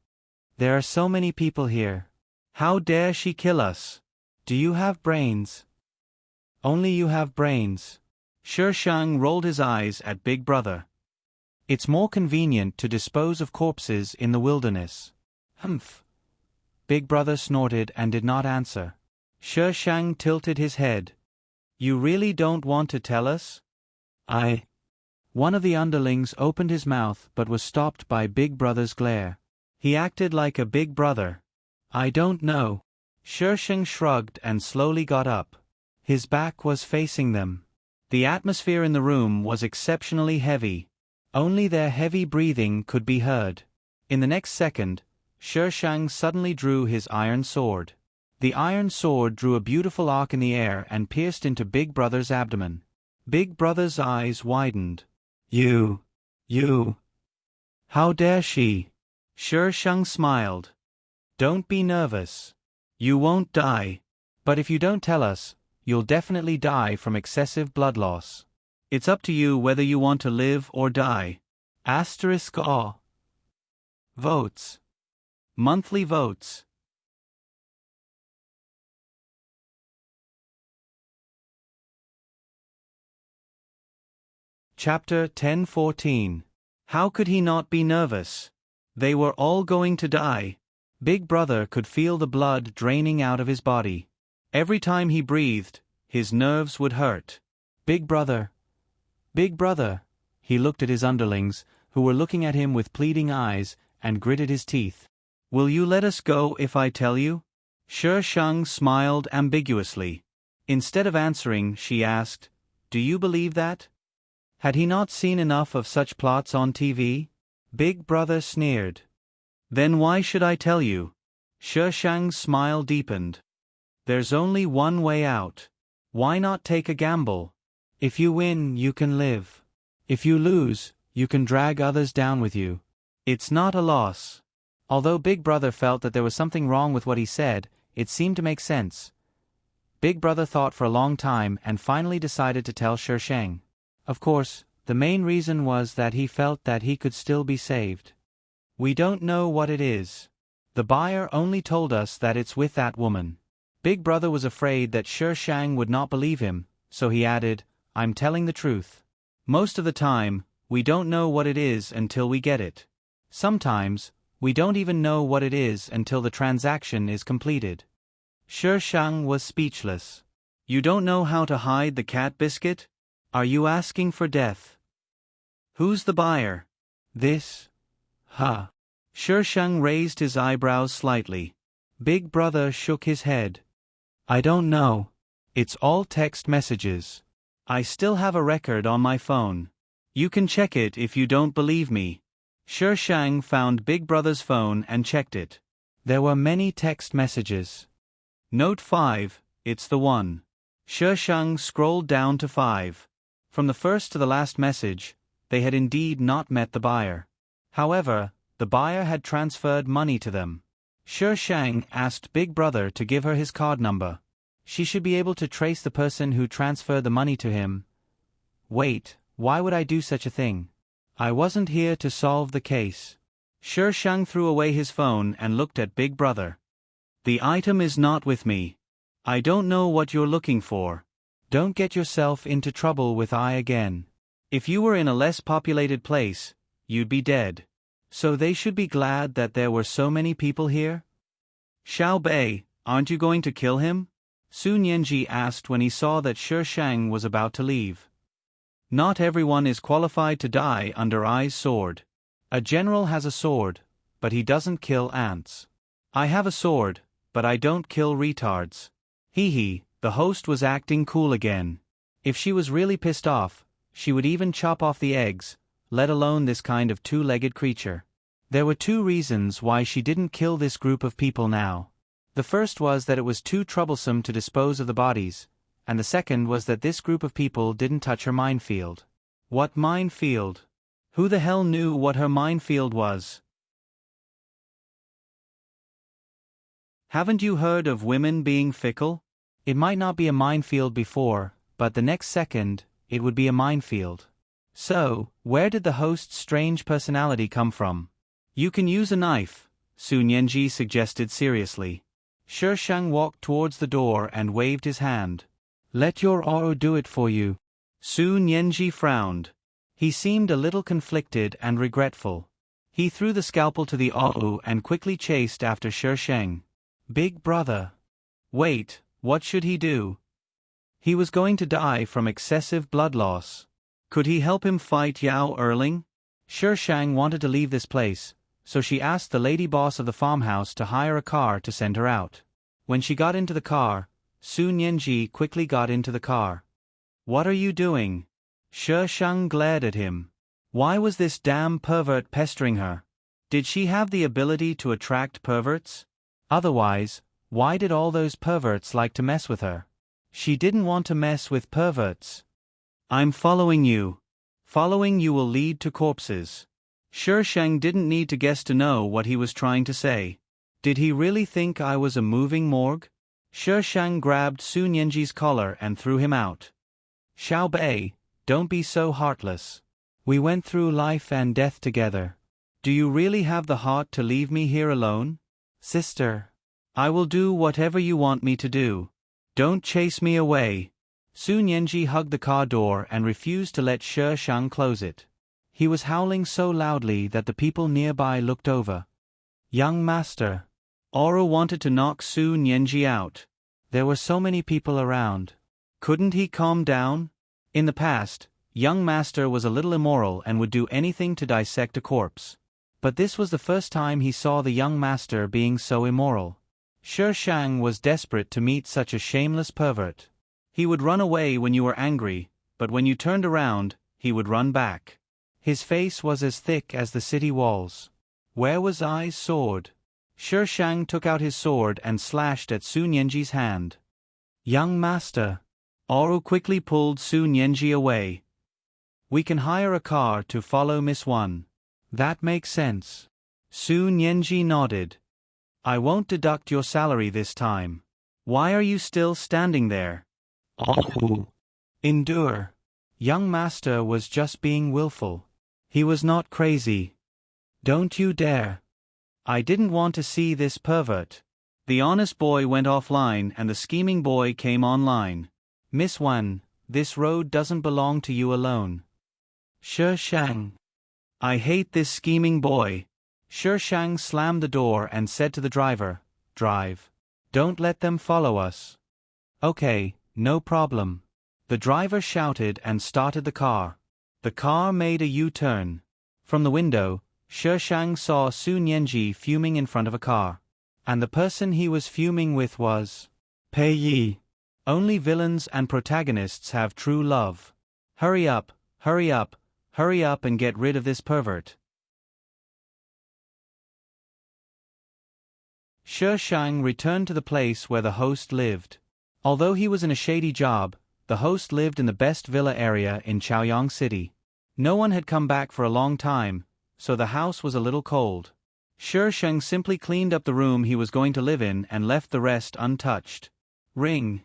"There are so many people here. How dare she kill us? Do you have brains?" "Only you have brains." Shi Shang rolled his eyes at Big Brother. "It's more convenient to dispose of corpses in the wilderness." "Humph." Big Brother snorted and did not answer. Shi Shang tilted his head. You really don't want to tell us? One of the underlings opened his mouth but was stopped by Big Brother's glare. He acted like a big brother. I don't know. Shi Shang shrugged and slowly got up. His back was facing them. The atmosphere in the room was exceptionally heavy. Only their heavy breathing could be heard. In the next second, Shi Shang suddenly drew his iron sword. The iron sword drew a beautiful arc in the air and pierced into Big Brother's abdomen. Big Brother's eyes widened. You. How dare she? Shi Shang smiled. Don't be nervous. You won't die. But if you don't tell us, you'll definitely die from excessive blood loss. It's up to you whether you want to live or die. *A. Votes. Monthly votes. Chapter 10:14. How could he not be nervous? They were all going to die. Big Brother could feel the blood draining out of his body. Every time he breathed, his nerves would hurt. Big Brother. Big Brother. He looked at his underlings, who were looking at him with pleading eyes, and gritted his teeth. Will you let us go if I tell you? Shi Shang smiled ambiguously. Instead of answering, she asked, Do you believe that? Had he not seen enough of such plots on TV? Big Brother sneered. Then why should I tell you? Shi Shang's smile deepened. There's only one way out. Why not take a gamble? If you win, you can live. If you lose, you can drag others down with you. It's not a loss. Although Big Brother felt that there was something wrong with what he said, it seemed to make sense. Big Brother thought for a long time and finally decided to tell Shi Shang. Of course, the main reason was that he felt that he could still be saved. We don't know what it is. The buyer only told us that it's with that woman. Big Brother was afraid that Shi Shang would not believe him, so he added, I'm telling the truth. Most of the time, we don't know what it is until we get it. Sometimes, we don't even know what it is until the transaction is completed. Shi Shang was speechless. You don't know how to hide the cat biscuit? Are you asking for death? Who's the buyer? This? Shi Shang raised his eyebrows slightly. Big Brother shook his head. I don't know. It's all text messages. I still have a record on my phone. You can check it if you don't believe me. Shi Shang found Big Brother's phone and checked it. There were many text messages. Note 5, it's the one. Shi Shang scrolled down to 5. From the first to the last message, they had indeed not met the buyer. However, the buyer had transferred money to them. Shi Shang asked Big Brother to give her his card number. She should be able to trace the person who transferred the money to him. Wait, why would I do such a thing? I wasn't here to solve the case. Shi Shang threw away his phone and looked at Big Brother. The item is not with me. I don't know what you're looking for. Don't get yourself into trouble with I again. If you were in a less populated place, you'd be dead. So they should be glad that there were so many people here? Xiao Bei, aren't you going to kill him? Su Nianji asked when he saw that Shi Shang was about to leave. Not everyone is qualified to die under I's sword. A general has a sword, but he doesn't kill ants. I have a sword, but I don't kill retards. Hee, the host was acting cool again. If she was really pissed off, she would even chop off the eggs, let alone this kind of two-legged creature. There were two reasons why she didn't kill this group of people now. The first was that it was too troublesome to dispose of the bodies, and the second was that this group of people didn't touch her minefield. What minefield? Who the hell knew what her minefield was? Haven't you heard of women being fickle? It might not be a minefield before, but the next second, it would be a minefield. So, where did the host's strange personality come from? You can use a knife, Su Nianji suggested seriously. Shi Shang walked towards the door and waved his hand. Let your Oro do it for you. Su Nianji frowned. He seemed a little conflicted and regretful. He threw the scalpel to the Oro and quickly chased after Shi Shang. Big Brother. Wait, What should he do? He was going to die from excessive blood loss. Could he help him fight Yao Erling? Shi Shang wanted to leave this place, so she asked the lady boss of the farmhouse to hire a car to send her out. When she got into the car, Su Nianji quickly got into the car. What are you doing? Shi Shang glared at him. Why was this damn pervert pestering her? Did she have the ability to attract perverts? Otherwise, why did all those perverts like to mess with her? She didn't want to mess with perverts. I'm following you. Following you will lead to corpses. Shi Shang didn't need to guess to know what he was trying to say. Did he really think I was a moving morgue? Shi Shang grabbed Su Nianji's collar and threw him out. Xiao Bei, don't be so heartless. We went through life and death together. Do you really have the heart to leave me here alone? Sister, I will do whatever you want me to do. Don't chase me away. Su Nianji hugged the car door and refused to let Shi Shang close it. He was howling so loudly that the people nearby looked over. Young master. Oro wanted to knock Su Nianji out. There were so many people around. Couldn't he calm down? In the past, young master was a little immoral and would do anything to dissect a corpse. But this was the first time he saw the young master being so immoral. Shi Shang was desperate to meet such a shameless pervert. He would run away when you were angry, but when you turned around, he would run back. His face was as thick as the city walls. Where was I's sword? Shi Shang took out his sword and slashed at Su Nianji's hand. Young master. Oro quickly pulled Su Nianji away. We can hire a car to follow Miss One. That makes sense. Su Nianji nodded. I won't deduct your salary this time. Why are you still standing there? Oh. Endure. Young master was just being willful. He was not crazy. Don't you dare. I didn't want to see this pervert. The honest boy went offline and the scheming boy came online. Miss Wan, this road doesn't belong to you alone. Shi Shang. I hate this scheming boy. Shi Shang slammed the door and said to the driver, Drive. Don't let them follow us. Okay, no problem. The driver shouted and started the car. The car made a U-turn. From the window, Shi Shang saw Su Nianji fuming in front of a car. And the person he was fuming with was Pei Yi. Only villains and protagonists have true love. Hurry up, hurry up, hurry up and get rid of this pervert. Shi Shang returned to the place where the host lived. Although he was in a shady job, the host lived in the best villa area in Chaoyang City. No one had come back for a long time, so the house was a little cold. Shi Shang simply cleaned up the room he was going to live in and left the rest untouched. Ring.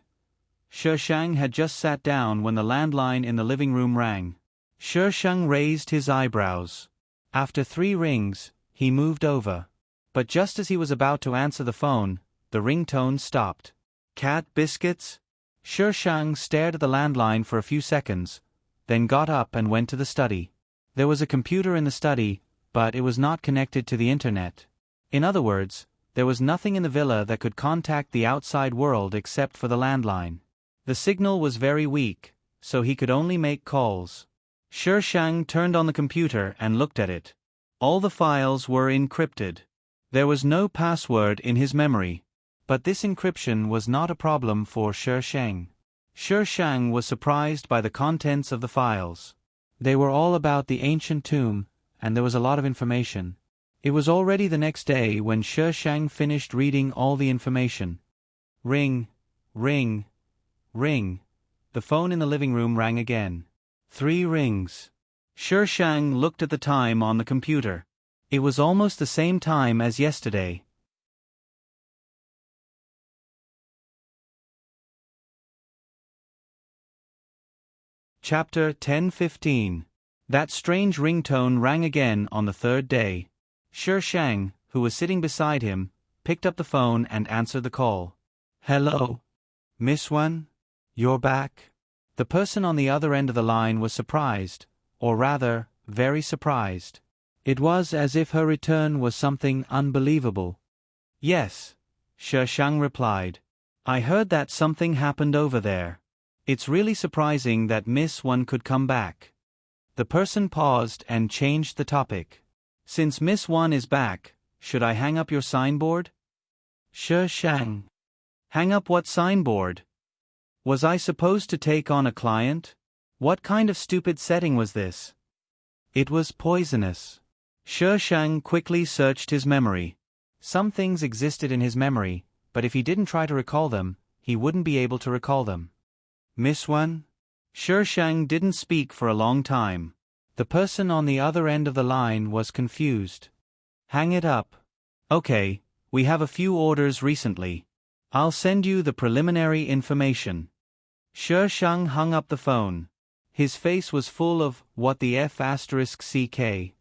Shi Shang had just sat down when the landline in the living room rang. Shi Shang raised his eyebrows. After 3 rings, he moved over. But just as he was about to answer the phone, the ringtone stopped. Cat biscuits? Shi Shang stared at the landline for a few seconds, then got up and went to the study. There was a computer in the study, but it was not connected to the internet. In other words, there was nothing in the villa that could contact the outside world except for the landline. The signal was very weak, so he could only make calls. Shi Shang turned on the computer and looked at it. All the files were encrypted. There was no password in his memory. But this encryption was not a problem for Shi Shang. Shi Shang was surprised by the contents of the files. They were all about the ancient tomb, and there was a lot of information. It was already the next day when Shi Shang finished reading all the information. Ring, ring, ring. The phone in the living room rang again. 3 rings. Shi Shang looked at the time on the computer. It was almost the same time as yesterday. Chapter 10:15. That strange ringtone rang again on the 3rd day. Shi Shang, who was sitting beside him, picked up the phone and answered the call. Hello? Miss Wan? You're back? The person on the other end of the line was surprised, or rather, very surprised. It was as if her return was something unbelievable. Yes, Shi Shang replied. I heard that something happened over there. It's really surprising that Miss One could come back. The person paused and changed the topic. Since Miss One is back, should I hang up your signboard? Shi Shang. Hang up what signboard? Was I supposed to take on a client? What kind of stupid setting was this? It was poisonous. Shi Shang quickly searched his memory. Some things existed in his memory, but if he didn't try to recall them, he wouldn't be able to recall them. Miss One? Shi Shang didn't speak for a long time. The person on the other end of the line was confused. Hang it up. Okay, we have a few orders recently. I'll send you the preliminary information. Shi Shang hung up the phone. His face was full of, what the F***ck.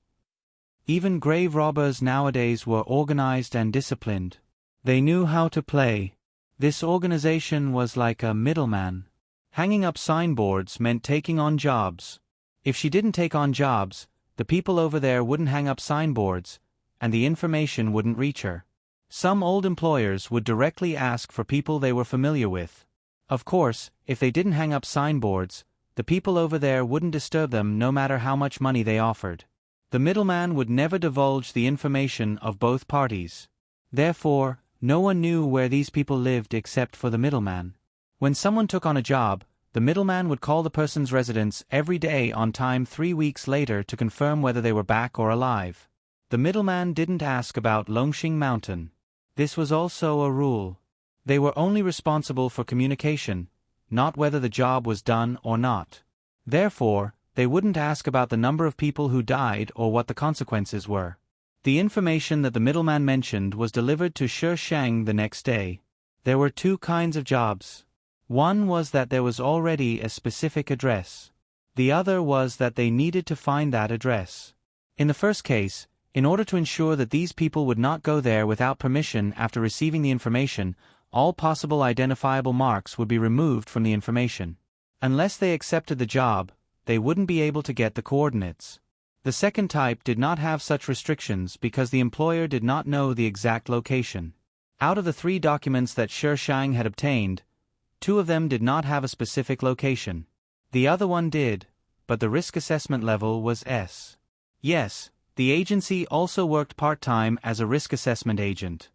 Even grave robbers nowadays were organized and disciplined. They knew how to play. This organization was like a middleman. Hanging up signboards meant taking on jobs. If she didn't take on jobs, the people over there wouldn't hang up signboards, and the information wouldn't reach her. Some old employers would directly ask for people they were familiar with. Of course, if they didn't hang up signboards, the people over there wouldn't disturb them no matter how much money they offered. The middleman would never divulge the information of both parties. Therefore, no one knew where these people lived except for the middleman. When someone took on a job, the middleman would call the person's residence every day on time 3 weeks later to confirm whether they were back or alive. The middleman didn't ask about Longxing Mountain. This was also a rule. They were only responsible for communication, not whether the job was done or not. Therefore, they wouldn't ask about the number of people who died or what the consequences were. The information that the middleman mentioned was delivered to Shi Shang the next day. There were two kinds of jobs. One was that there was already a specific address. The other was that they needed to find that address. In the first case, in order to ensure that these people would not go there without permission after receiving the information, all possible identifiable marks would be removed from the information. Unless they accepted the job, they wouldn't be able to get the coordinates. The second type did not have such restrictions because the employer did not know the exact location. Out of the 3 documents that Shi Shang had obtained, 2 of them did not have a specific location. The other one did, but the risk assessment level was S. Yes, the agency also worked part-time as a risk assessment agent.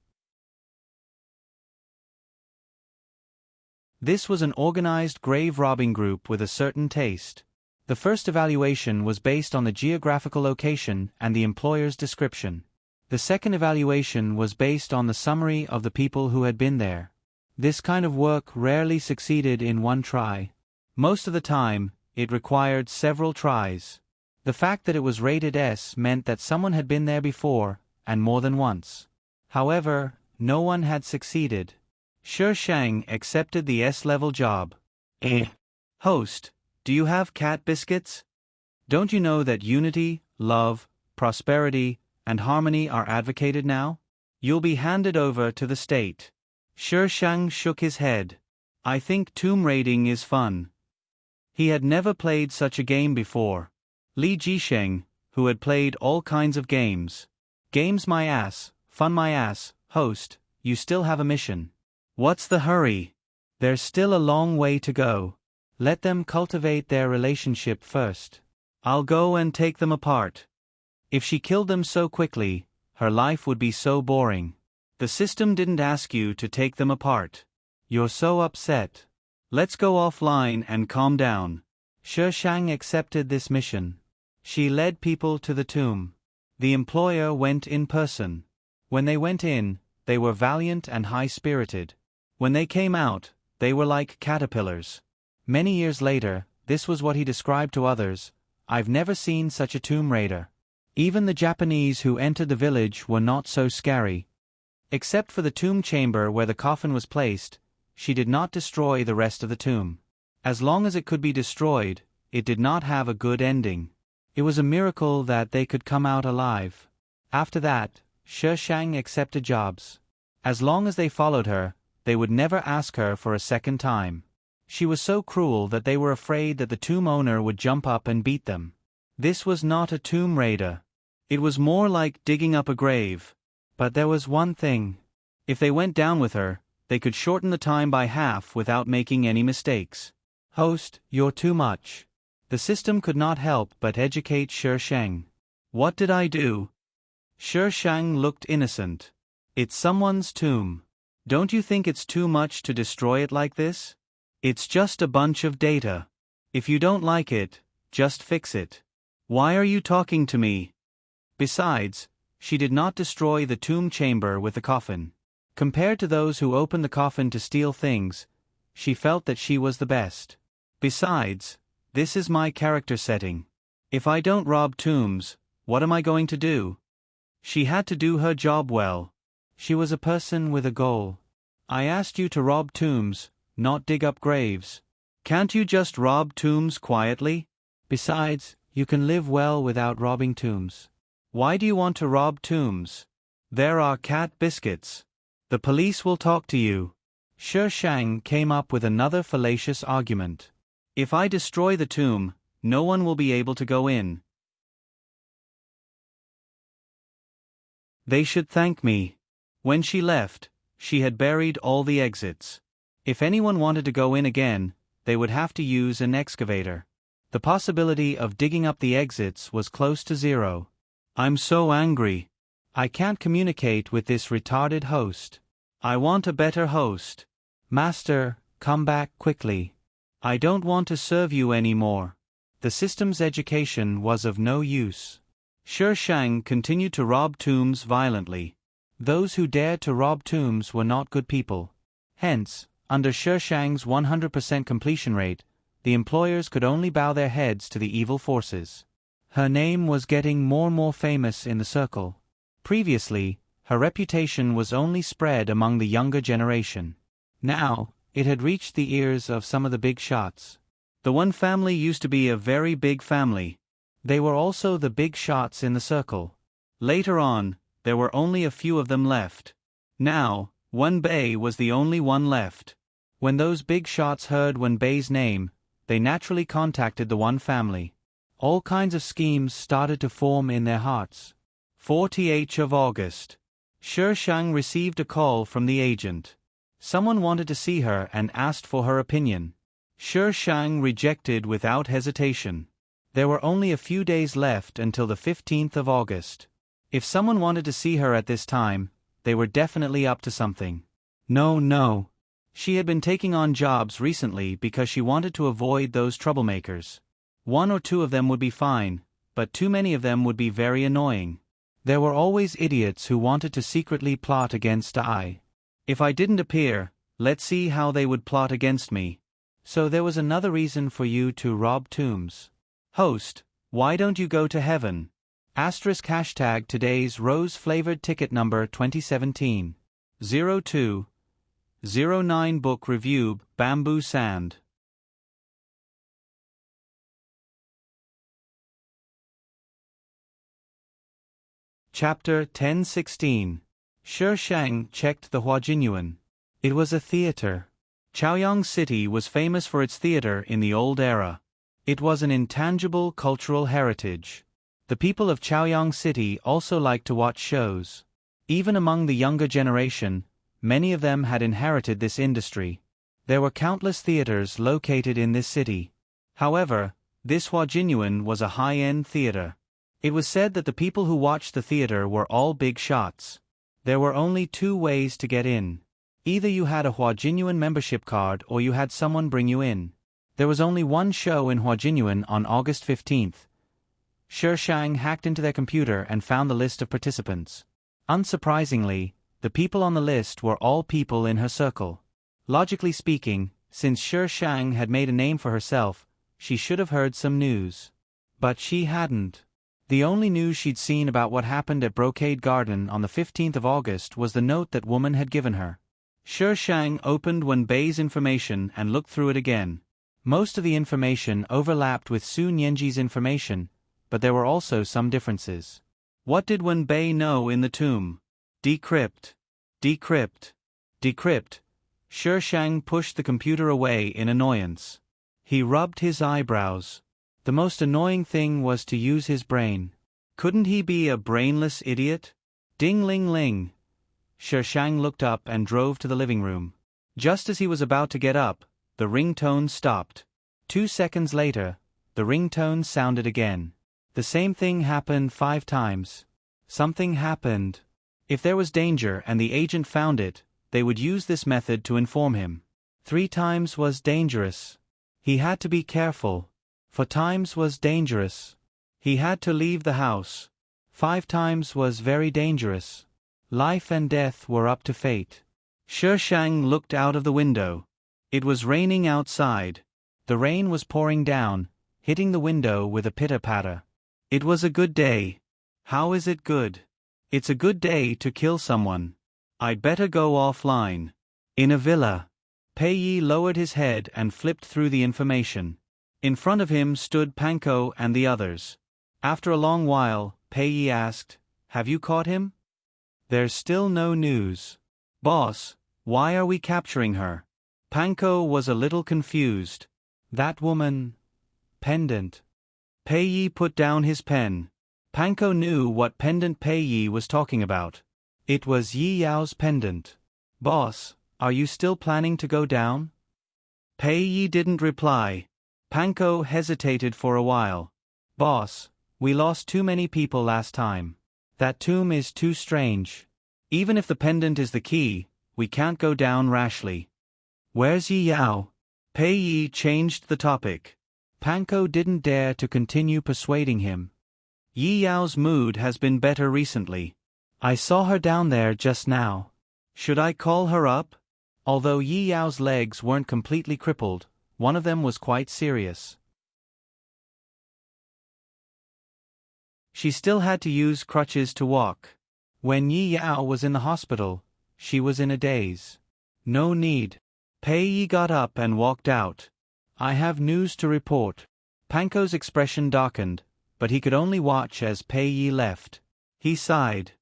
This was an organized grave robbing group with a certain taste. The first evaluation was based on the geographical location and the employer's description. The second evaluation was based on the summary of the people who had been there. This kind of work rarely succeeded in one try. Most of the time, it required several tries. The fact that it was rated S meant that someone had been there before, and more than once. However, no one had succeeded. Shi Shang accepted the S-level job. Host, do you have cat biscuits? Don't you know that unity, love, prosperity, and harmony are advocated now? You'll be handed over to the state. Shi Shang shook his head. I think tomb raiding is fun. He had never played such a game before. Li Jisheng, who had played all kinds of games. Games my ass, fun my ass, host, you still have a mission. What's the hurry? There's still a long way to go. Let them cultivate their relationship first. I'll go and take them apart. If she killed them so quickly, her life would be so boring. The system didn't ask you to take them apart. You're so upset. Let's go offline and calm down. Shi Shang accepted this mission. She led people to the tomb. The employer went in person. When they went in, they were valiant and high-spirited. When they came out, they were like caterpillars. Many years later, this was what he described to others: I've never seen such a tomb raider. Even the Japanese who entered the village were not so scary. Except for the tomb chamber where the coffin was placed, she did not destroy the rest of the tomb. As long as it could be destroyed, it did not have a good ending. It was a miracle that they could come out alive. After that, Shi Shang accepted jobs. As long as they followed her, they would never ask her for a second time. She was so cruel that they were afraid that the tomb owner would jump up and beat them. This was not a tomb raider. It was more like digging up a grave. But there was one thing. If they went down with her, They could shorten the time by half without making any mistakes. Host, you're too much. The system could not help but educate Shi Sheng. What did I do? Shi Sheng looked innocent. It's someone's tomb. Don't you think it's too much to destroy it like this? It's just a bunch of data. If you don't like it, just fix it. Why are you talking to me? Besides, she did not destroy the tomb chamber with the coffin. Compared to those who opened the coffin to steal things, she felt that she was the best. Besides, this is my character setting. If I don't rob tombs, what am I going to do? She had to do her job well. She was a person with a goal. I asked you to rob tombs, not dig up graves. Can't you just rob tombs quietly? Besides, you can live well without robbing tombs. Why do you want to rob tombs? There are cat biscuits. The police will talk to you. Shi Sheng came up with another fallacious argument. If I destroy the tomb, no one will be able to go in. They should thank me. When she left, she had buried all the exits. If anyone wanted to go in again, they would have to use an excavator. The possibility of digging up the exits was close to zero. I'm so angry. I can't communicate with this retarded host. I want a better host. Master, come back quickly. I don't want to serve you anymore. The system's education was of no use. Shi Sheng continued to rob tombs violently. Those who dared to rob tombs were not good people. Hence, under Shi Sheng's 100% completion rate, the employers could only bow their heads to the evil forces. Her name was getting more and more famous in the circle. Previously, her reputation was only spread among the younger generation. Now, it had reached the ears of some of the big shots. The one family used to be a very big family. They were also the big shots in the circle. Later on, there were only a few of them left. Now, Wen Bei was the only one left. When those big shots heard Wen Bei's name, they naturally contacted the one family. All kinds of schemes started to form in their hearts. 40th of August. Shi Sheng received a call from the agent. Someone wanted to see her and asked for her opinion. Shi Sheng rejected without hesitation. There were only a few days left until the 15th of August. If someone wanted to see her at this time, they were definitely up to something. No. She had been taking on jobs recently because she wanted to avoid those troublemakers. One or two of them would be fine, but too many of them would be very annoying. There were always idiots who wanted to secretly plot against I. If I didn't appear, let's see how they would plot against me. So there was another reason for you to rob tombs. Host, why don't you go to heaven? ## today's rose-flavored ticket number 2017. 0209 book review, Bamboo Sand. Chapter 1016. Shi Sheng checked the Huajinyuan. It was a theater. Chaoyang City was famous for its theater in the old era. It was an intangible cultural heritage. The people of Chaoyang City also liked to watch shows. Even among the younger generation, many of them had inherited this industry. There were countless theaters located in this city. However, this Huajinyuan was a high-end theater. It was said that the people who watched the theater were all big shots. There were only two ways to get in. Either you had a Huajinyuan membership card or you had someone bring you in. There was only one show in Huajinyuan on August 15th. Shi Sheng hacked into their computer and found the list of participants. Unsurprisingly, the people on the list were all people in her circle. Logically speaking, since Shi Sheng had made a name for herself, she should have heard some news. But she hadn't. The only news she'd seen about what happened at Brocade Garden on the 15th of August was the note that woman had given her. Shi Sheng opened Wen Bei's information and looked through it again. Most of the information overlapped with Su Nianji's information, but there were also some differences. What did Wen Bei know in the tomb? Decrypt. Decrypt. Decrypt. Shi Sheng pushed the computer away in annoyance. He rubbed his eyebrows. The most annoying thing was to use his brain. Couldn't he be a brainless idiot? Ding-ling-ling. Shi Sheng looked up and drove to the living room. Just as he was about to get up, the ringtone stopped. 2 seconds later, the ringtone sounded again. The same thing happened 5 times. Something happened. If there was danger and the agent found it, they would use this method to inform him. 3 times was dangerous. He had to be careful. 4 times was dangerous. He had to leave the house. 5 times was very dangerous. Life and death were up to fate. Shi Shang looked out of the window. It was raining outside. The rain was pouring down, hitting the window with a pitter-patter. It was a good day. How is it good? It's a good day to kill someone. I'd better go offline. In a villa. Pei Yi lowered his head and flipped through the information. In front of him stood Panko and the others. After a long while, Pei Yi asked, "Have you caught him?" "There's still no news." "Boss, why are we capturing her?" Panko was a little confused. "That woman... pendant." Pei Yi put down his pen. Panko knew what pendant Pei Yi was talking about. It was Yi Yao's pendant. "Boss, are you still planning to go down?" Pei Yi didn't reply. Panko hesitated for a while. "Boss, we lost too many people last time. That tomb is too strange. Even if the pendant is the key, we can't go down rashly." "Where's Yi Yao?" Pei Yi changed the topic. Panko didn't dare to continue persuading him. "Yi Yao's mood has been better recently. I saw her down there just now. Should I call her up?" Although Yi Yao's legs weren't completely crippled, one of them was quite serious. She still had to use crutches to walk. When Yi Yao was in the hospital, she was in a daze. "No need." Pei Yi got up and walked out. "I have news to report." Panko's expression darkened, but he could only watch as Pei Yi left. He sighed.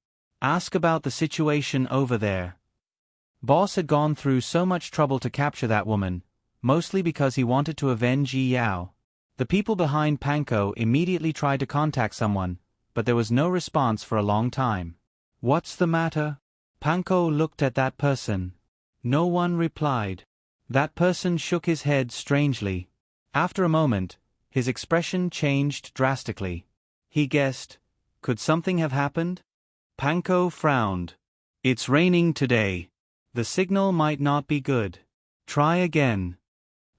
"Ask about the situation over there." Boss had gone through so much trouble to capture that woman, mostly because he wanted to avenge Yi Yao. The people behind Panko immediately tried to contact someone, but there was no response for a long time. "What's the matter?" Panko looked at that person. No one replied. That person shook his head strangely. After a moment, his expression changed drastically. He guessed, could something have happened? Panko frowned. "It's raining today. The signal might not be good. Try again."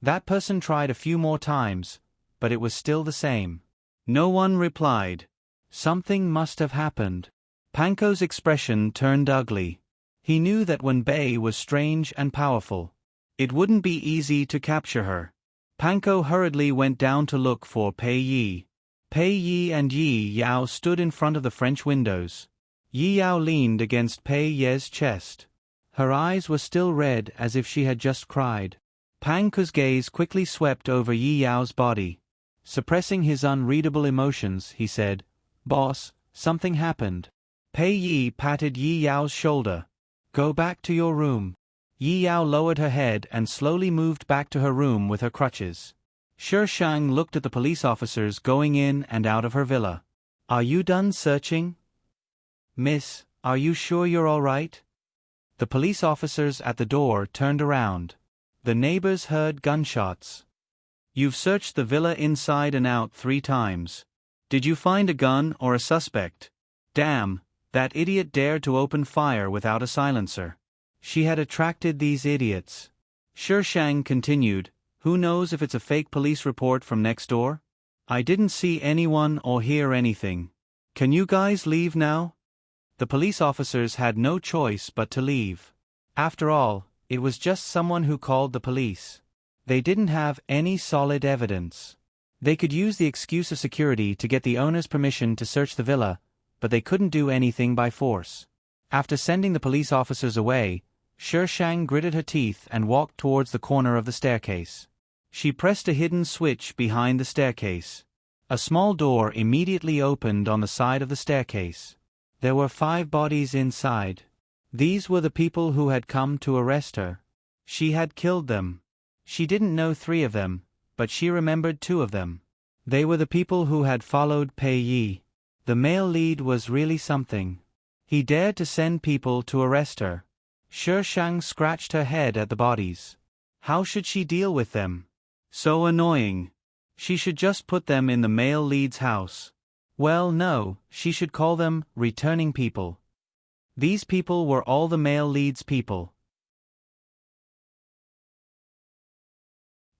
That person tried a few more times, but it was still the same. No one replied. Something must have happened. Panko's expression turned ugly. He knew that when Bei was strange and powerful, it wouldn't be easy to capture her. Panko hurriedly went down to look for Pei Yi. Pei Yi and Yi Yao stood in front of the French windows. Yi Yao leaned against Pei Yi's chest. Her eyes were still red as if she had just cried. Panko's gaze quickly swept over Yi Yao's body. Suppressing his unreadable emotions, he said, "Boss, something happened." Pei Yi patted Yi Yao's shoulder. "Go back to your room." Yi Yao lowered her head and slowly moved back to her room with her crutches. Shi Shang looked at the police officers going in and out of her villa. "Are you done searching?" "Miss, are you sure you're all right?" The police officers at the door turned around. The neighbors heard gunshots. "You've searched the villa inside and out 3 times. Did you find a gun or a suspect?" "Damn, that idiot dared to open fire without a silencer." She had attracted these idiots. Shi Shang continued, "Who knows if it's a fake police report from next door? I didn't see anyone or hear anything. Can you guys leave now?" The police officers had no choice but to leave. After all, it was just someone who called the police. They didn't have any solid evidence. They could use the excuse of security to get the owner's permission to search the villa, but they couldn't do anything by force. After sending the police officers away, Shi Shang gritted her teeth and walked towards the corner of the staircase. She pressed a hidden switch behind the staircase. A small door immediately opened on the side of the staircase. There were 5 bodies inside. These were the people who had come to arrest her. She had killed them. She didn't know 3 of them, but she remembered 2 of them. They were the people who had followed Pei Yi. The male lead was really something. He dared to send people to arrest her. Shi Shang scratched her head at the bodies. How should she deal with them? So annoying. She should just put them in the male lead's house. Well, no, she should call them returning people. These people were all the male lead's people.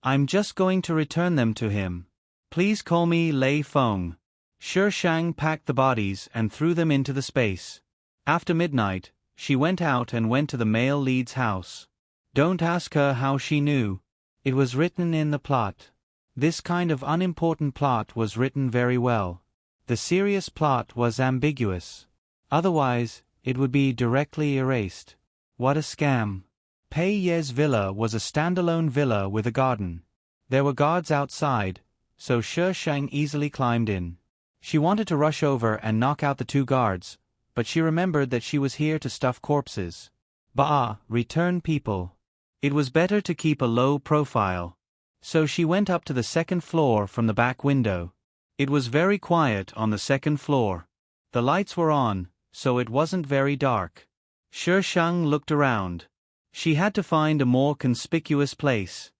I'm just going to return them to him. Please call me Lei Feng. Shi Shang packed the bodies and threw them into the space. After midnight, she went out and went to the male lead's house. Don't ask her how she knew. It was written in the plot. This kind of unimportant plot was written very well. The serious plot was ambiguous. Otherwise, it would be directly erased. What a scam. Pei Ye's villa was a standalone villa with a garden. There were guards outside, so Shi Shang easily climbed in. She wanted to rush over and knock out the two guards, but she remembered that she was here to stuff corpses. Bah, return people. It was better to keep a low profile. So she went up to the second floor from the back window. It was very quiet on the second floor. The lights were on, so it wasn't very dark. Shi Shang looked around. She had to find a more conspicuous place.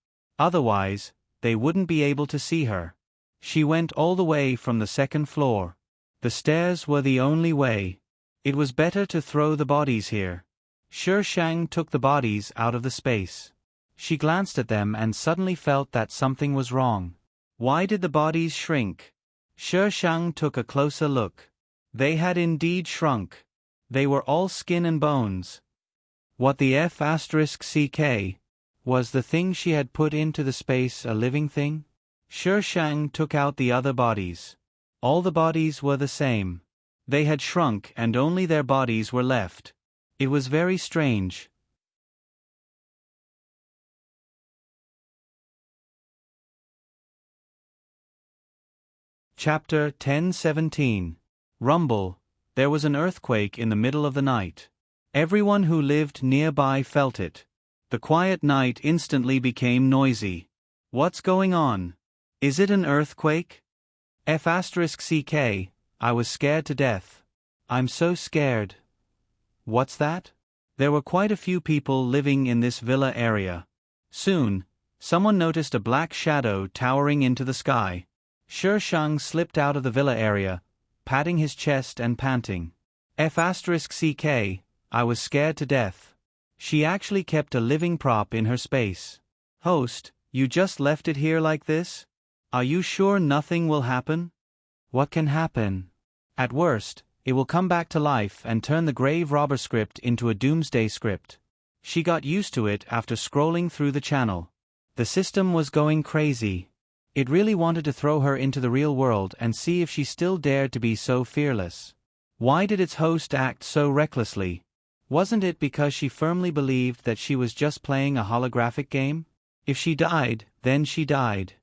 Otherwise, they wouldn't be able to see her. She went all the way from the second floor. The stairs were the only way. It was better to throw the bodies here. Shi Shang took the bodies out of the space. She glanced at them and suddenly felt that something was wrong. Why did the bodies shrink? Shi Shang took a closer look. They had indeed shrunk. They were all skin and bones. What the F***ck? Was the thing she had put into the space a living thing? Shi Shang took out the other bodies. All the bodies were the same. They had shrunk and only their bodies were left. It was very strange. Chapter 1017. Rumble. There was an earthquake in the middle of the night. Everyone who lived nearby felt it. The quiet night instantly became noisy. What's going on? Is it an earthquake? F***ck, I was scared to death. I'm so scared. What's that? There were quite a few people living in this villa area. Soon, someone noticed a black shadow towering into the sky. Shi Shang slipped out of the villa area, patting his chest and panting. F***ck, I was scared to death. She actually kept a living prop in her space. Host, you just left it here like this? Are you sure nothing will happen? What can happen? At worst, it will come back to life and turn the grave robber script into a doomsday script. She got used to it after scrolling through the channel. The system was going crazy. It really wanted to throw her into the real world and see if she still dared to be so fearless. Why did its host act so recklessly? Wasn't it because she firmly believed that she was just playing a holographic game? If she died, then she died.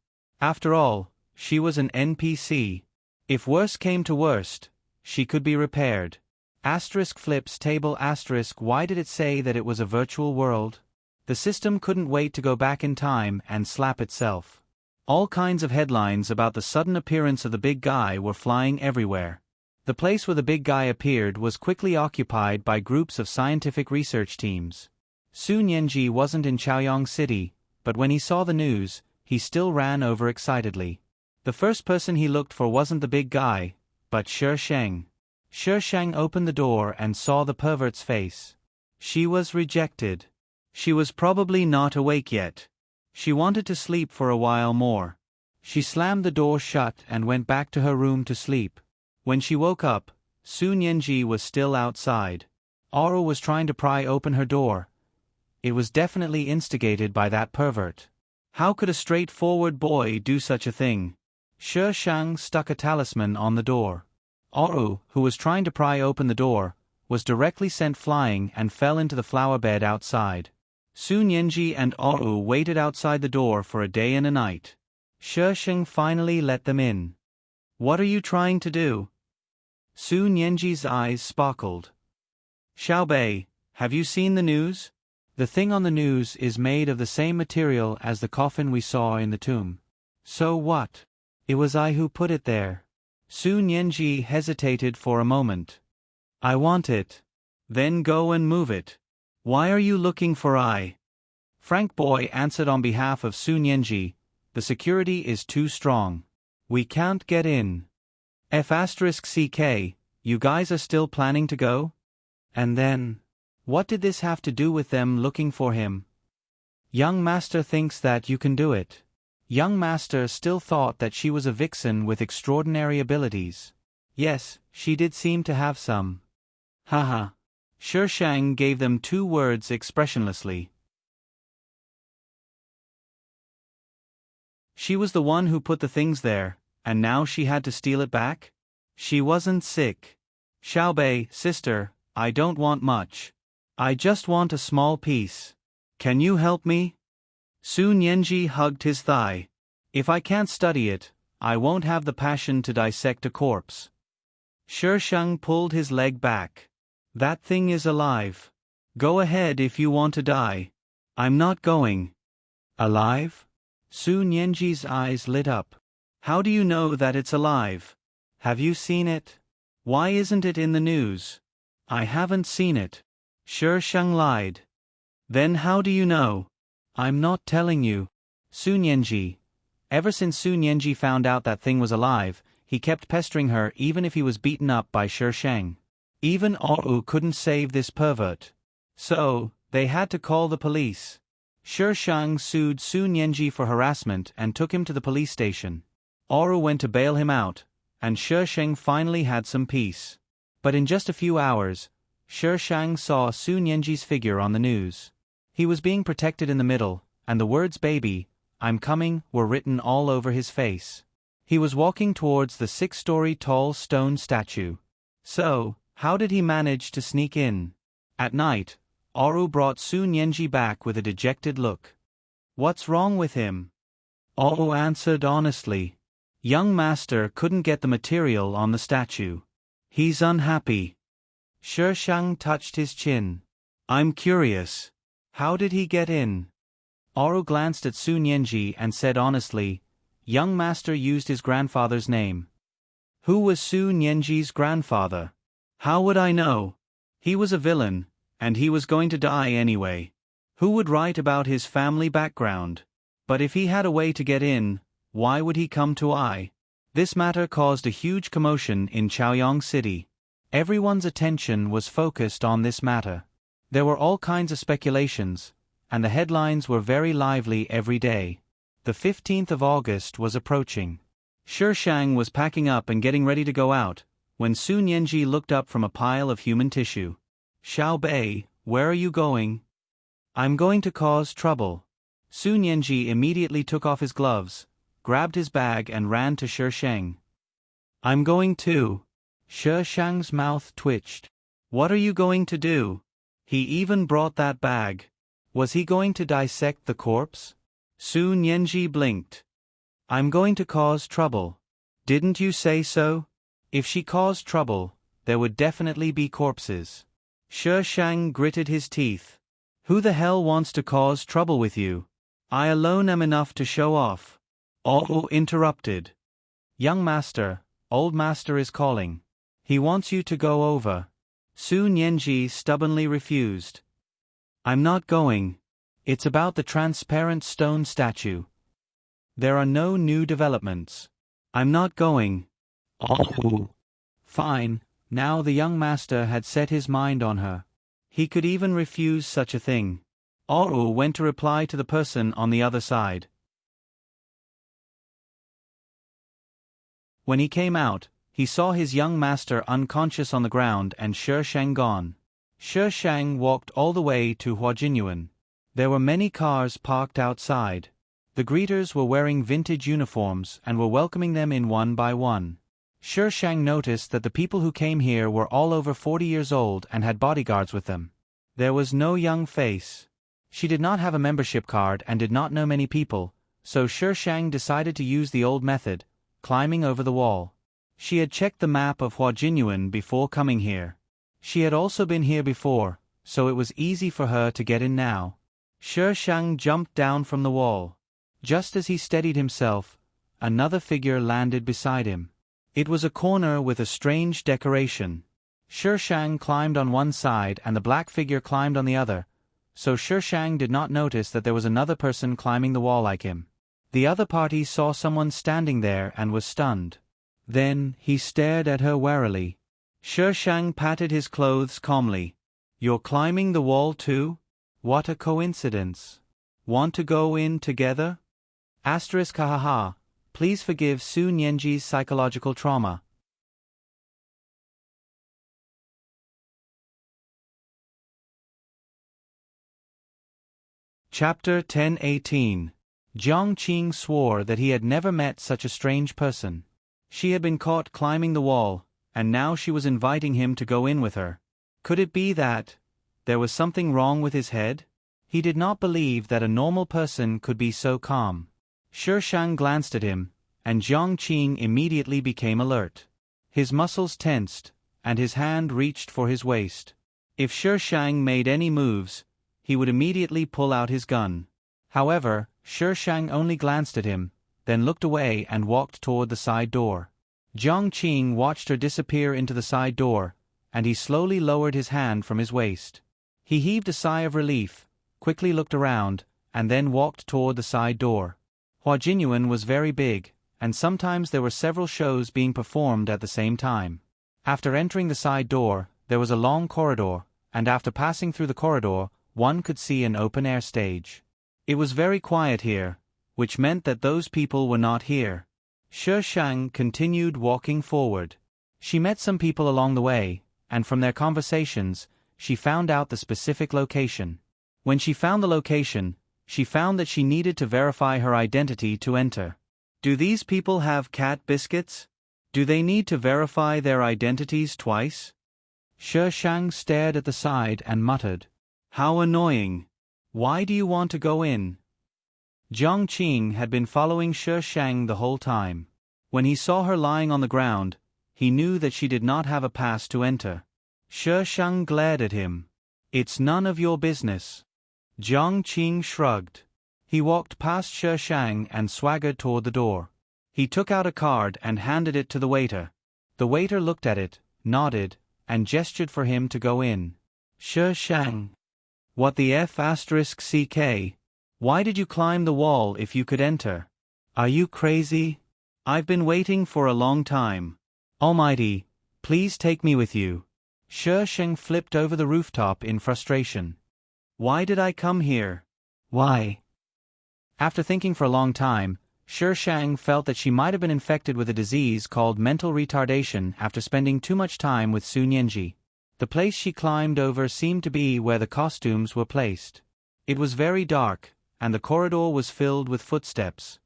After all, she was an NPC. If worst came to worst, she could be repaired. Asterisk flips table asterisk. Why did it say that it was a virtual world? The system couldn't wait to go back in time and slap itself. All kinds of headlines about the sudden appearance of the big guy were flying everywhere. The place where the big guy appeared was quickly occupied by groups of scientific research teams. Su Nianji wasn't in Chaoyang City, but when he saw the news, he still ran over excitedly. The first person he looked for wasn't the big guy, but Shi Shang. Shi Shang opened the door and saw the pervert's face. She was rejected. She was probably not awake yet. She wanted to sleep for a while more. She slammed the door shut and went back to her room to sleep. When she woke up, Su Nianji was still outside. Aura was trying to pry open her door. It was definitely instigated by that pervert. How could a straightforward boy do such a thing? Shi Shang stuck a talisman on the door. Aura, who was trying to pry open the door, was directly sent flying and fell into the flower bed outside. Su Nianji and Aura waited outside the door for a day and a night. Shi Shang finally let them in. What are you trying to do? Su Nianji's eyes sparkled. Xiaobei, have you seen the news? The thing on the news is made of the same material as the coffin we saw in the tomb. So what? It was I who put it there. Su Nianji hesitated for a moment. I want it. Then go and move it. Why are you looking for I? Frank Boy answered on behalf of Sun Yenji, the security is too strong. We can't get in. F*CK, you guys are still planning to go? And then, what did this have to do with them looking for him? Young Master thinks that you can do it. Young Master still thought that she was a vixen with extraordinary abilities. Yes, she did seem to have some. Haha. Shang gave them 2 words expressionlessly. She was the one who put the things there, and now she had to steal it back? She wasn't sick. Xiaobei, sister, I don't want much. I just want a small piece. Can you help me? Sun Yenji hugged his thigh. If I can't study it, I won't have the passion to dissect a corpse. Shang pulled his leg back. That thing is alive. Go ahead if you want to die. I'm not going. Alive? Sun Yenji's eyes lit up. How do you know that it's alive? Have you seen it? Why isn't it in the news? I haven't seen it. Shang lied. Then how do you know? I'm not telling you. Sun Yenji. Ever since Sun Yenji found out that thing was alive, he kept pestering her even if he was beaten up by Shang. Even Oru couldn't save this pervert. So, they had to call the police. Shang sued Sun Yenji for harassment and took him to the police station. Oru went to bail him out, and Shang finally had some peace. But in just a few hours, Shang saw Sun Yenji's figure on the news. He was being protected in the middle, and the words "baby, I'm coming" were written all over his face. He was walking towards the 6-story tall stone statue. So, how did he manage to sneak in? At night, Oru brought Sun Yenji back with a dejected look. What's wrong with him? Oru answered honestly. Young Master couldn't get the material on the statue. He's unhappy. Shang touched his chin. I'm curious. How did he get in? Oru glanced at Sun Yenji and said honestly, Young Master used his grandfather's name. Who was Sun Yenji's grandfather? How would I know? He was a villain, and he was going to die anyway. Who would write about his family background? But if he had a way to get in, why would he come to I? This matter caused a huge commotion in Chaoyang City. Everyone's attention was focused on this matter. There were all kinds of speculations, and the headlines were very lively every day. The 15th of August was approaching. Shang was packing up and getting ready to go out, when Sun Yenji looked up from a pile of human tissue. Xiaobei, where are you going? I'm going to cause trouble. Sun Yenji immediately took off his gloves, grabbed his bag and ran to Shang. I'm going too. Shang's mouth twitched. What are you going to do? He even brought that bag. Was he going to dissect the corpse? Sun Yenji blinked. I'm going to cause trouble. Didn't you say so? If she caused trouble, there would definitely be corpses. Shang gritted his teeth. Who the hell wants to cause trouble with you? I alone am enough to show off. Oru interrupted. Young Master, Old Master is calling. He wants you to go over. Sun Yenji stubbornly refused. I'm not going. It's about the transparent stone statue. There are no new developments. I'm not going. Oh. Fine, now the young master had set his mind on her. He could even refuse such a thing. Oru went to reply to the person on the other side. When he came out, he saw his young master unconscious on the ground and Shang gone. Shang walked all the way to Huajinyuan. There were many cars parked outside. The greeters were wearing vintage uniforms and were welcoming them in one by one. Shang noticed that the people who came here were all over 40 years old and had bodyguards with them. There was no young face. She did not have a membership card and did not know many people, so Shang decided to use the old method, climbing over the wall. She had checked the map of Huajinyuan before coming here. She had also been here before, so it was easy for her to get in now. Shang jumped down from the wall. Just as he steadied himself, another figure landed beside him. It was a corner with a strange decoration. Shang climbed on one side and the black figure climbed on the other, so Shishang did not notice that there was another person climbing the wall like him. The other party saw someone standing there and was stunned. Then, he stared at her warily. Shishang patted his clothes calmly. "You're climbing the wall too? What a coincidence. Want to go in together?" **Hahaha. Please forgive Su Nianji's psychological trauma. Chapter 10:18. Jiang Qing swore that he had never met such a strange person. She had been caught climbing the wall, and now she was inviting him to go in with her. Could it be that there was something wrong with his head? He did not believe that a normal person could be so calm. Shishang glanced at him, and Jiang Qing immediately became alert. His muscles tensed, and his hand reached for his waist. If Shishang made any moves, he would immediately pull out his gun. However, Shishang only glanced at him, then looked away and walked toward the side door. Jiang Qing watched her disappear into the side door, and he slowly lowered his hand from his waist. He heaved a sigh of relief, quickly looked around, and then walked toward the side door. Huajinyuan was very big, and sometimes there were several shows being performed at the same time. After entering the side door, there was a long corridor, and after passing through the corridor, one could see an open-air stage. It was very quiet here, which meant that those people were not here. Shishang continued walking forward. She met some people along the way, and from their conversations, she found out the specific location. When she found the location, she found that she needed to verify her identity to enter. Do these people have cat biscuits? Do they need to verify their identities twice? Shishang stared at the side and muttered, "How annoying. Why do you want to go in?" Jiang Qing had been following Shishang the whole time. When he saw her lying on the ground, he knew that she did not have a pass to enter. Shishang glared at him. "It's none of your business." Jiang Qing shrugged. He walked past Shishang and swaggered toward the door. He took out a card and handed it to the waiter. The waiter looked at it, nodded, and gestured for him to go in. Shishang. What the F***ck? Why did you climb the wall if you could enter? Are you crazy? I've been waiting for a long time. Almighty, please take me with you. Shishang flipped over the rooftop in frustration. Why did I come here? Why? After thinking for a long time, Shishang felt that she might have been infected with a disease called mental retardation after spending too much time with Su Nianji. The place she climbed over seemed to be where the costumes were placed. It was very dark, and the corridor was filled with footsteps.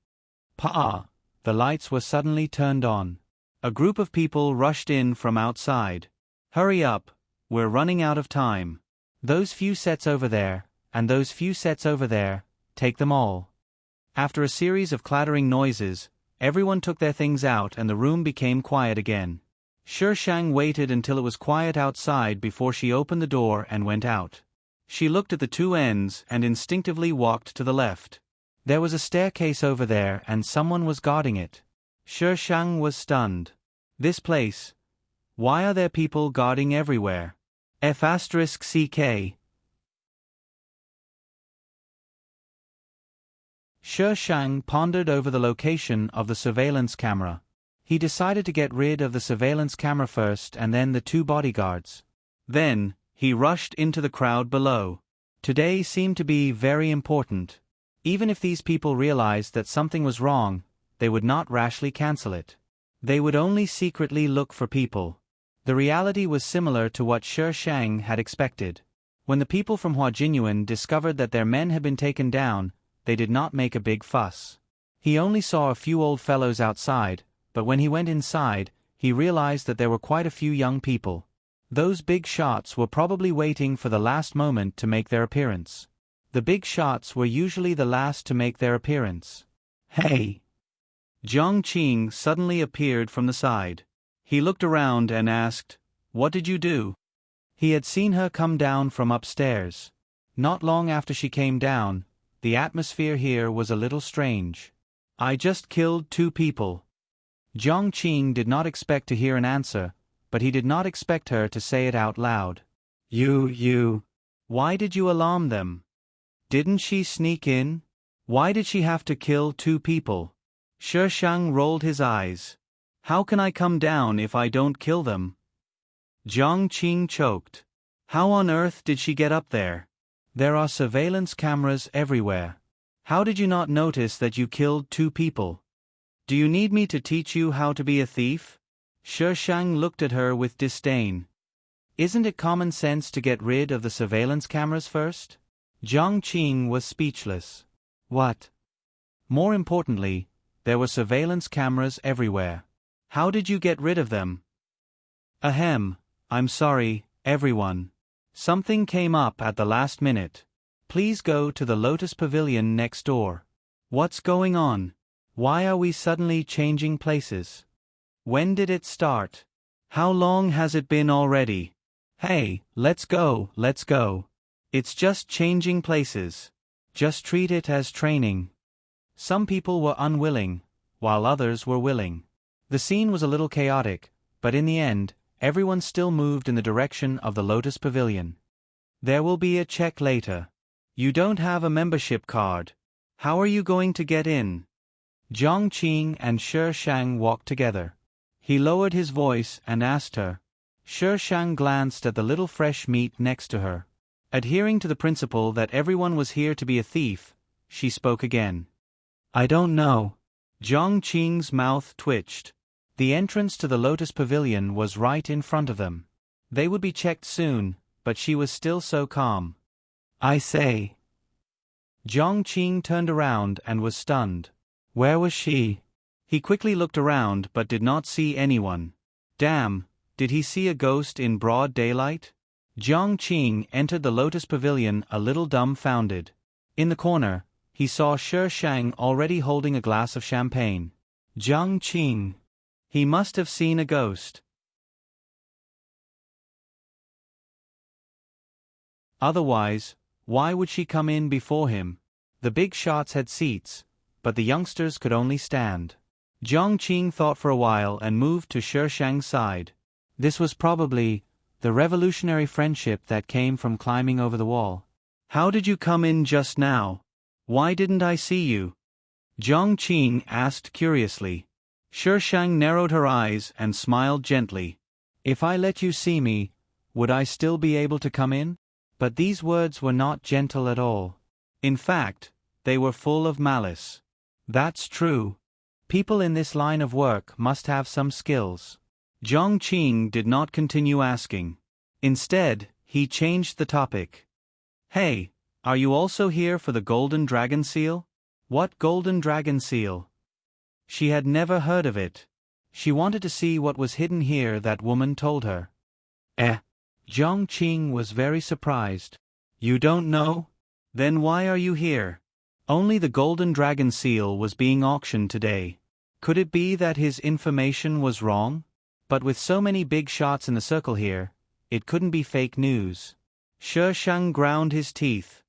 Pa! The lights were suddenly turned on. A group of people rushed in from outside. Hurry up, we're running out of time. Those few sets over there, and those few sets over there, take them all. After a series of clattering noises, everyone took their things out and the room became quiet again. Shishang waited until it was quiet outside before she opened the door and went out. She looked at the two ends and instinctively walked to the left. There was a staircase over there and someone was guarding it. Shishang was stunned. This place. Why are there people guarding everywhere? F***ck. Shishang pondered over the location of the surveillance camera. He decided to get rid of the surveillance camera first and then the two bodyguards. Then, he rushed into the crowd below. Today seemed to be very important. Even if these people realized that something was wrong, they would not rashly cancel it. They would only secretly look for people. The reality was similar to what Shishang had expected. When the people from Huajinyuan discovered that their men had been taken down, they did not make a big fuss. He only saw a few old fellows outside, but when he went inside, he realized that there were quite a few young people. Those big shots were probably waiting for the last moment to make their appearance. The big shots were usually the last to make their appearance. Hey! Jiang Qing suddenly appeared from the side. He looked around and asked, "What did you do?" He had seen her come down from upstairs. Not long after she came down, the atmosphere here was a little strange. "I just killed 2 people. Jiang Qing did not expect to hear an answer, but he did not expect her to say it out loud. You. Why did you alarm them? Didn't she sneak in? Why did she have to kill 2 people? Shishang rolled his eyes. How can I come down if I don't kill them? Jiang Qing choked. How on earth did she get up there? There are surveillance cameras everywhere. How did you not notice that you killed 2 people? Do you need me to teach you how to be a thief? Shishang looked at her with disdain. Isn't it common sense to get rid of the surveillance cameras first? Jiang Qing was speechless. What? More importantly, there were surveillance cameras everywhere. How did you get rid of them? Ahem, I'm sorry, everyone. Something came up at the last minute. Please go to the Lotus Pavilion next door. What's going on? Why are we suddenly changing places? When did it start? How long has it been already? Hey, let's go, let's go. It's just changing places. Just treat it as training. Some people were unwilling, while others were willing. The scene was a little chaotic, but in the end, everyone still moved in the direction of the Lotus Pavilion. There will be a check later. You don't have a membership card. How are you going to get in? Jiang Qing and Shishang walked together. He lowered his voice and asked her. Shishang glanced at the little fresh meat next to her. Adhering to the principle that everyone was here to be a thief, she spoke again. I don't know. Jiang Qing's mouth twitched. The entrance to the Lotus Pavilion was right in front of them. They would be checked soon, but she was still so calm. I say. Jiang Qing turned around and was stunned. Where was she? He quickly looked around but did not see anyone. Damn, did he see a ghost in broad daylight? Jiang Qing entered the Lotus Pavilion a little dumbfounded. In the corner, he saw Shishang already holding a glass of champagne. Jiang Qing. He must have seen a ghost. Otherwise, why would she come in before him? The big shots had seats, but the youngsters could only stand. Jiang Qing thought for a while and moved to Shishang's side. This was probably the revolutionary friendship that came from climbing over the wall. How did you come in just now? Why didn't I see you? Jiang Qing asked curiously. Shishang narrowed her eyes and smiled gently. If I let you see me, would I still be able to come in? But these words were not gentle at all. In fact, they were full of malice. That's true. People in this line of work must have some skills. Jiang Qing did not continue asking. Instead, he changed the topic. Hey, are you also here for the Golden Dragon Seal? What Golden Dragon Seal? She had never heard of it. She wanted to see what was hidden here, that woman told her. Jiang Qing was very surprised. You don't know? Then why are you here? Only the Golden Dragon Seal was being auctioned today. Could it be that his information was wrong? But with so many big shots in the circle here, it couldn't be fake news. Shishang ground his teeth.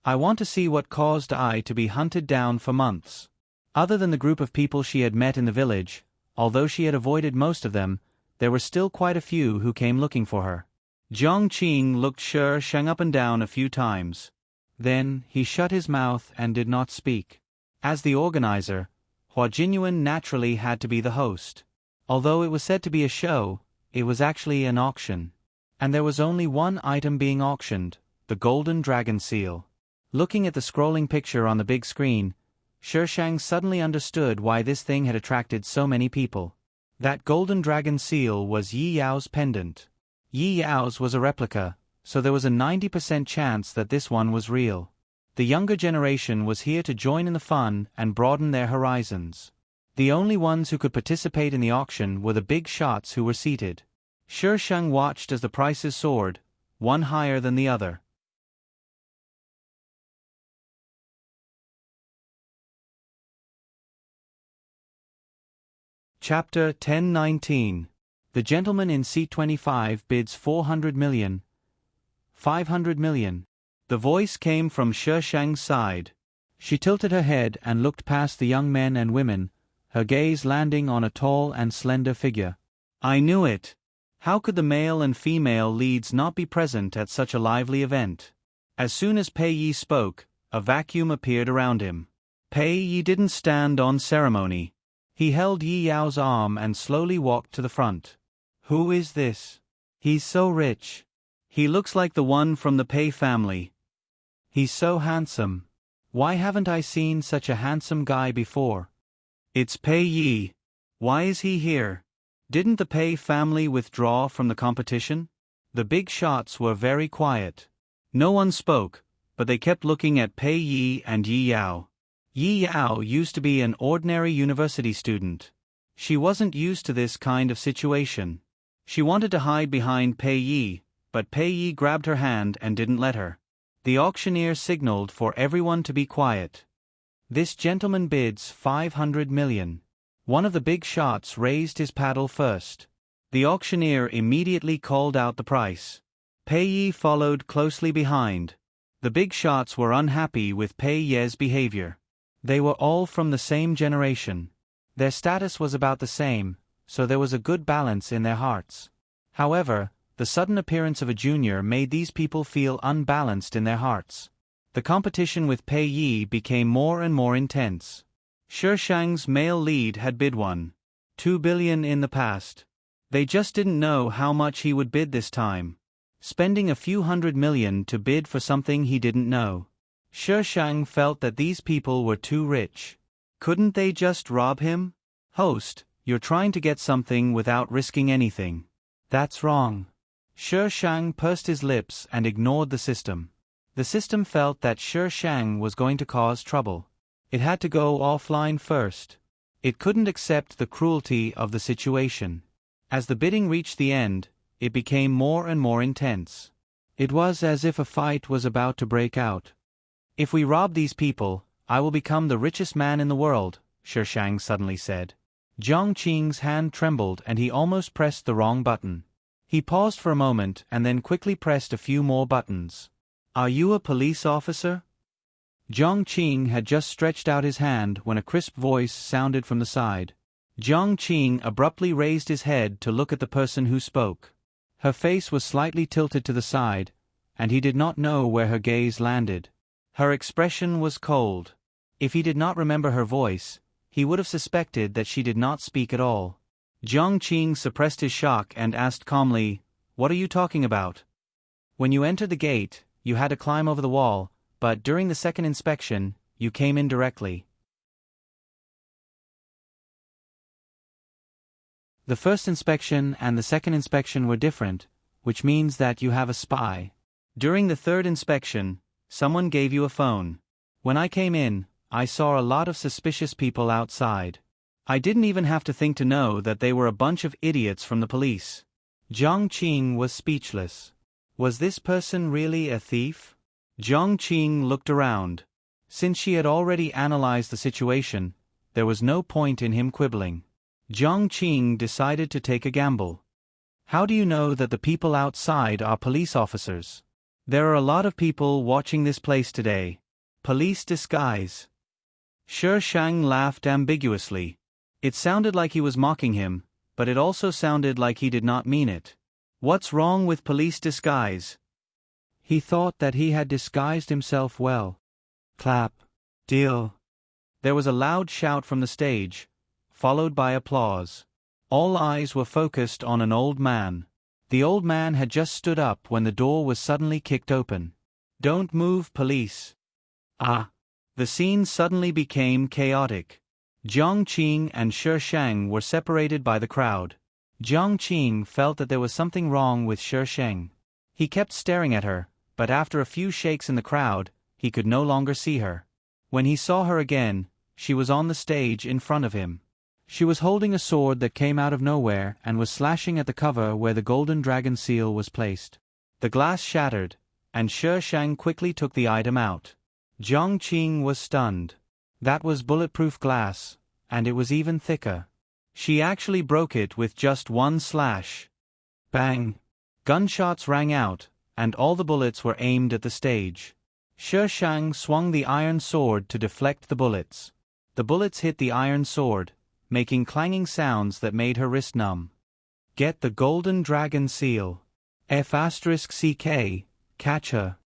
I want to see what caused I to be hunted down for months. Other than the group of people she had met in the village, although she had avoided most of them, there were still quite a few who came looking for her. Jiang Qing looked Shishang up and down a few times. Then, he shut his mouth and did not speak. As the organizer, Hua Jinyuan naturally had to be the host. Although it was said to be a show, it was actually an auction. And there was only one item being auctioned, the Golden Dragon Seal. Looking at the scrolling picture on the big screen, Shishang suddenly understood why this thing had attracted so many people. That Golden Dragon Seal was Yi Yao's pendant. Yi Yao's was a replica, so there was a 90% chance that this one was real. The younger generation was here to join in the fun and broaden their horizons. The only ones who could participate in the auction were the big shots who were seated. Shishang watched as the prices soared, one higher than the other. Chapter 1019. The gentleman in seat 25 bids 400 million. 500 million. The voice came from Shishang's side. She tilted her head and looked past the young men and women, her gaze landing on a tall and slender figure. I knew it. How could the male and female leads not be present at such a lively event? As soon as Pei Yi spoke, a vacuum appeared around him. Pei Yi didn't stand on ceremony. He held Yi Yao's arm and slowly walked to the front. Who is this? He's so rich. He looks like the one from the Pei family. He's so handsome. Why haven't I seen such a handsome guy before? It's Pei Yi. Why is he here? Didn't the Pei family withdraw from the competition? The big shots were very quiet. No one spoke, but they kept looking at Pei Yi and Yi Yao. Yi Yao used to be an ordinary university student. She wasn't used to this kind of situation. She wanted to hide behind Pei Yi, but Pei Yi grabbed her hand and didn't let her. The auctioneer signaled for everyone to be quiet. This gentleman bids 500 million. One of the big shots raised his paddle first. The auctioneer immediately called out the price. Pei Yi followed closely behind. The big shots were unhappy with Pei Ye's behavior. They were all from the same generation. Their status was about the same, so there was a good balance in their hearts. However, the sudden appearance of a junior made these people feel unbalanced in their hearts. The competition with Pei Yi became more and more intense. Shishang's male lead had bid 2 billion in the past. They just didn't know how much he would bid this time. Spending a few hundred million to bid for something he didn't know. Shishang felt that these people were too rich. Couldn't they just rob him? Host, you're trying to get something without risking anything. That's wrong. Shishang pursed his lips and ignored the system. The system felt that Shishang was going to cause trouble. It had to go offline first. It couldn't accept the cruelty of the situation. As the bidding reached the end, it became more and more intense. It was as if a fight was about to break out. If we rob these people, I will become the richest man in the world, Shishang suddenly said. Jiang Qing's hand trembled and he almost pressed the wrong button. He paused for a moment and then quickly pressed a few more buttons. Are you a police officer? Jiang Qing had just stretched out his hand when a crisp voice sounded from the side. Jiang Qing abruptly raised his head to look at the person who spoke. Her face was slightly tilted to the side, and he did not know where her gaze landed. Her expression was cold. If he did not remember her voice, he would have suspected that she did not speak at all. Jiang Qing suppressed his shock and asked calmly, "What are you talking about?" When you entered the gate, you had to climb over the wall, but during the second inspection, you came in directly. The first inspection and the second inspection were different, which means that you have a spy. During the third inspection, someone gave you a phone. When I came in, I saw a lot of suspicious people outside. I didn't even have to think to know that they were a bunch of idiots from the police. Jiang Qing was speechless. Was this person really a thief? Jiang Qing looked around. Since she had already analyzed the situation, there was no point in him quibbling. Jiang Qing decided to take a gamble. How do you know that the people outside are police officers? There are a lot of people watching this place today. Police disguise. Shishang laughed ambiguously. It sounded like he was mocking him, but it also sounded like he did not mean it. What's wrong with police disguise? He thought that he had disguised himself well. Clap. Deal. There was a loud shout from the stage, followed by applause. All eyes were focused on an old man. The old man had just stood up when the door was suddenly kicked open. Don't move, police. Ah! The scene suddenly became chaotic. Jiang Qing and Shishang were separated by the crowd. Jiang Qing felt that there was something wrong with Shishang. He kept staring at her, but after a few shakes in the crowd, he could no longer see her. When he saw her again, she was on the stage in front of him. She was holding a sword that came out of nowhere and was slashing at the cover where the golden dragon seal was placed. The glass shattered, and Shishang quickly took the item out. Jiang Qing was stunned. That was bulletproof glass, and it was even thicker. She actually broke it with just one slash. Bang! Gunshots rang out, and all the bullets were aimed at the stage. Shishang swung the iron sword to deflect the bullets. The bullets hit the iron sword, making clanging sounds that made her wrist numb. Get the golden dragon seal. F*CK, catch her.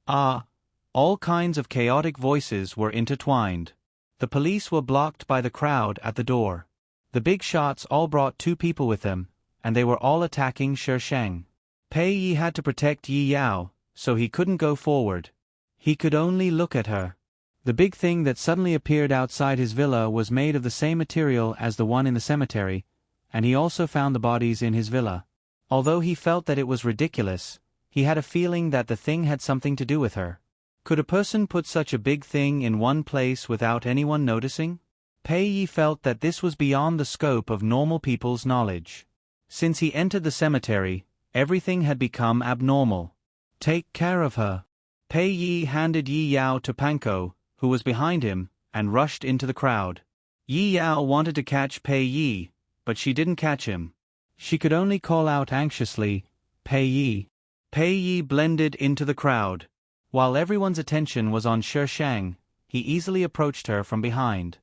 All kinds of chaotic voices were intertwined. The police were blocked by the crowd at the door. The big shots all brought 2 people with them, and they were all attacking Shi Shang. Pei Yi had to protect Yi Yao, so he couldn't go forward. He could only look at her. The big thing that suddenly appeared outside his villa was made of the same material as the one in the cemetery, and he also found the bodies in his villa. Although he felt that it was ridiculous, he had a feeling that the thing had something to do with her. Could a person put such a big thing in one place without anyone noticing? Pei Yi felt that this was beyond the scope of normal people's knowledge. Since he entered the cemetery, everything had become abnormal. Take care of her. Pei Yi handed Yi Yao to Panko, who was behind him, and rushed into the crowd. Yi Yao wanted to catch Pei Yi, but she didn't catch him. She could only call out anxiously, "Pei Yi." Pei Yi blended into the crowd. While everyone's attention was on Shi Shang, he easily approached her from behind.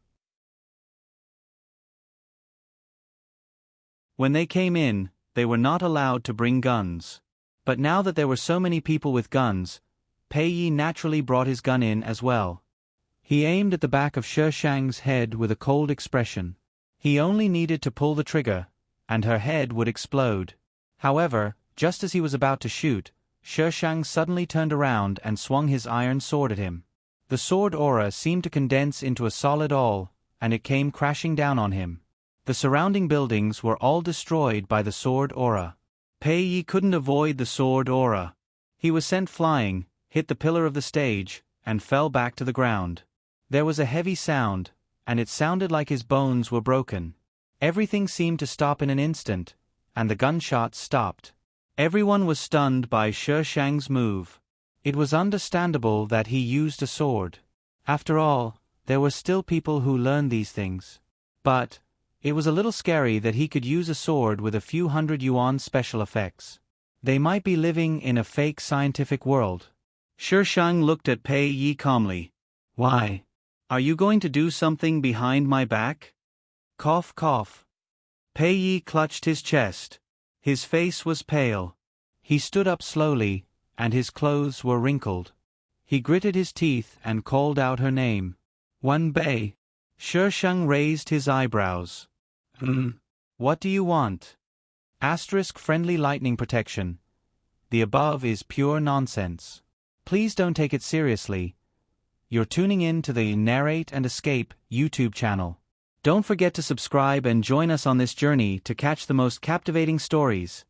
When they came in, they were not allowed to bring guns. But now that there were so many people with guns, Pei Yi naturally brought his gun in as well. He aimed at the back of Shi Shang's head with a cold expression. He only needed to pull the trigger, and her head would explode. However, just as he was about to shoot, Shi Shang suddenly turned around and swung his iron sword at him. The sword aura seemed to condense into a solid awl, and it came crashing down on him. The surrounding buildings were all destroyed by the sword aura. Pei Yi couldn't avoid the sword aura. He was sent flying, hit the pillar of the stage, and fell back to the ground. There was a heavy sound, and it sounded like his bones were broken. Everything seemed to stop in an instant, and the gunshots stopped. Everyone was stunned by Shi Shang's move. It was understandable that he used a sword. After all, there were still people who learned these things. But it was a little scary that he could use a sword with a few hundred yuan special effects. They might be living in a fake scientific world. Shi Shang looked at Pei Yi calmly. "Why? Are you going to do something behind my back?" Cough, cough. Pei Yi clutched his chest. His face was pale. He stood up slowly, and his clothes were wrinkled. He gritted his teeth and called out her name. "Wen Bei." Shi Shang raised his eyebrows. What do you want?" Friendly lightning protection. The above is pure nonsense. Please don't take it seriously. You're tuning in to the Narrate and Escape YouTube channel. Don't forget to subscribe and join us on this journey to catch the most captivating stories.